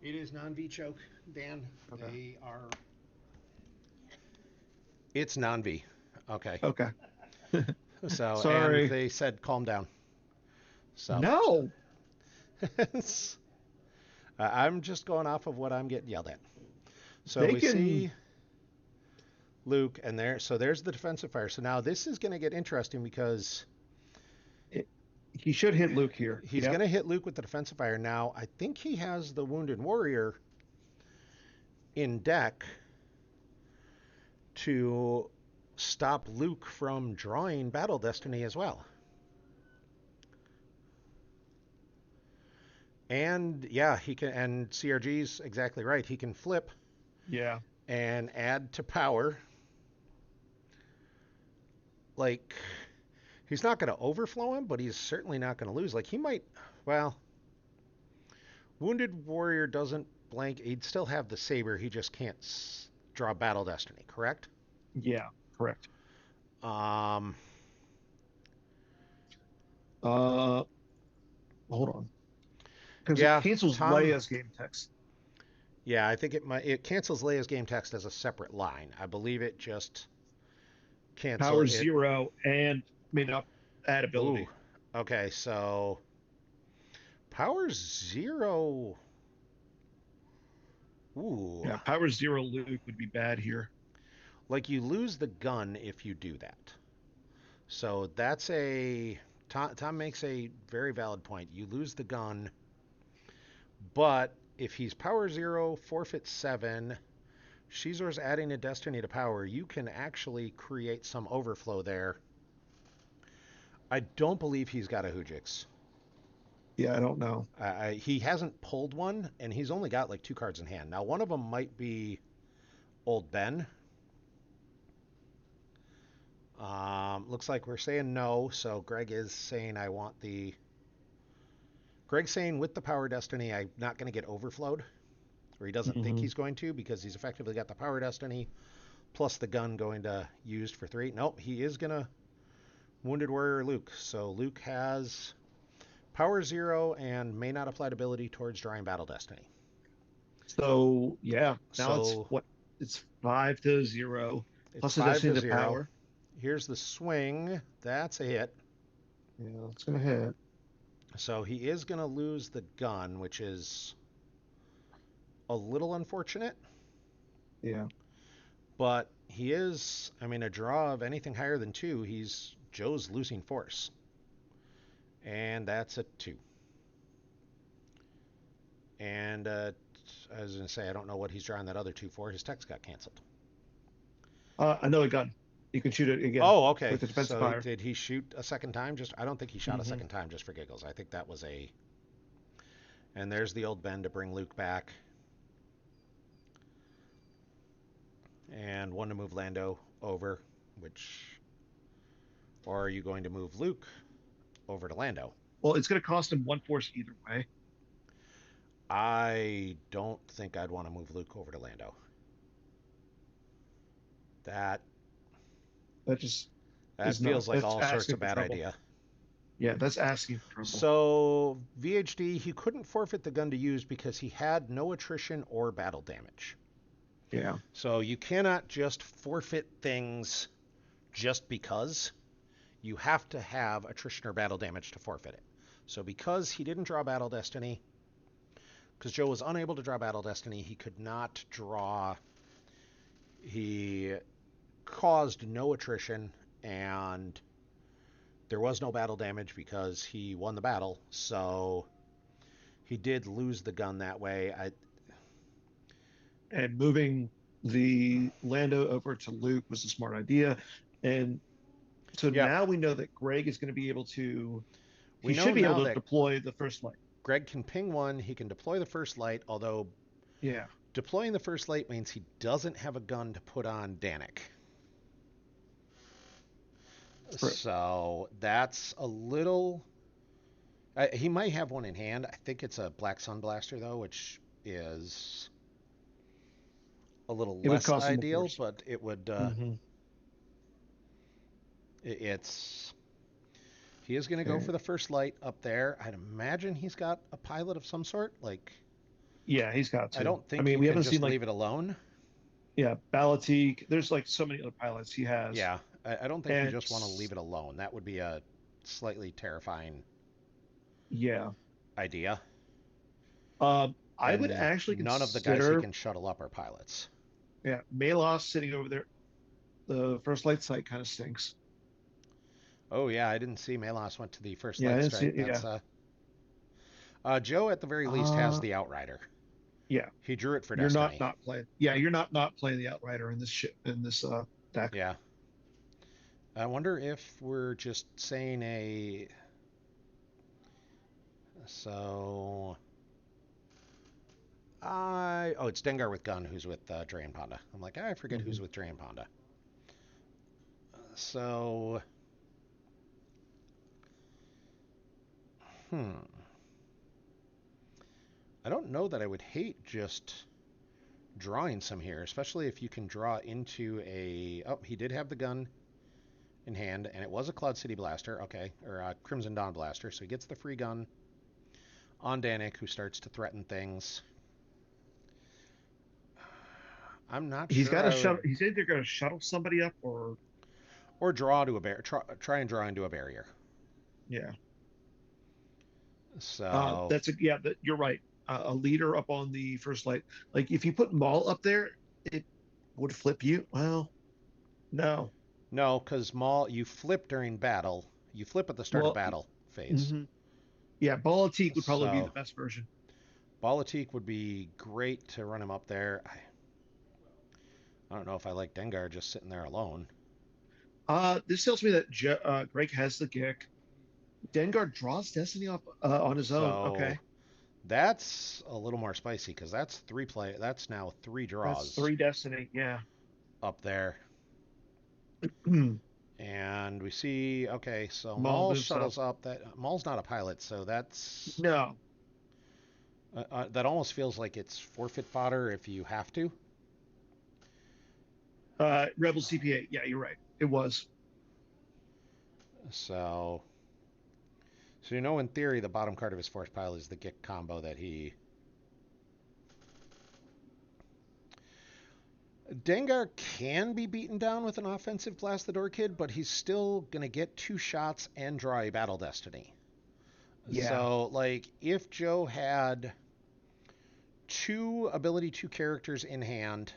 It is non-V choke, Dan. Okay. They are. It's non-V. Okay. Okay. So, and Sorry. they said calm down. So. No. I'm just going off of what I'm getting yelled at. So They we can. see Luke, and there's the defensive fire. So now this is going to get interesting because He should hit Luke here. he's going to hit Luke with the defensive fire. Now I think he has the Wounded Warrior in deck to stop Luke from drawing Battle Destiny as well. And yeah, he can, and CRG's exactly right. He can flip Yeah. and add to power. Like, he's not going to overflow him, but he's certainly not going to lose. Like, he might, well, Wounded Warrior doesn't blank. He'd still have the Saber. He just can't draw Battle Destiny, correct? Yeah. Correct. Um, Hold on. Because it yeah, cancels Tom. Leia's game text. Yeah, I think it cancels Leia's game text as a separate line. I believe it just Power cancel it. 0 and may not add ability. Ooh, okay, so Power 0. Ooh. Yeah, Power 0 Luke would be bad here. Like, you lose the gun if you do that. So that's a. Tom makes a very valid point. You lose the gun, but if he's Power 0, forfeit 7, Shizor's adding a Destiny to power, you can actually create some overflow there. I don't believe he's got a Hujix. Yeah, I don't know. He hasn't pulled one, and he's only got like 2 cards in hand. Now, one of them might be Old Ben. Looks like we're saying no, so Greg is saying I want the. Greg's saying with the Power Destiny, I'm not going to get overflowed, or he doesn't think Hmm. he's going to because he's effectively got the Power Destiny plus the gun going to used for 3. Nope, he is going to Wounded Warrior Luke. So Luke has Power 0 and may not apply ability towards drawing Battle Destiny. So yeah, now it's So what? It's 5-0 it's plus the 5 to destiny to 0. power. Here's the swing. That's a hit. Yeah, it's gonna hit. So he is going to lose the gun, which is a little unfortunate. Yeah. But he is, I mean, a draw of anything higher than 2, Joe's losing force. And that's a 2. And I was going to say, I don't know what he's drawing that other 2 for. His text got canceled. Another gun. You can shoot it again Oh, okay. with the defensive So fire. did he shoot a second time? I don't think he shot a Hmm. second time just for giggles. I think that was a. And there's the old Ben to bring Luke back. And one to move Lando over, which. Or are you going to move Luke over to Lando? Well, it's gonna cost him 1 force either way. I don't think I'd want to move Luke over to Lando. That That just that is not. feels like That's all sorts asking of for bad trouble. idea. Yeah, that's asking for trouble. So VHD, he couldn't forfeit the gun to use because he had no attrition or battle damage. Yeah. So you cannot just forfeit things just because. You have to have attrition or battle damage to forfeit it. So because he didn't draw Battle Destiny, because Joe was unable to draw Battle Destiny, he could not draw. He caused no attrition, and there was no battle damage because he won the battle. So he did lose the gun that way. And moving the Lando over to Luke was a smart idea. And so Yep. now we know that Greg is going to be able to, We he know should be able now to that deploy the first light. Greg can ping one. He can deploy the first light, although Yeah. deploying the first light means he doesn't have a gun to put on Danik. True. So that's a little. He might have one in hand. I think it's a Black Sun Blaster, though, which is a little It would less cost him a ideal, force. but it would. Hmm. It's. He is going to go Okay. for the first light up there. I'd imagine he's got a pilot of some sort. Like, Yeah, he's got I to. don't I think mean, you we can haven't seen just like, leave it alone. yeah, Balatique. There's like so many other pilots he has. Yeah, I don't think you And just want to leave it alone. That would be a slightly terrifying yeah, idea. I would And actually none of the guys he consider, can shuttle up are pilots. yeah, Malos sitting over there. The first light site kind of stinks. Oh yeah, I didn't see Melas went to the first Yeah, I light didn't see strike. it. Yeah. That's Joe at the very least has Uh, the Outrider. yeah. He drew it for You're not Destiny. not playing. Yeah, you're not playing the Outrider in this ship in this deck. Yeah. I wonder if we're just saying a. So. It's Dengar with gun who's with Dre and Ponda. I'm like, I forget Hmm. who's with Dre and Ponda. So. Hmm. I don't know that I would hate just drawing some here, especially if you can draw into a. Oh, he did have the gun in hand, and it was a Cloud City Blaster, okay, or a Crimson Dawn Blaster, so he gets the free gun on Danik, who starts to threaten things. I'm not He's sure got to I would. shuttle. He's either going to shuttle somebody up or Or draw to a barrier. Try and draw into a barrier. yeah. So, That's a yeah. You're right. A leader up on the first light. Like if you put Maul up there, it would flip you. Well, no. no, because Maul, you flip during battle. You flip at the start of Well, battle phase. hmm, yeah. Balatique would probably be the So, best version. Balatique would be great to run him up there. I don't know if I like Dengar just sitting there alone. This tells me that Greg has the Gick. Dengar draws Destiny off on his own. So, Okay, that's a little more spicy because that's That's now 3 that's draws 3 Destiny. Yeah. up there, And we see, okay, so Maul Maul moves shuttles up. That Maul's not a pilot, so that's No. that almost feels like it's forfeit fodder if you have to. Rebel CPA. Yeah, you're right. It was. So you know, in theory, the bottom card of his force pile is the Gick combo that he. Dengar can be beaten down with an offensive Blast the Door Kid, but he's still going to get 2 shots and draw a Battle Destiny. Yeah. So, like, if Joe had 2 ability 2 characters in hand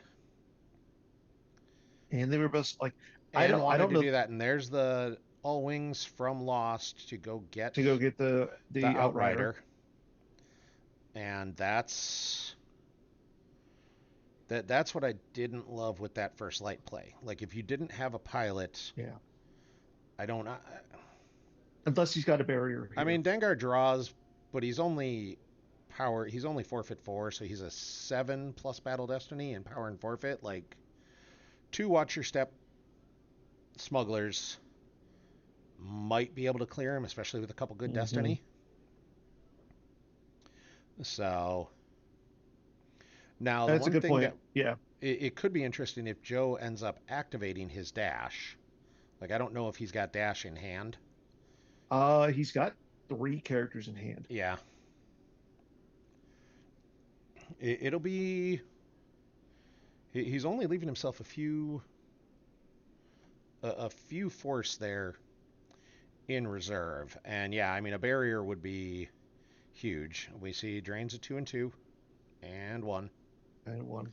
And they were both like, I and don't wanted to know do that, and there's the All Wings from Lost to go get to go get the the Outrider. And that's what I didn't love with that first light play. Like, if you didn't have a pilot, Yeah. I don't. Unless he's got a barrier I here. mean, Dengar draws, but he's only power. He's only forfeit 4, so he's a 7 plus Battle Destiny and power and forfeit. Like, 2 Watch Your Step smugglers might be able to clear him, especially with a couple good Destiny. So now That's the a one good thing point. that Yeah. it could be interesting if Joe ends up activating his dash. Like, I don't know if he's got dash in hand. He's got 3 characters in hand. Yeah. It'll be. He's only leaving himself a few force there in reserve, and yeah, I mean, a barrier would be huge. We see drains a 2 and 2 and 1. And 1.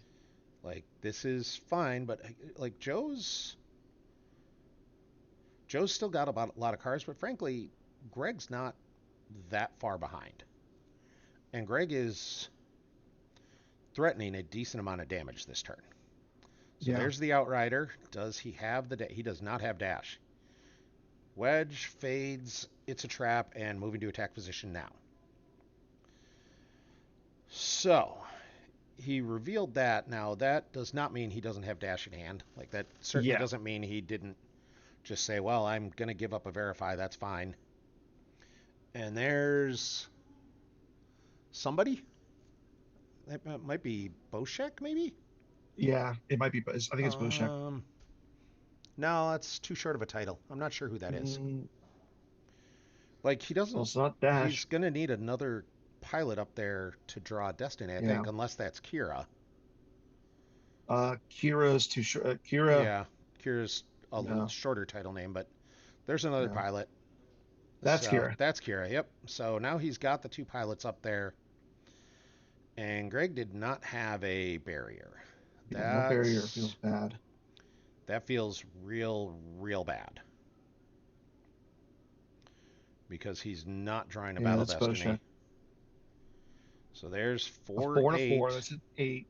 Like, this is fine, but like Joe's still got a lot of cards, but frankly, Greg's not that far behind, and Greg is threatening a decent amount of damage this turn. So Yeah. there's the Outrider. Does he have he does not have dash. Wedge fades, it's a trap, and moving to attack position now. So he revealed that. Now, that does not mean he doesn't have dash in hand. Like, that certainly doesn't mean he didn't just say, well, I'm going to give up a verify. That's fine. And there's somebody. That might be Boshek, maybe? Yeah, it might be. I think it's Boshek. No, that's too short of a title. I'm not sure who that is. Mm, Like, he doesn't. well, it's not Dash. He's going to need another pilot up there to draw Destiny, I think, unless that's Kira. Kira's too short. Kira. Yeah, Kira's a shorter title name, but there's another pilot. That's Kira. That's Kira, yep. So now he's got the 2 pilots up there. And Greg did not have a barrier. No barrier feels bad. That feels real, real bad. Because he's not drawing a Battle Destiny. Boshek. So there's 4 and 8. 4. That's an 8.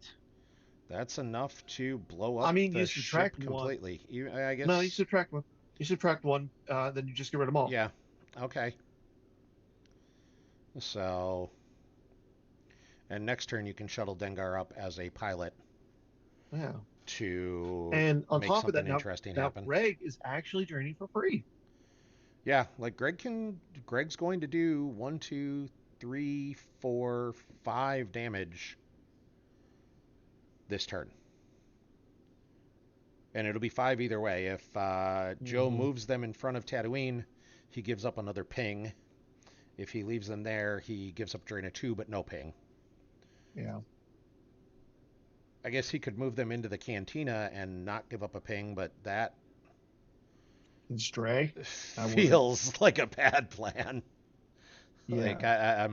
That's enough to blow up the ship completely. I guess. No, you subtract 1. You subtract 1, then you just get rid of them all. Yeah. Okay. So, and next turn you can shuttle Dengar up as a pilot. Yeah. To and on make top of that, interesting now happen. Greg is actually draining for free. Yeah, like Greg's going to do 1, 2, 3, 4, 5 damage this turn. And it'll be 5 either way. If Joe moves them in front of Tatooine, he gives up another ping. If he leaves them there, he gives up drain a 2, but no ping. Yeah. I guess he could move them into the cantina and not give up a ping, but that And stray feels like a bad plan. Yeah. Like, I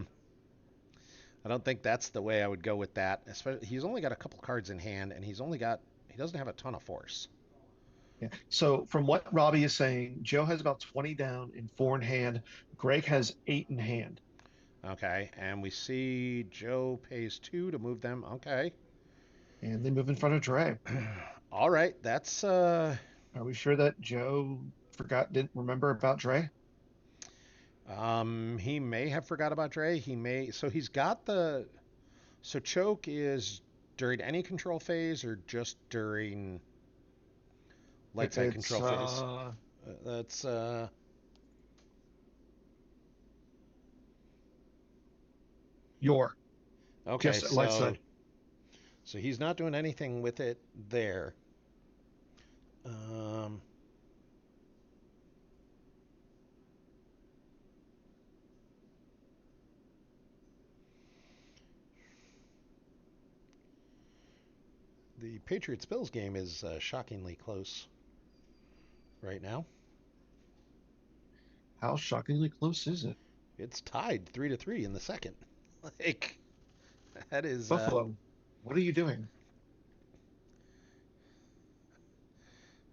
don't think that's the way I would go with that. Especially, he's only got a couple cards in hand, and he doesn't have a ton of force. Yeah. So from what Robbie is saying, Joe has about 20 down and 4 in hand. Greg has 8 in hand. Okay, and we see Joe pays 2 to move them. Okay. And they move in front of Dre. All right, that's Are we sure that Joe didn't remember about Dre? He may have forgot about Dre. He's got so choke is during any control phase or just during light side control phase? That's Your okay. just light So side. he's not doing anything with it there. Um, the Patriots Bills game is shockingly close right now. How shockingly close is it? It's tied 3-3 in the second. Like that is Buffalo, what are you doing?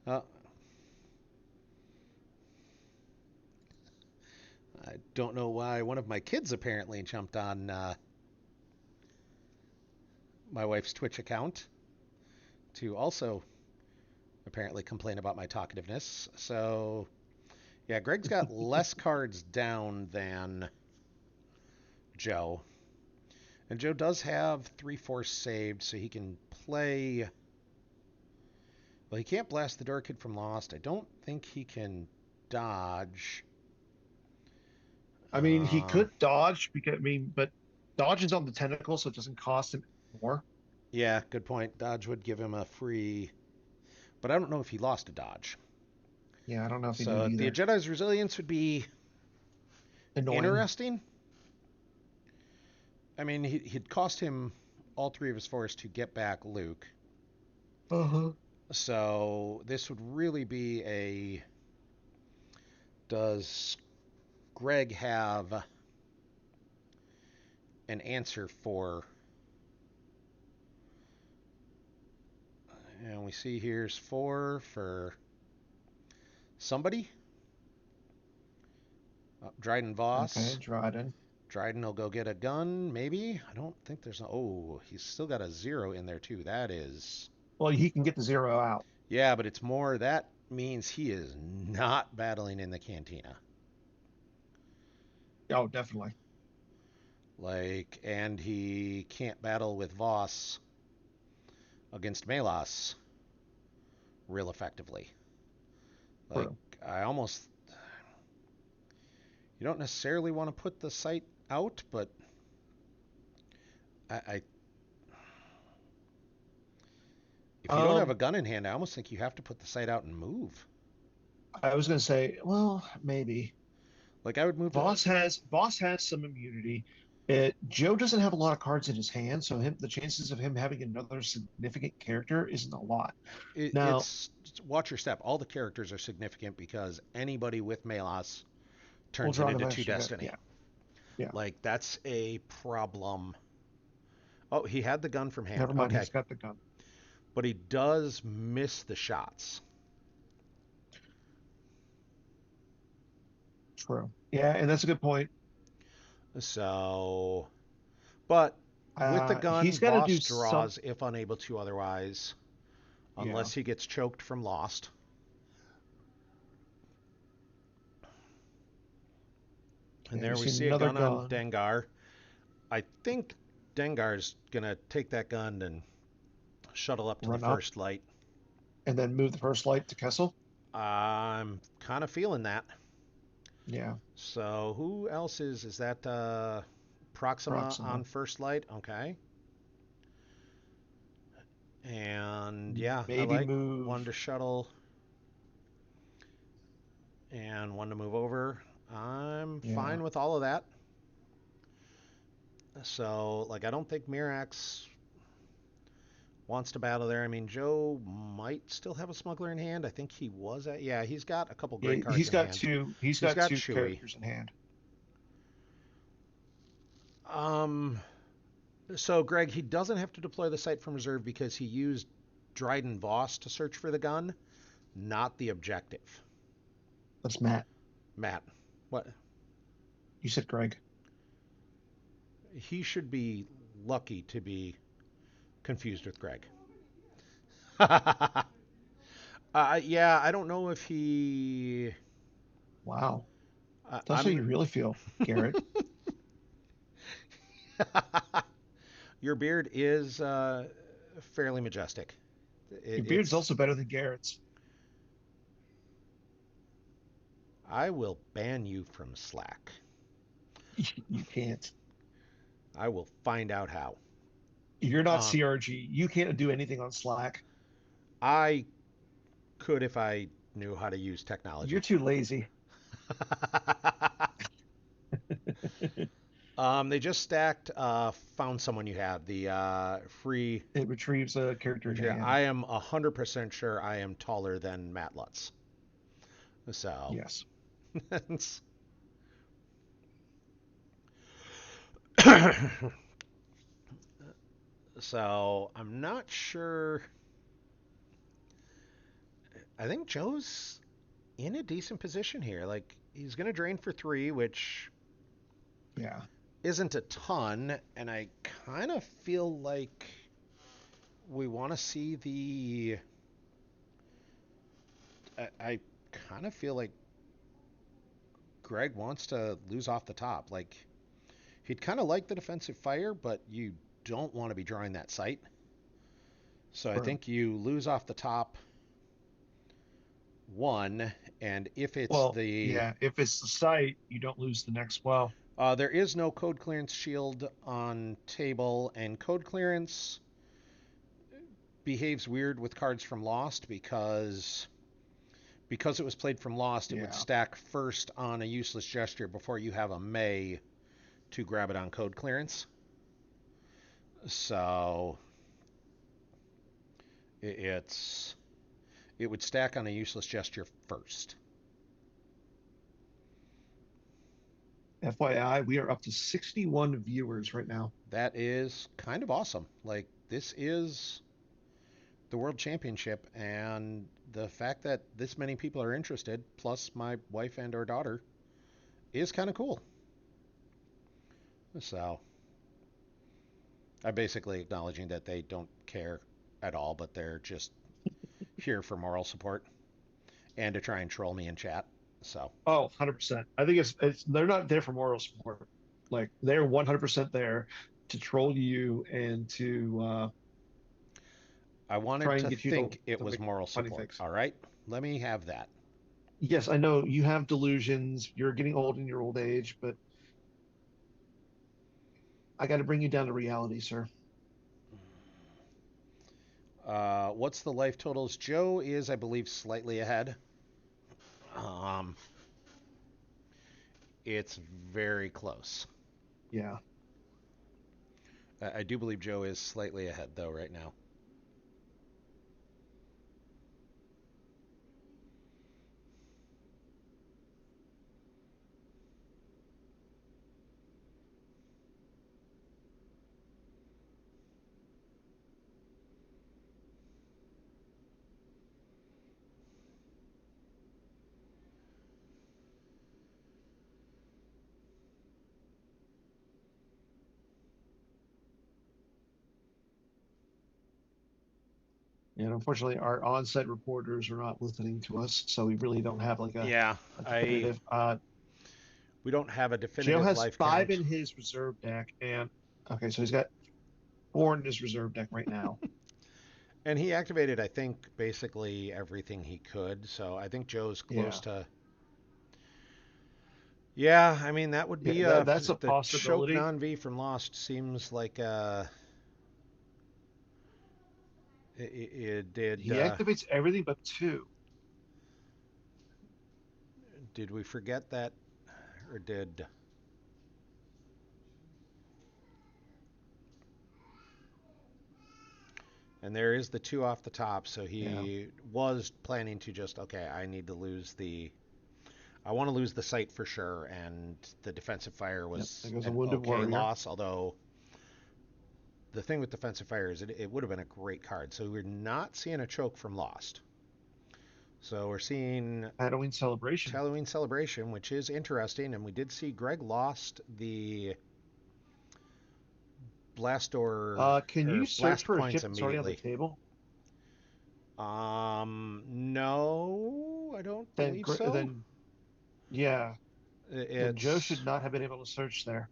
uh, I don't know why one of my kids apparently jumped on my wife's Twitch account to also apparently complain about my talkativeness. So, yeah, Greg's got less cards down than Joe. And Joe does have 3 force saved, so he can play. Well, he can't blast the door kid from Lost. I don't think he can dodge. I mean, he Uh, could dodge because but dodge is on the tentacle, so it doesn't cost him more. yeah, good point. Dodge would give him a free, but I don't know if he lost a dodge. Yeah, I don't know if he did So the either. Jedi's resilience would be Annoying. interesting. I mean, he'd cost him all 3 of his force to get back Luke. Uh-huh. So this would really be a does Greg have an answer for, and we see here's 4 for somebody. Dryden Okay, Voss. Dryden. Dryden will go get a gun, maybe. I don't think there's no. Oh, he's still got a 0 in there too. That is. Well, he can get the 0 out. Yeah, but it's more. That means he is not battling in the cantina. Oh, definitely. Like, and he can't battle with Voss against Melas real effectively. Like, True. I almost. You don't necessarily want to put the sight out, but I if you don't have a Um, gun in hand, I almost think you have to put the sight out and move. I was gonna say, well, maybe. Like, I would move the. Voss has some immunity. Joe doesn't have a lot of cards in his hand, so the chances of him having another significant character isn't a lot. Now, It's watch your step. All the characters are significant because anybody with Melas we'll turns it draw the into two master deck. destiny. Yeah, yeah. Like that's a problem. Oh, he had the gun from hand. Never mind, Okay, he's got the gun. but he does miss the shots. True. Yeah, and that's a good point. So, but with the gun, He's got to do Voss some. draws if unable to otherwise, Yeah, unless he gets choked from Lost. And yeah. You there we see see a another gun on gun Dengar. I think Dengar's gonna take that gun and shuttle up to the run up, first light. and then move the first light to Kessel. I'm kind of feeling that. Yeah, So who else is that Proxima Proxima. on first light? Okay. And yeah, I Maybe like move. one to shuttle and one to move over. I'm Yeah. fine with all of that. So like I don't think Mirax wants to battle there. I mean Joe might still have a smuggler in hand. I think he was at yeah, he's got a couple Yeah, great cards in hand. He's He's got got two Chewie. characters in hand. Um So, Greg, he doesn't have to deploy the sight from reserve because he used Dryden Voss to search for the gun, not the objective. That's Matt. Matt, what? You said Greg. He should be lucky to be confused with Greg. Yeah, I don't know if he. Wow. That's how I'm. you really feel, Garrett. Your beard is fairly majestic. Your beard's It's also better than Garrett's. I will ban you from Slack. You can't. I will find out how. You're not Um, CRG. You can't do anything on Slack. I could if I knew how to use You're technology. too lazy. They just stacked Found Someone You Have, the free It retrieves a character's material. hand. I am 100% sure I am taller than Matt Lutz. So, Yes. so I'm not sure. I think Joe's in a decent position here. Like, he's going to drain for 3, which Yeah. isn't a ton, and I kind of feel like we want to see the. I kind of feel like Greg wants to lose off the top. Like, he'd kind of like the defensive fire, but you don't want to be drawing that sight. So I True. think you lose off the top 1, and if it's Well, the. yeah. If it's the site, you don't lose the next well. There is no code clearance shield on table, and code clearance behaves weird with cards from Lost because it was played from Lost, it would Yeah. stack first on a useless gesture before you have a May to grab it on code clearance. So it's it would stack on a useless gesture first. FYI, we are up to 61 viewers right now. That is kind of awesome. Like, this is the World Championship, and the fact that this many people are interested, plus my wife and our daughter, is kind of cool. So I'm basically acknowledging that they don't care at all, but they're just here for moral support and to try and troll me in chat. So Oh, 100%. I think it's they're not there for moral support. Like they're 100% there to troll you and to I wanted try and to get you think it to was make moral funny support. things. All right, let me have that. Yes, I know you have delusions. You're getting old in your old age, but I got to bring you down to reality, sir. What's the life totals? Joe is, I believe, slightly ahead. Um, it's very close. Yeah. I do believe Joe is slightly ahead, though, right now. And unfortunately, our on-site reporters are not listening to us, so we really don't have like Yeah, a I definitive. we don't have a Joe definitive has life 5 count. in his reserve deck, and okay, so he's got 4 in his reserve deck right now. And he activated, I think, basically everything he could. So I think Joe's close Yeah. to. Yeah, I mean that would Yeah, be that's a the choke possibility. non V from Lost seems like it did He activates everything but 2. did we forget that or did and there is the 2 off the top, so Yeah. he was planning to just okay, I want to lose the sight for sure, and the defensive fire Yep. There was goes a an wounded okay warrior. loss, although the thing with defensive fire is it would have been a great card. So we're not seeing a choke from Lost. So we're seeing Halloween celebration. Halloween celebration, which is interesting, and we did see Greg lost the blast door Can you or search blast for a points ship that's already on the immediately. table? No, I don't Then, believe so. then, yeah, then Joe It's should not have been able to search there.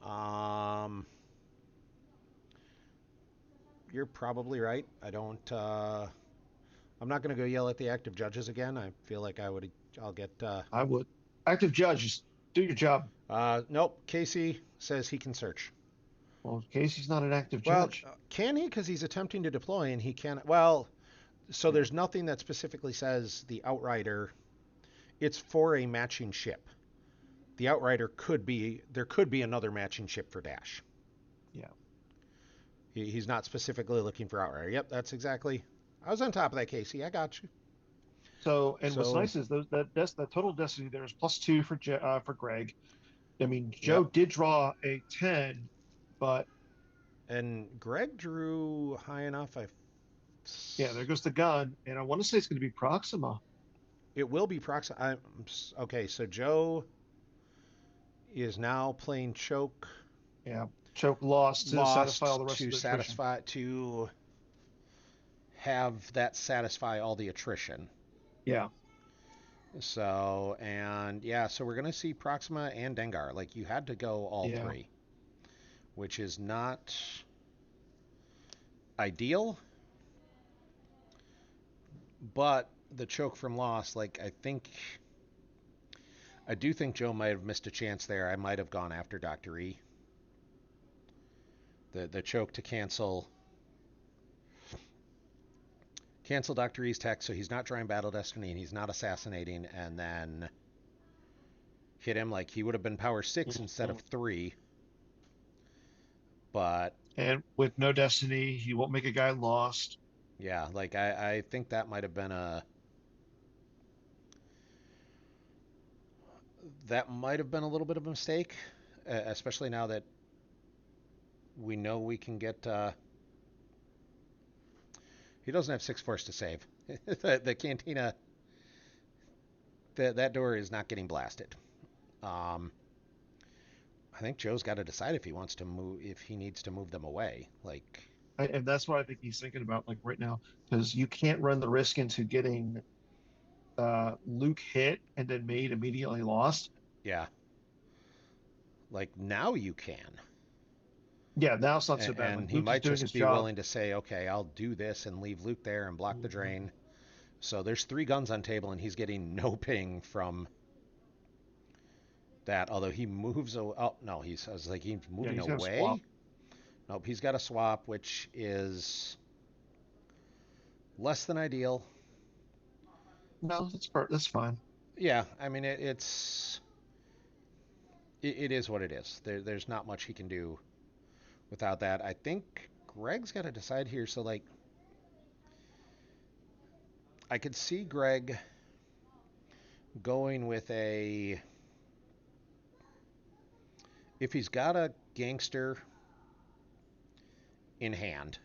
um, you're probably right. I don't. I'm not going to go yell at the active judges again. I feel like I'll get. I would. Active judge, just do your job. Nope. Casey says he can search. Well, Casey's not an active Well, judge. can he? Because he's attempting to deploy and he can't. Well, so Yeah. there's nothing that specifically says the Outrider. It's for a matching ship. The Outrider could be. There could be another matching ship for Dash. Yeah. He's not specifically looking for Outrider. Yep, that's exactly. I was on top of that, Casey. I got you. So, and what's So, nice is that total destiny there is +2 for Greg. I mean, Joe yep. did draw a 10, but And Greg drew high enough. yeah, there goes the gun, and I want to say it's going to be Proxima. It will be Proxima. Okay, so Joe is now playing Choke. Yeah, Choke lost to satisfy all the rest To of the attrition. to have that satisfy all the attrition. Yeah. So, and yeah, so we're going to see Proxima and Dengar. Like, you had to go all Yeah. three, which is not ideal, but the choke from loss, like, I do think Joe might have missed a chance there. I might have gone after Dr. E. The choke to cancel Dr. E's tech, so he's not drawing Battle Destiny and he's not assassinating, and then hit him. Like, he would have been power 6 instead of 3. But And with no destiny, he won't make a guy lost. yeah, like, I think that might have been a little bit of a mistake, especially now that we know we can get. He doesn't have 6 force to save. The cantina. That door is not getting blasted. I think Joe's got to decide if he wants to move, if he needs to move them away. Like, And that's what I think he's thinking about, like right now, because you can't run the risk into getting Luke hit and then made immediately lost. yeah, like now you can. Yeah, now it's not so bad. Like And he Luke is might doing just his be job. willing to say, okay, I'll do this and leave Luke there and block the drain. So there's 3 guns on table, and he's getting no ping from that. Although he moves. Oh no, I was like, he's moving He's got to away. swap. Nope, he's got a swap, which is less than ideal. No, that's fine. Yeah, I mean it is what it is. There's not much he can do without that. I think Greg's got to decide here. So, like, I could see Greg going with if he's got a gangster in hand,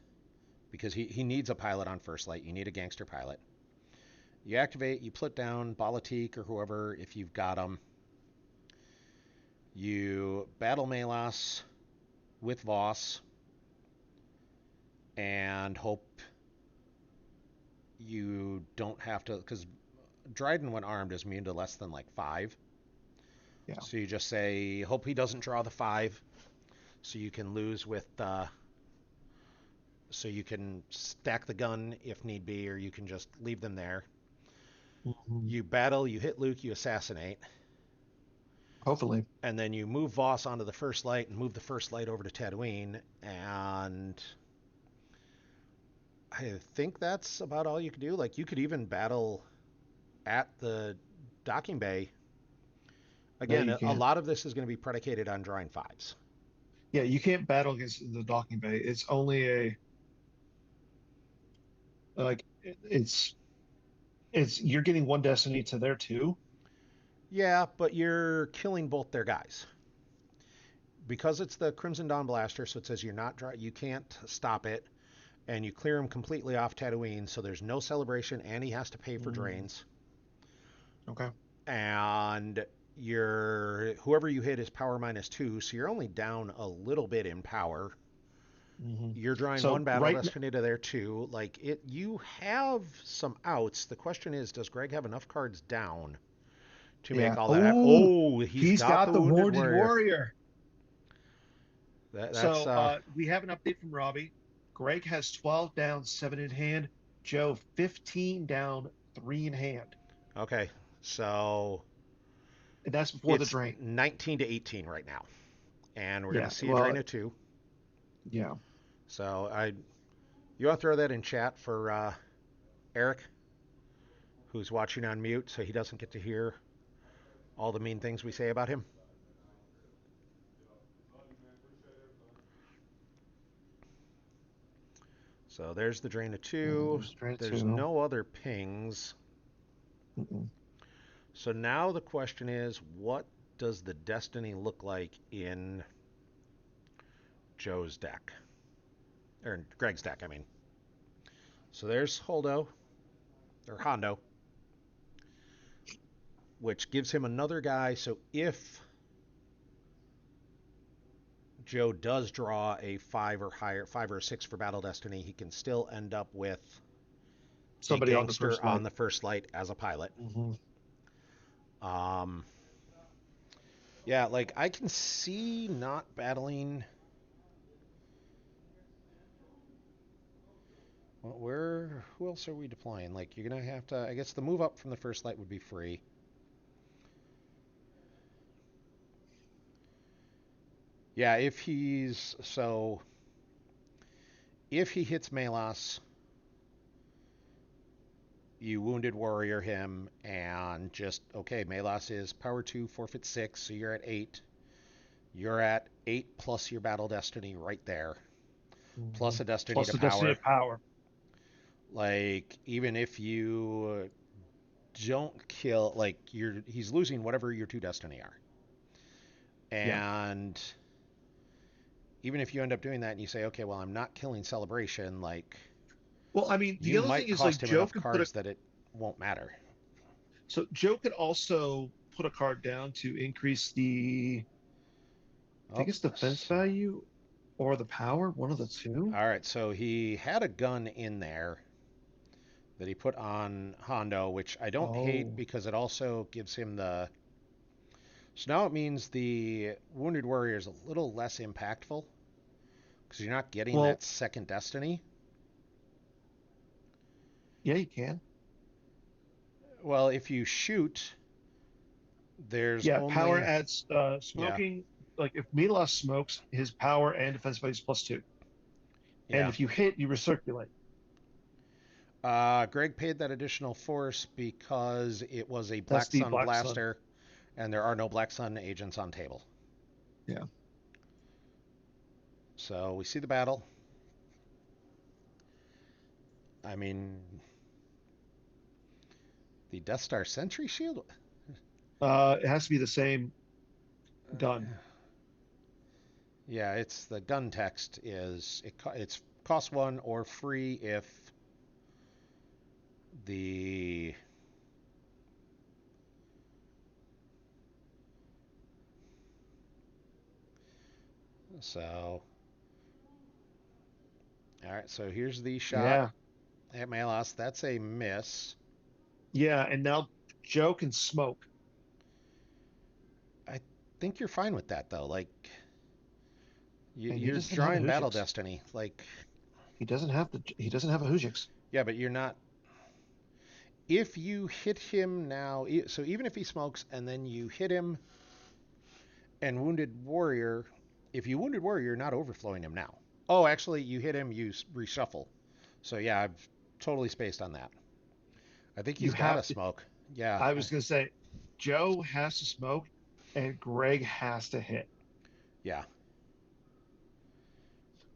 because he needs a pilot on first light. You need a gangster pilot. You activate, you put down Balatik or whoever if you've got them. You battle Melas with Voss and hope you don't have to, because Dryden, when armed, is immune to less than like 5. Yeah. So you just say, hope he doesn't draw the 5, so you can lose with, so you can stack the gun if need be, or you can just leave them there. Mm-hmm. You battle, you hit Luke, you assassinate. Hopefully. And then you move Voss onto the first light and move the first light over to Tatooine, and I think that's about all you can do. Like, you could even battle at the docking bay. Again, No, a lot of this is going to be predicated on drawing 5s. yeah, you can't battle against the docking bay. It's only it's you're getting 1 destiny to their 2. Yeah, but you're killing both their guys. Because it's the Crimson Dawn Blaster, so it says you can't stop it, and you clear him completely off Tatooine, so there's no celebration, and he has to pay for drains. Okay. And whoever you hit is power -2, so you're only down a little bit in power. Mm-hmm. You're drawing So 1 battle destiny to their 2. Like, you have some outs. The question is, does Greg have enough cards down to make all that happen? Oh, he's got the Wounded Warrior. So we have an update from Robbie. Greg has 12 down, 7 in hand. Joe 15 down, 3 in hand. Okay, So And that's before the it's drain. 19 to 18 right now. And we're going Yeah. to see a Well, drain of 2. yeah. So you want to throw that in chat for Eric, who's watching on mute, so he doesn't get to hear all the mean things we say about him. So there's the drain of 2. There's drain There's 2. no other pings. Mm-mm. So now the question is, what does the Destiny look like in Joe's deck? Or Greg's deck, I mean. So there's Hondo, which gives him another guy. So if Joe does draw a 5 or higher, 5 or a 6 for Battle Destiny, he can still end up with a Somebody on the gangster first light. on the first light as a pilot. Mm-hmm. Yeah, like I can see not battling. Well, who else are we deploying? Like you're gonna have to. I guess the move up from the first light would be free. Yeah, if he hits Melas, you Wounded Warrior him and just okay. Melas is power 2, forfeit 6, so you're at 8. You're at 8 plus your Battle Destiny right there, Mm-hmm. plus a Destiny Plus to the power. Destiny of Power. Like even if you don't kill, like he's losing whatever your 2 Destiny are, and even if you end up doing that and you say, okay, well I'm not killing Celebration, like Well, I mean, the you other might thing is like cost him Joe enough could put a cards that it won't matter. so Joe could also put a card down to increase the I think Oh, it's defense value or the power, one of the two. all right. So he had a gun in there that he put on Hondo, which I don't hate Oh. because it also gives him the. So now it means the Wounded Warrior is a little less impactful because you're not getting Well, that second Destiny. yeah, you can. Well, if you shoot, there's Yeah, power only. adds Yeah, smoking. Like if Milos smokes, his power and defense value is +2. And yeah. if you hit, you recirculate. Greg paid that additional force because it was a That's Black the Sun Black Sun. blaster, and there are no Black Sun agents on table. Yeah. So we see the battle. I mean, the Death Star Sentry Shield. It has to be the same gun. Yeah, it's the gun text is it's cost 1 or free if the so all right. So here's the shot Yeah. at Malos. That's a miss. Yeah, and now Joe can smoke. I think you're fine with that though. Like And he you're doesn't have a drawing Battle Hujix. Destiny. Like He doesn't have a Hujix. yeah, but you're not. If you hit him now, so even if he smokes and then you hit him and Wounded Warrior, if you Wounded Warrior, you're not overflowing him now. Oh, actually, you hit him, you reshuffle. So yeah, I've totally spaced on that. I think You he's got have a to. smoke. Yeah, I was going to say, Joe has to smoke, and Greg has to hit. yeah.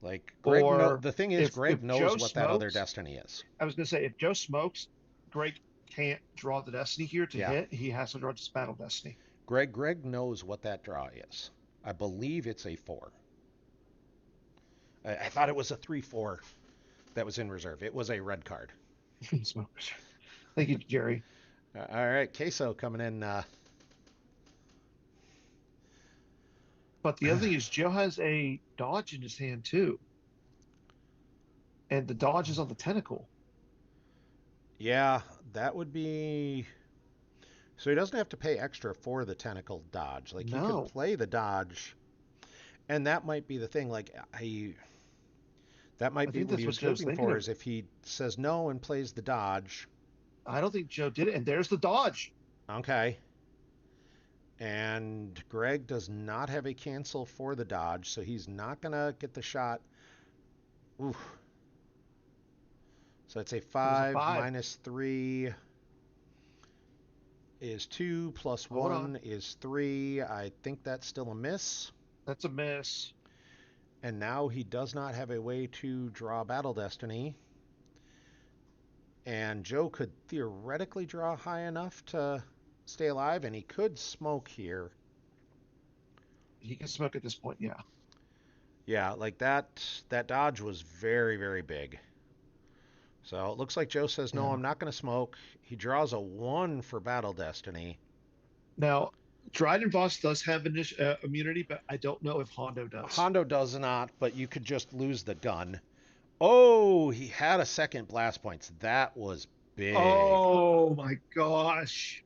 Like Greg, Or the thing is, if Greg knows Joe what that other smokes, Destiny is. I was going to say, if Joe smokes, Greg can't draw the Destiny here to Yeah, hit. He has to draw just Battle Destiny. Greg knows what that draw is. I believe it's a 4. I thought it was a 3/4 that was in reserve. It was a red card. Smokers. Thank you, Jerry. All right, Queso coming in. But the other thing is, Joe has a dodge in his hand too, and the dodge is on the tentacle. Yeah, that would be. So he doesn't have to pay extra for the tentacle dodge. Like he could No, play the dodge, and that might be the thing. Like that might I be think what that's he what was Joe's hoping thinking for. of. Is if he says no and plays the dodge. I don't think Joe did it, and there's the dodge. Okay. And Greg does not have a cancel for the dodge, so he's not going to get the shot. Oof. So it's a It was a 5 5. minus 3 is 2 plus Hold 1 on. is 3. I think that's still a miss. That's a miss. And now he does not have a way to draw Battle Destiny. And Joe could theoretically draw high enough to stay alive, and he could smoke here. He can smoke at this point, yeah. Yeah, like that dodge was very, very big. So it looks like Joe says, no, Yeah. I'm not going to smoke. He draws a 1 for Battle Destiny. Now, Dryden Voss does have immunity, but I don't know if Hondo does. Hondo does not, but you could just lose the gun. Oh, he had a second blast points. That was big. Oh my gosh.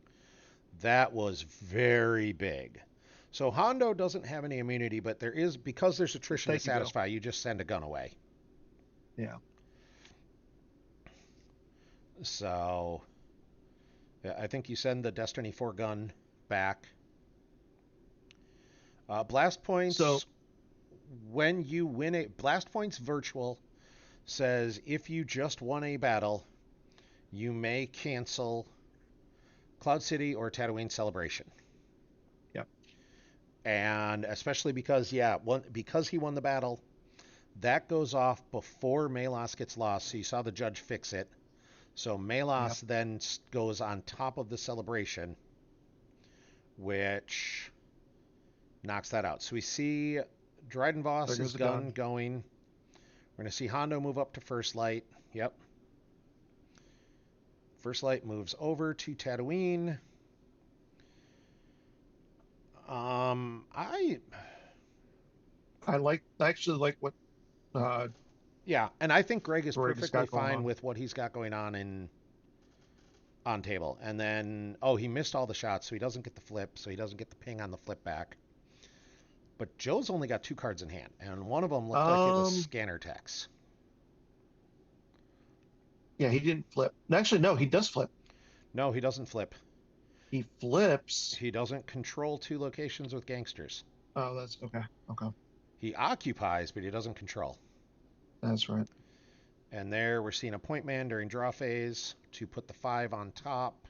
That was very big. So Hondo doesn't have any immunity, but there is, because there's attrition to Thank you, Bill. satisfy, you just send a gun away. Yeah. So yeah, I think you send the Destiny 4 gun back. Blast points, So when you win a Blast points virtual says if you just won a battle, you may cancel Cloud City or Tatooine Celebration. Yep. And especially because because he won the battle, that goes off before Melos gets lost. So you saw the judge fix it. So Melos then goes on top of the celebration, which knocks that out. So we see Dryden Voss's gun going. We're going to see Hondo move up to First Light. Yep. First Light moves over to Tatooine. I actually like what yeah, and I think Greg is Greg has perfectly got going fine on. with what he's got going on table. And then he missed all the shots, so he doesn't get the flip, so he doesn't get the ping on the flip back. But Joe's only got 2 cards in hand, and one of them looked like it was Scanner Tex. Yeah, he didn't flip. Actually, no, he does flip. No, he doesn't flip. He flips. He doesn't control 2 locations with gangsters. Oh, that's okay. Okay. He occupies, but he doesn't control. That's right. And there we're seeing a point man during draw phase to put the 5 on top.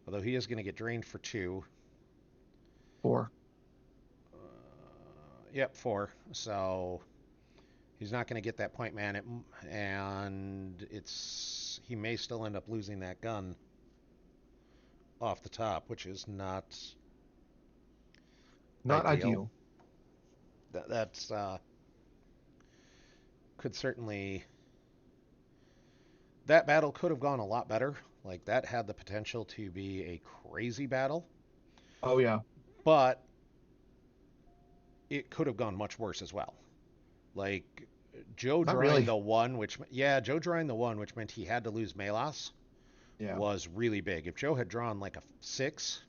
Although he is going to get drained for 2. 4. Yep, 4. So he's not going to get that point man, and he may still end up losing that gun off the top, which is not ideal. That's could certainly, that battle could have gone a lot better. Like that had the potential to be a crazy battle. Oh yeah. But it could have gone much worse as well. Like Joe drawing the 1, Joe drawing the 1, which meant he had to lose Melos, was really big. If Joe had drawn like a 6,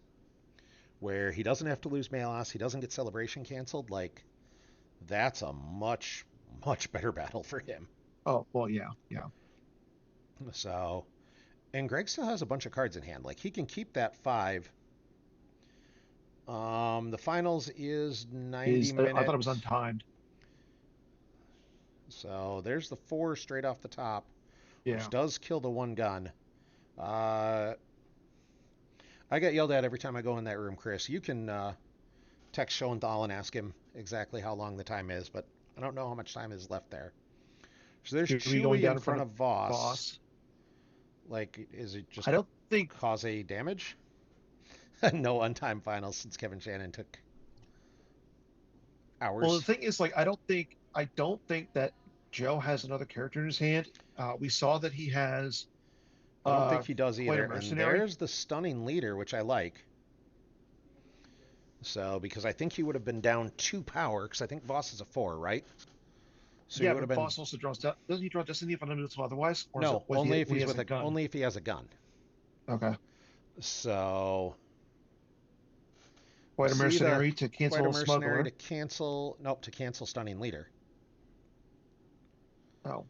where he doesn't have to lose Melos, he doesn't get celebration canceled, like that's a much, much better battle for him. Oh, well, yeah. So, and Greg still has a bunch of cards in hand. Like he can keep that 5. The finals is 90 minutes. I thought it was untimed. So there's the 4 straight off the top, which Yeah. does kill the 1 gun. I get yelled at every time I go in that room, Chris. You can text Schoenthal and ask him exactly how long the time is, but I don't know how much time is left there. So there's Chewie in front of Voss. Like, is it just I don't think cause a damage? No untimed finals since Kevin Shannon took hours. Well, the thing is, like, I don't think that Joe has another character in his hand. We saw that he has. I don't think he does either. And there's the stunning leader, which I like. So, because I think he would have been down 2 power, because I think Voss is a 4, right? So yeah, but Voss also draws. Doesn't he draw Destiny if I know otherwise? Or no, only if he's with a gun. Only if he has a gun. Okay. So. Quite a mercenary to cancel a smuggler. To cancel stunning leader. Oh.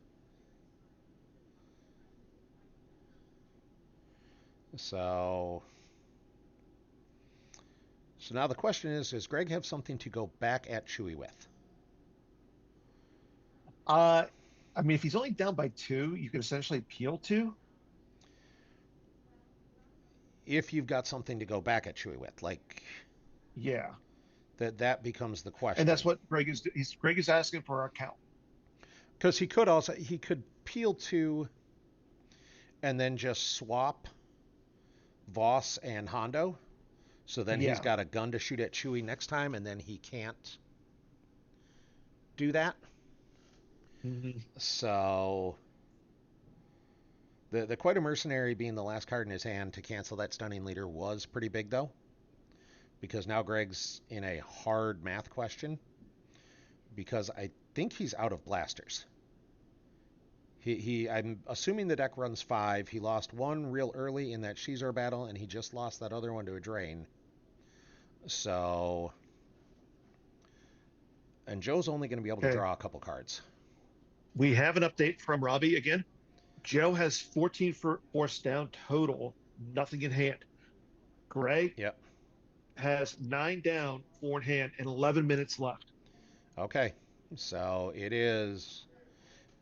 So So now the question is, does Greg have something to go back at Chewie with? Uh, I mean, if he's only down by 2, you could essentially peel 2. If you've got something to go back at Chewie with, like Yeah, that becomes the and question. that's what Greg is asking for our count. Because he could peel 2 and then just swap Voss and Hondo. So then he's Yeah. got a gun to shoot at Chewie next time, and then he can't do that. Mhm. So the Quite a Mercenary being the last card in his hand to cancel that Stunning Leader was pretty big, though, because now Greg's in a hard math question, because I think he's out of blasters. I'm assuming the deck runs 5. He lost 1 real early in that Shizor battle, and he just lost that other one to a drain. So, and Joe's only going to be able to Okay. draw a couple cards. We have an update from Robbie again. Joe has 14 force down total, nothing in hand. Greg Yep. has 9 down, 4 in hand, and 11 minutes left. Okay. So it is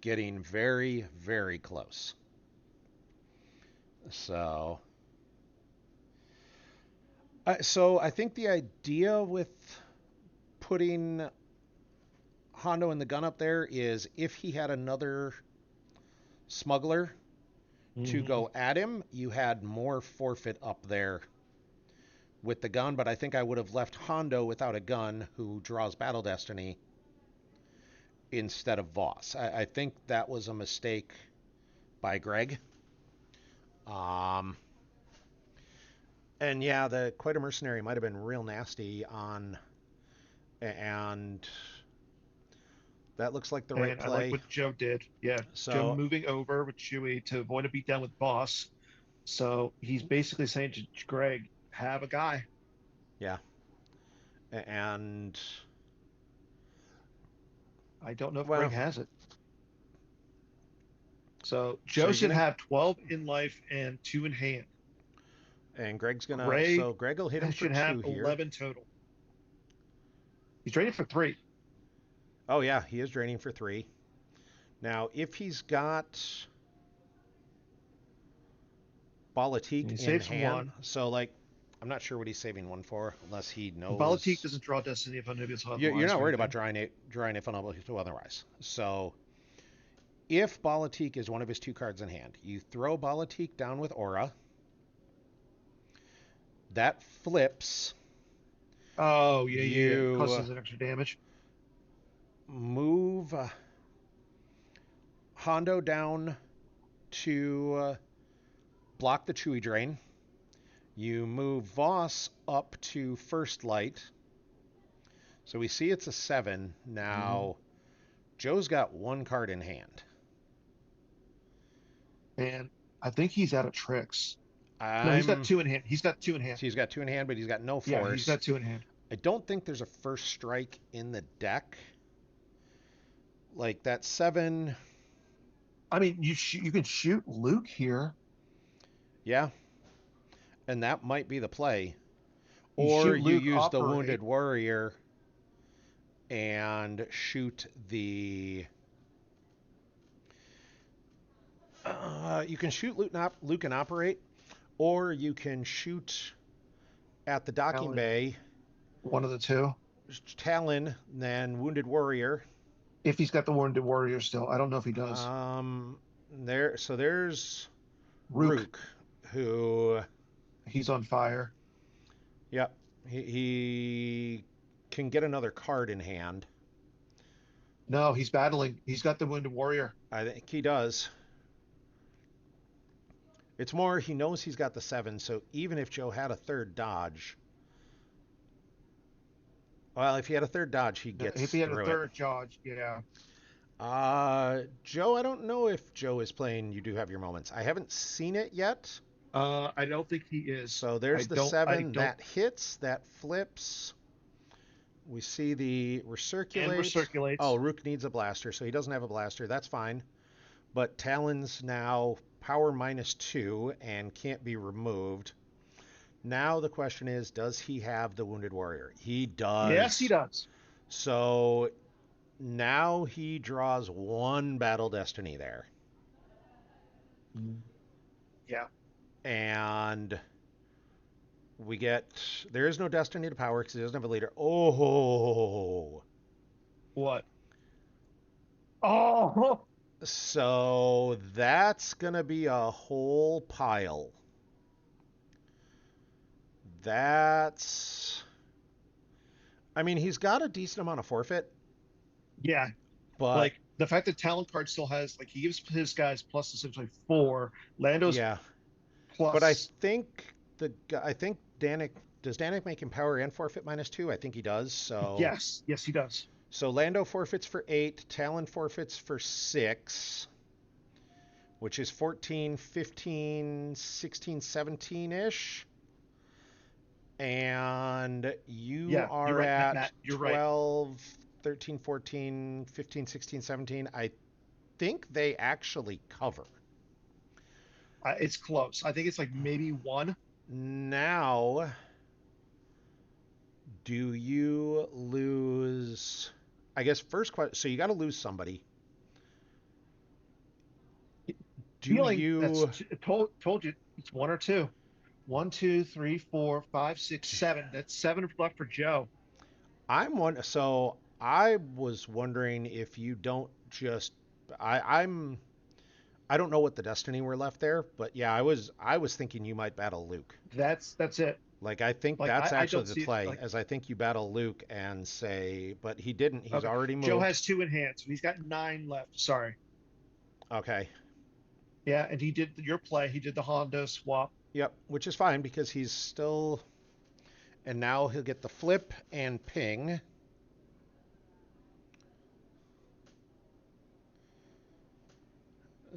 getting very, very close. So, I think the idea with putting Hondo and the gun up there is if he had another smuggler to go at him, you had more forfeit up there with the gun, but I think I would have left Hondo without a gun who draws Battle Destiny instead of Voss. I think that was a mistake by Greg. And yeah, the Quite a Mercenary might have been real nasty on, and that looks like the right And I like play. what Joe did. Yeah, Joe So moving over with Chewie to avoid a beatdown with Boss. So he's basically saying to Greg, have a guy. yeah, and I don't know if Greg well, has it. So so Joe he's should gonna, have 12 in life and 2 in hand. and Greg's gonna, Greg so Greg will hit him for should have 2 here. 11 total. He's rated for 3. Oh yeah, he is draining for 3. Now, if he's got And he Balatik in saves hand, 1. so like, I'm not sure what he's saving 1 for, unless he Balatik knows. doesn't draw Destiny if Anubius You're otherwise not or worried about anything. drawing if unable to otherwise. So if Balatik is one of his 2 cards in hand, you throw Balatik down with Aura. That flips. Oh, yeah. You Causes an extra damage. move Hondo down to block the Chewy Drain. You move Voss up to first light. So we see it's a 7. Now, Joe's got 1 card in hand. And I think he's out of tricks. No, he's got I'm 2 in hand. He's got 2 in hand. He's got 2 in hand, but he's got no Yeah, he's force. got 2 in hand. I don't think there's a first strike in the deck. Like that 7. I mean, you can shoot Luke here. Yeah. And that might be the play. You Or shoot you Luke use the operate. Wounded Warrior and shoot the. You can shoot Luke and operate, or you can shoot at the docking Talon. bay. One of the 2. Talon, then Wounded Warrior. If he's got the Wounded Warrior still. I don't know if he does. There's Rook. who. He's on fire. Yep. He can get another card in hand. No, he's battling. He's got the Wounded Warrior. I think he does. It's more he knows he's got the 7, so even if Joe had a 3rd dodge. Well, if he had a 3rd dodge, he gets If he had a through 3rd dodge, yeah. Joe, I don't know if Joe is playing You Do Have Your Moments. I haven't seen it yet. I don't think he is. So there's the 7. That hits. That flips. We see the recirculate. And recirculates. Oh, Rook needs a blaster, so he doesn't have a blaster. That's fine. But Talon's now power -2 and can't be removed. Now the question is, does he have the Wounded Warrior? He Yes, he does. does. So now he draws one Battle Destiny there. Yeah. And we get, there is no Destiny to power because he doesn't have a leader. Oh, What? Oh, so that's going to be a whole pile. That's, I mean, he's got a decent amount of forfeit, yeah. but Like the fact that Talon Card still has, like, he gives his guys plus essentially 4. Lando's yeah. But I plus. think I think Danik, does Danik make him power and forfeit -2? I think he does. So Yes, yes, he does. Lando forfeits for 8, Talon forfeits for 6, which is 14, 15, 16, 17-ish. And you Yeah, you're are right, at Matt. You're right. 12, 13, 14, 15, 16, 17. I think they actually cover. It's close. I think it's like maybe 1. Now, do you lose? I guess first question. So you got to lose somebody. Do Feeling you? told you it's 1 or 2. 1, 2, 3, 4, 5, 6, 7. That's 7 left for Joe. I'm one. So I was wondering if you don't just. I'm. I don't know what the destiny were left there, but yeah, I was thinking you might battle Luke. That's it. Like I think Like that's I actually don't the see it play, like, as I think you battle Luke and say, but he didn't. He's okay. already Joe moved. has 2 in hand, so he's got 9 left. Sorry. Okay. Yeah, and he did your play. He did the Hondo swap. Yep. Which is fine because he's still. And now he'll get the flip and ping.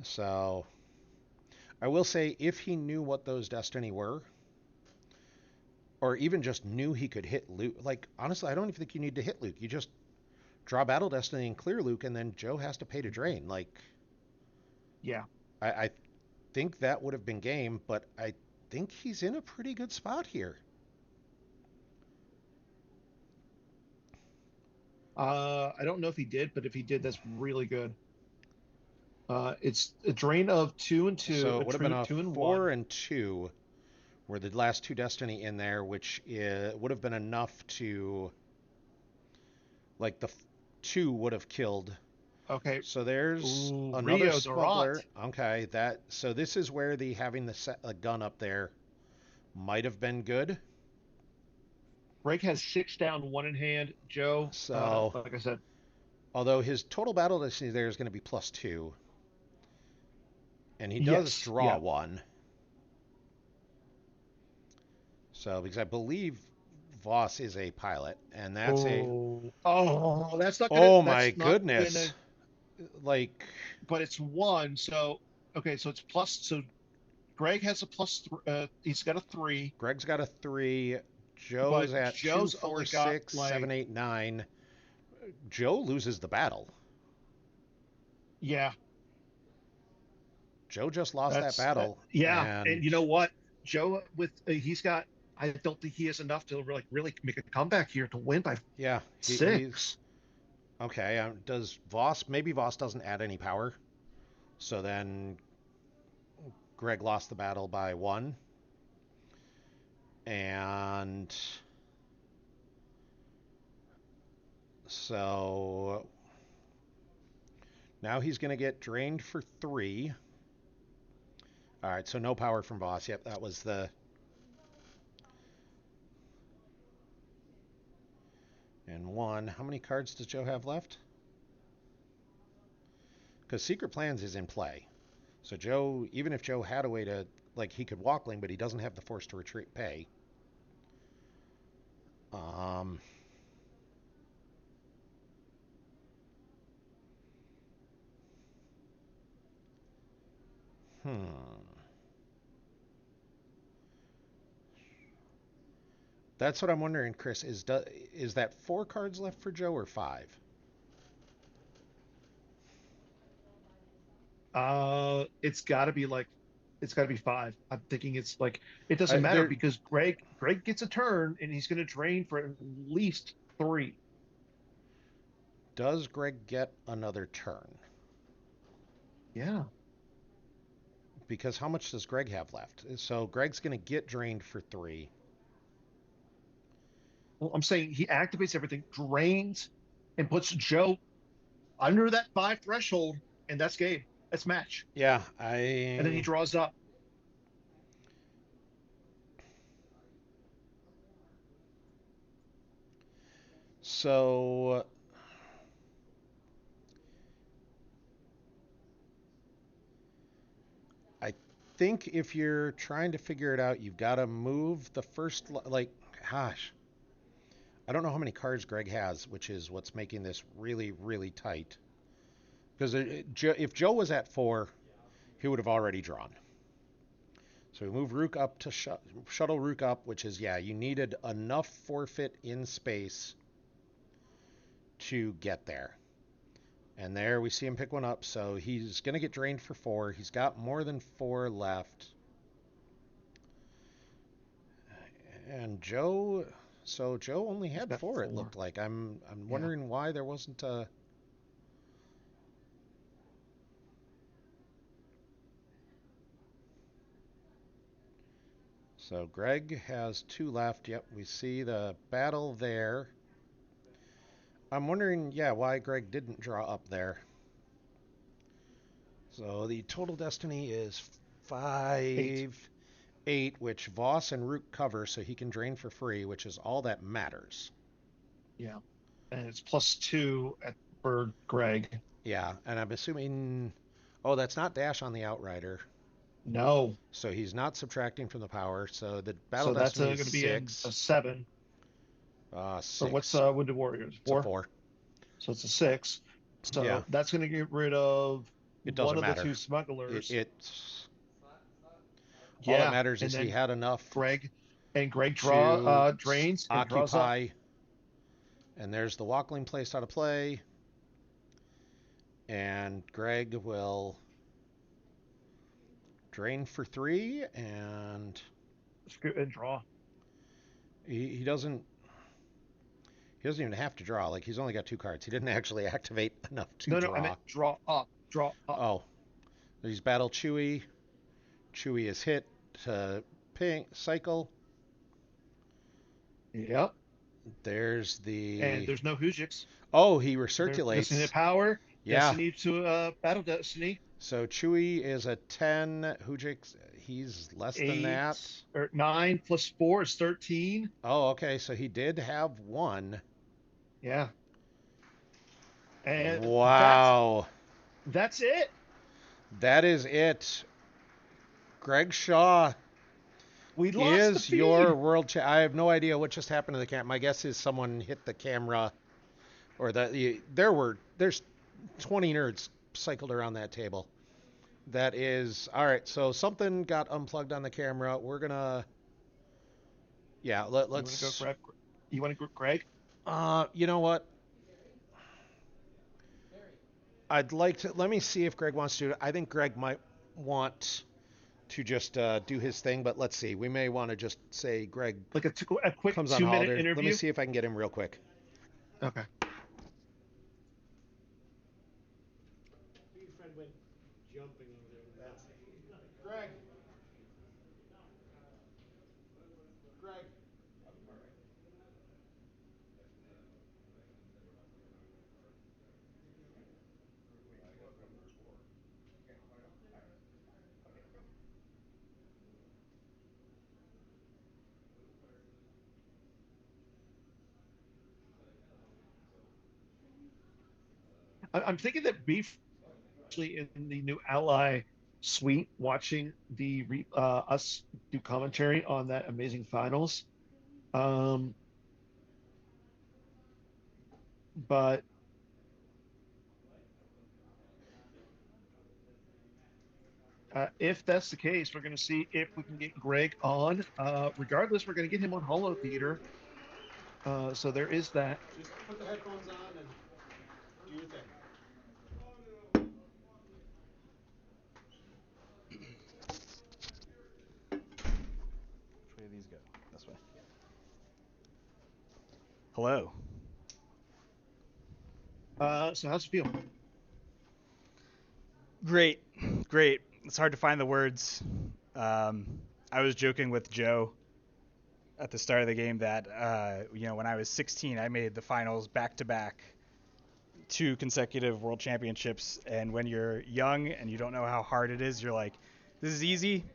So I will say, if he knew what those destiny were, or even just knew he could hit Luke, like honestly, I don't even think you need to hit Luke. You just draw Battle Destiny and clear Luke, and then Joe has to pay to drain. Like Yeah. I think that would have been game, but I think he's in a pretty good spot here. I don't know if he did, but if he did, that's really good. It's a drain of 2 and 2, So a it would have been true a 2 and 1. 4 and 2 were the last two Destiny in there, which would have been enough to, like, the 2 would have killed. Okay. So there's Ooh, another Rio Durant. smuggler. Okay, that, so this is where the having the a gun up there might have been good. Greg has 6 down, 1 in hand. Joe, So like I said, although his total battle destiny there is going to be +2, and he does yes, draw yeah. 1. So because I believe Voss is a pilot, and that's a, Oh, oh that's my not gonna, goodness, like, but it's 1. So, okay, so it's plus, so Greg has a he's got a 3, Greg's got a 3. but Joe's at two, Joe's four, only got six, like, seven, 8, 9. Joe loses the battle. yeah, Joe just lost that that's, battle, yeah. and And you know what? Joe, with, he's got, I don't think he has enough to really make a comeback here to win by yeah, he's 6. okay. Does Voss, maybe Voss doesn't add any power, so then Greg lost the battle by 1, and so now he's going to get drained for 3. All right, so no power from Voss. Yep, that was the. And 1. How many cards does Joe have left? Because Secret Plans is in play. So Joe, even if Joe had a way to, like, he could walkling, but he doesn't have the force to retreat pay. Um, hmm. That's what I'm wondering, Chris. Is that 4 cards left for Joe or 5? It's got to be like It's got to be 5. I'm thinking it's like it doesn't matter There because Greg gets a turn and he's going to drain for at least 3. does Greg get another turn? Yeah. Because how much does Greg have left? So Greg's going to get drained for 3. Well, I'm saying he activates everything, drains, and puts Joe under that 5 threshold, and that's game. That's match. Yeah, And then he draws up. So I think if you're trying to figure it out, you've got to move the first, like, gosh, I don't know how many cards Greg has, which is what's making this really, really tight. Because if Joe was at 4, he would have already drawn. So we move Rook up to shuttle Rook up, which is, yeah, you needed enough forfeit in space to get there. And there we see him pick one up, so he's going to get drained for 4. He's got more than 4 left. And Joe, so Joe only had 4, it looked like. I'm wondering why there wasn't a... So Greg has 2 left. Yep, we see the battle there. I'm wondering, yeah, why Greg didn't draw up there. So the total destiny is 5, 8, which Voss and Rook cover, so he can drain for free, which is all that matters. Yeah. And it's +2 for Greg. Yeah, and I'm assuming... Oh, that's not dash on the Outrider. No. So he's not subtracting from the power. So the battle So that's destiny going to is be in 6. a 7. 6. Or what's Wounded Warriors? It's a 4? 4. So it's a 6. Yeah. So that's going to get rid of It one doesn't of the matter. 2 smugglers. All that Yeah. matters And is he then had enough Greg to drains and draws up. occupy. And there's the Walkling placed out of play. And Greg will drain for 3, and draw. He doesn't even have to draw. Like, he's only got 2 cards. He didn't actually activate enough to draw. No, I meant draw up. Draw up. Oh. He's battle Chewy. Chewy is hit to ping cycle. Yep. There's the... And there's no Hujiks. Oh, he recirculates. Destiny to power. Yeah. Destiny to battle destiny. So Chewy is a 10. Hujik, he's less 8, than that. Or 9 + 4 is 13. Oh, okay. So he did have 1. Yeah. And wow. That's it. That is it. Greg Shaw we lost is the feed. your world champ. I have no idea what just happened to the camera. My guess is someone hit the camera, or there's 20 nerds cycled around that table. That is all right. So something got unplugged on the camera. We're gonna, yeah. Let's. You want to go Greg? You know what? I'd like to. Let me see if Greg wants to do it. I think Greg might want to just do his thing, but let's see. We may want to just say Greg, like a quick comes 2-minute interview. Let me see if I can get him real quick. Okay. Your friend went jumping over there. Greg. Greg. I'm thinking that Beef actually in the new Ally suite, watching the us do commentary on that amazing finals. But if that's the case, we're going to see if we can get Greg on. Regardless, we're going to get him on Holo Theater. So there is that. Just put the headphones on and do your thing. Hello. So how's it feel? Great. Great. It's hard to find the words. I was joking with Joe at the start of the game that, when I was 16, I made the finals back to back, 2 consecutive world championships. And when you're young and you don't know how hard it is, you're like, this is easy.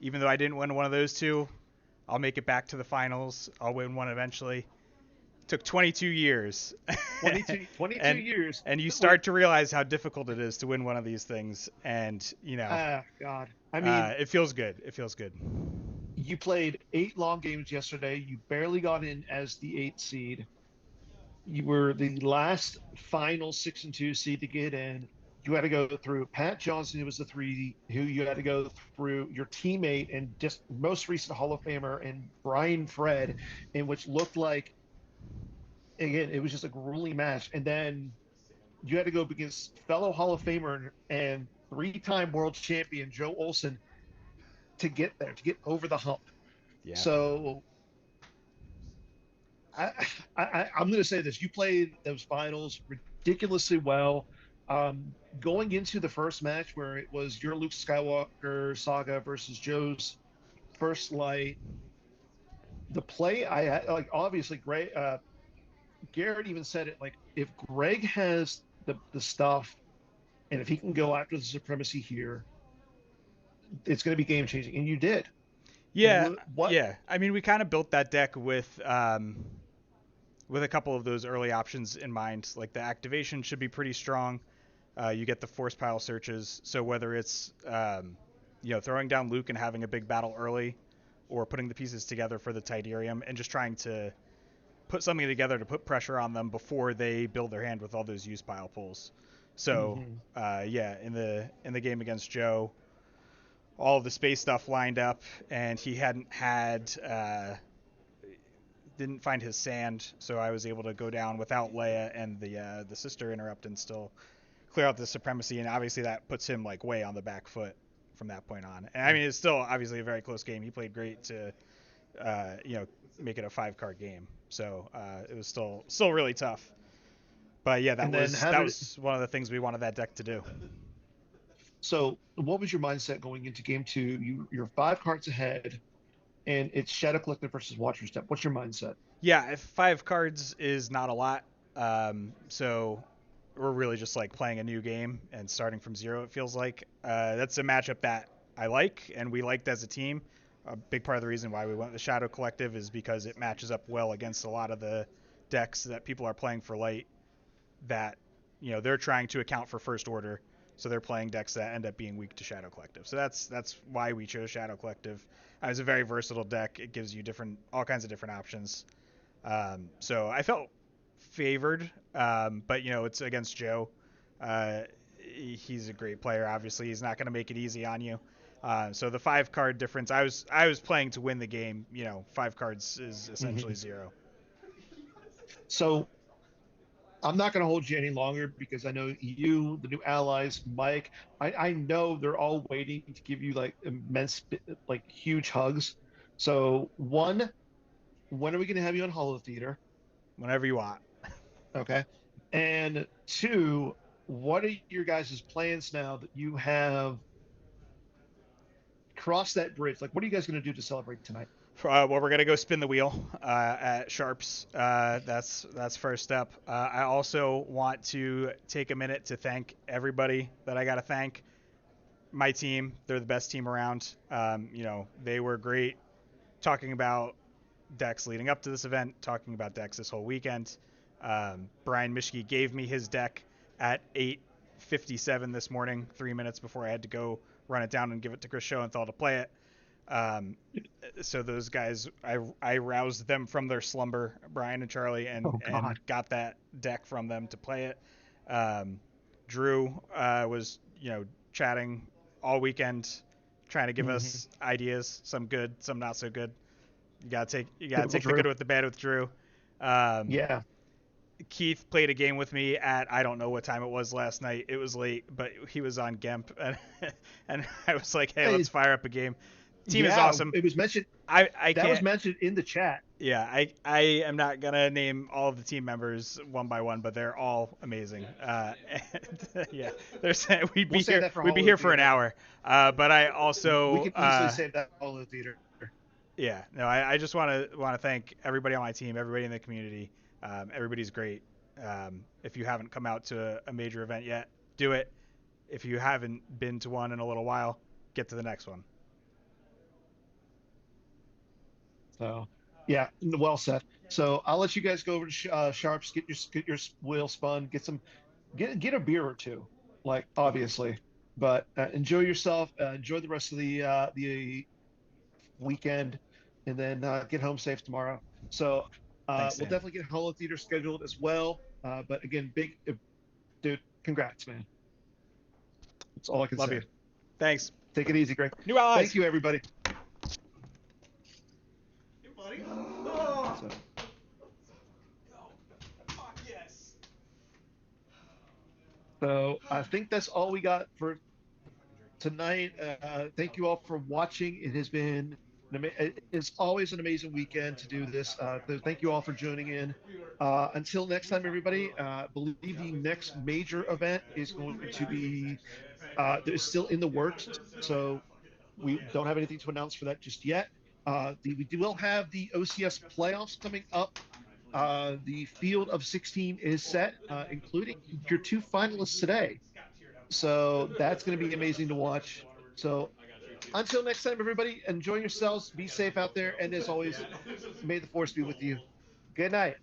Even though I didn't win one of those two, I'll make it back to the finals. I'll win one eventually. Took 22 years. 22 and, years. And you start to realize how difficult it is to win one of these things. And, God. I mean, it feels good. It feels good. You played 8 long games yesterday. You barely got in as the 8th seed. You were the last final 6-2 seed to get in. You had to go through Pat Johnson, who was the 3, who you had to go through your teammate and just most recent Hall of Famer, and Brian Fred, in which looked like, again, it was just a grueling match. And then you had to go up against fellow Hall of Famer and 3-time world champion Joe Olson to get there, to get over the hump. Yeah. So I'm going to say this: you played those finals ridiculously well. Going into the first match, where it was your Luke Skywalker Saga versus Joe's First Light, the play I had, like, obviously great. Garrett even said it, like, if Greg has the stuff, and if he can go after the supremacy here, it's going to be game changing, and you did. Yeah. What? Yeah. I mean, we kind of built that deck with a couple of those early options in mind. Like, the activation should be pretty strong. You get the force pile searches. So whether it's throwing down Luke and having a big battle early, or putting the pieces together for the Tidarium and just trying to put something together to put pressure on them before they build their hand with all those use pile pulls. So in the game against Joe, all of the space stuff lined up, and he didn't find his sand, so I was able to go down without Leia and the sister interrupt and still clear out the supremacy, and obviously that puts him like way on the back foot from that point on. And I mean, it's still obviously a very close game. He played great to make it a 5-card game, so it was still really tough. But yeah, that was one of the things we wanted that deck to do. So what was your mindset going into game 2? You're 5 cards ahead, and it's Shadow Collective versus Watcher Step. What's your mindset? Yeah, if 5 cards is not a lot, so we're really just like playing a new game and starting from 0, it feels like. That's a matchup that I like, and we liked as a team. A big part of the reason why we went with the Shadow Collective is because it matches up well against a lot of the decks that people are playing for light that, they're trying to account for First Order, so they're playing decks that end up being weak to Shadow Collective. So that's why we chose Shadow Collective. It's a very versatile deck. It gives you all kinds of different options. So I felt favored, but it's against Joe. He's a great player. Obviously, he's not going to make it easy on you. So the 5-card difference, I was playing to win the game. 5 cards is essentially 0. So I'm not going to hold you any longer, because I know you, the new allies, Mike, I know they're all waiting to give you like immense, like huge hugs. So one, when are we going to have you on Hollow Theater? Whenever you want. Okay. And 2, what are your guys' plans now that you have crossed that bridge? Like, what are you guys going to do to celebrate tonight? Well, we're gonna go spin the wheel at Sharps. That's first step. I also want to take a minute to thank everybody that I gotta thank. My team, they're the best team around. They were great talking about decks leading up to this event, talking about decks this whole weekend. Brian Mischke gave me his deck at 8:57 this morning, 3 minutes before I had to go run it down and give it to Chris Schoenthal to play it. So those guys, I roused them from their slumber, Brian and Charlie, and got that deck from them to play it. Drew was chatting all weekend, trying to give us ideas, some good, some not so good. You gotta take the good with the bad with Drew. Yeah. Keith played a game with me at, I don't know what time it was last night. It was late, but he was on Gemp, and I was like, hey, let's fire up a game. Team is awesome. It was mentioned. I that was mentioned in the chat. Yeah, I am not gonna name all of the team members one by one, but they're all amazing. And, yeah, there's We'll save that for we'd be Holo here for an Theater. hour. But I We also can easily save that Holo Theater. yeah, no, I just want to thank everybody on my team, everybody in the community. Everybody's great. If you haven't come out to a major event yet, do it. If you haven't been to one in a little while, get to the next one. So, yeah, well said. So I'll let you guys go over to Sharps, get your wheel spun, get a beer or two, like obviously, but enjoy yourself. Enjoy the rest of the weekend, and then get home safe tomorrow. So Thanks, we'll Dan. definitely get Holo Theater scheduled as well. But again, dude, congrats, man. That's all I can Love say. you. Thanks. Take it easy, Greg. New allies. Thank you, everybody. Hey, buddy. Oh. So, Yes. so I think that's all we got for tonight. Thank you all for watching. It has been it's always an amazing weekend to do this. So thank you all for joining in. Until next time, everybody. Believe the next major event is going to be is still in the works, so we don't have anything to announce for that just yet. We will have the OCS playoffs coming up. The field of 16 is set, including your two finalists today. So that's going to be amazing to watch. So until next time, everybody, enjoy yourselves. Be safe out there. And as always, may the force be with you. Good night.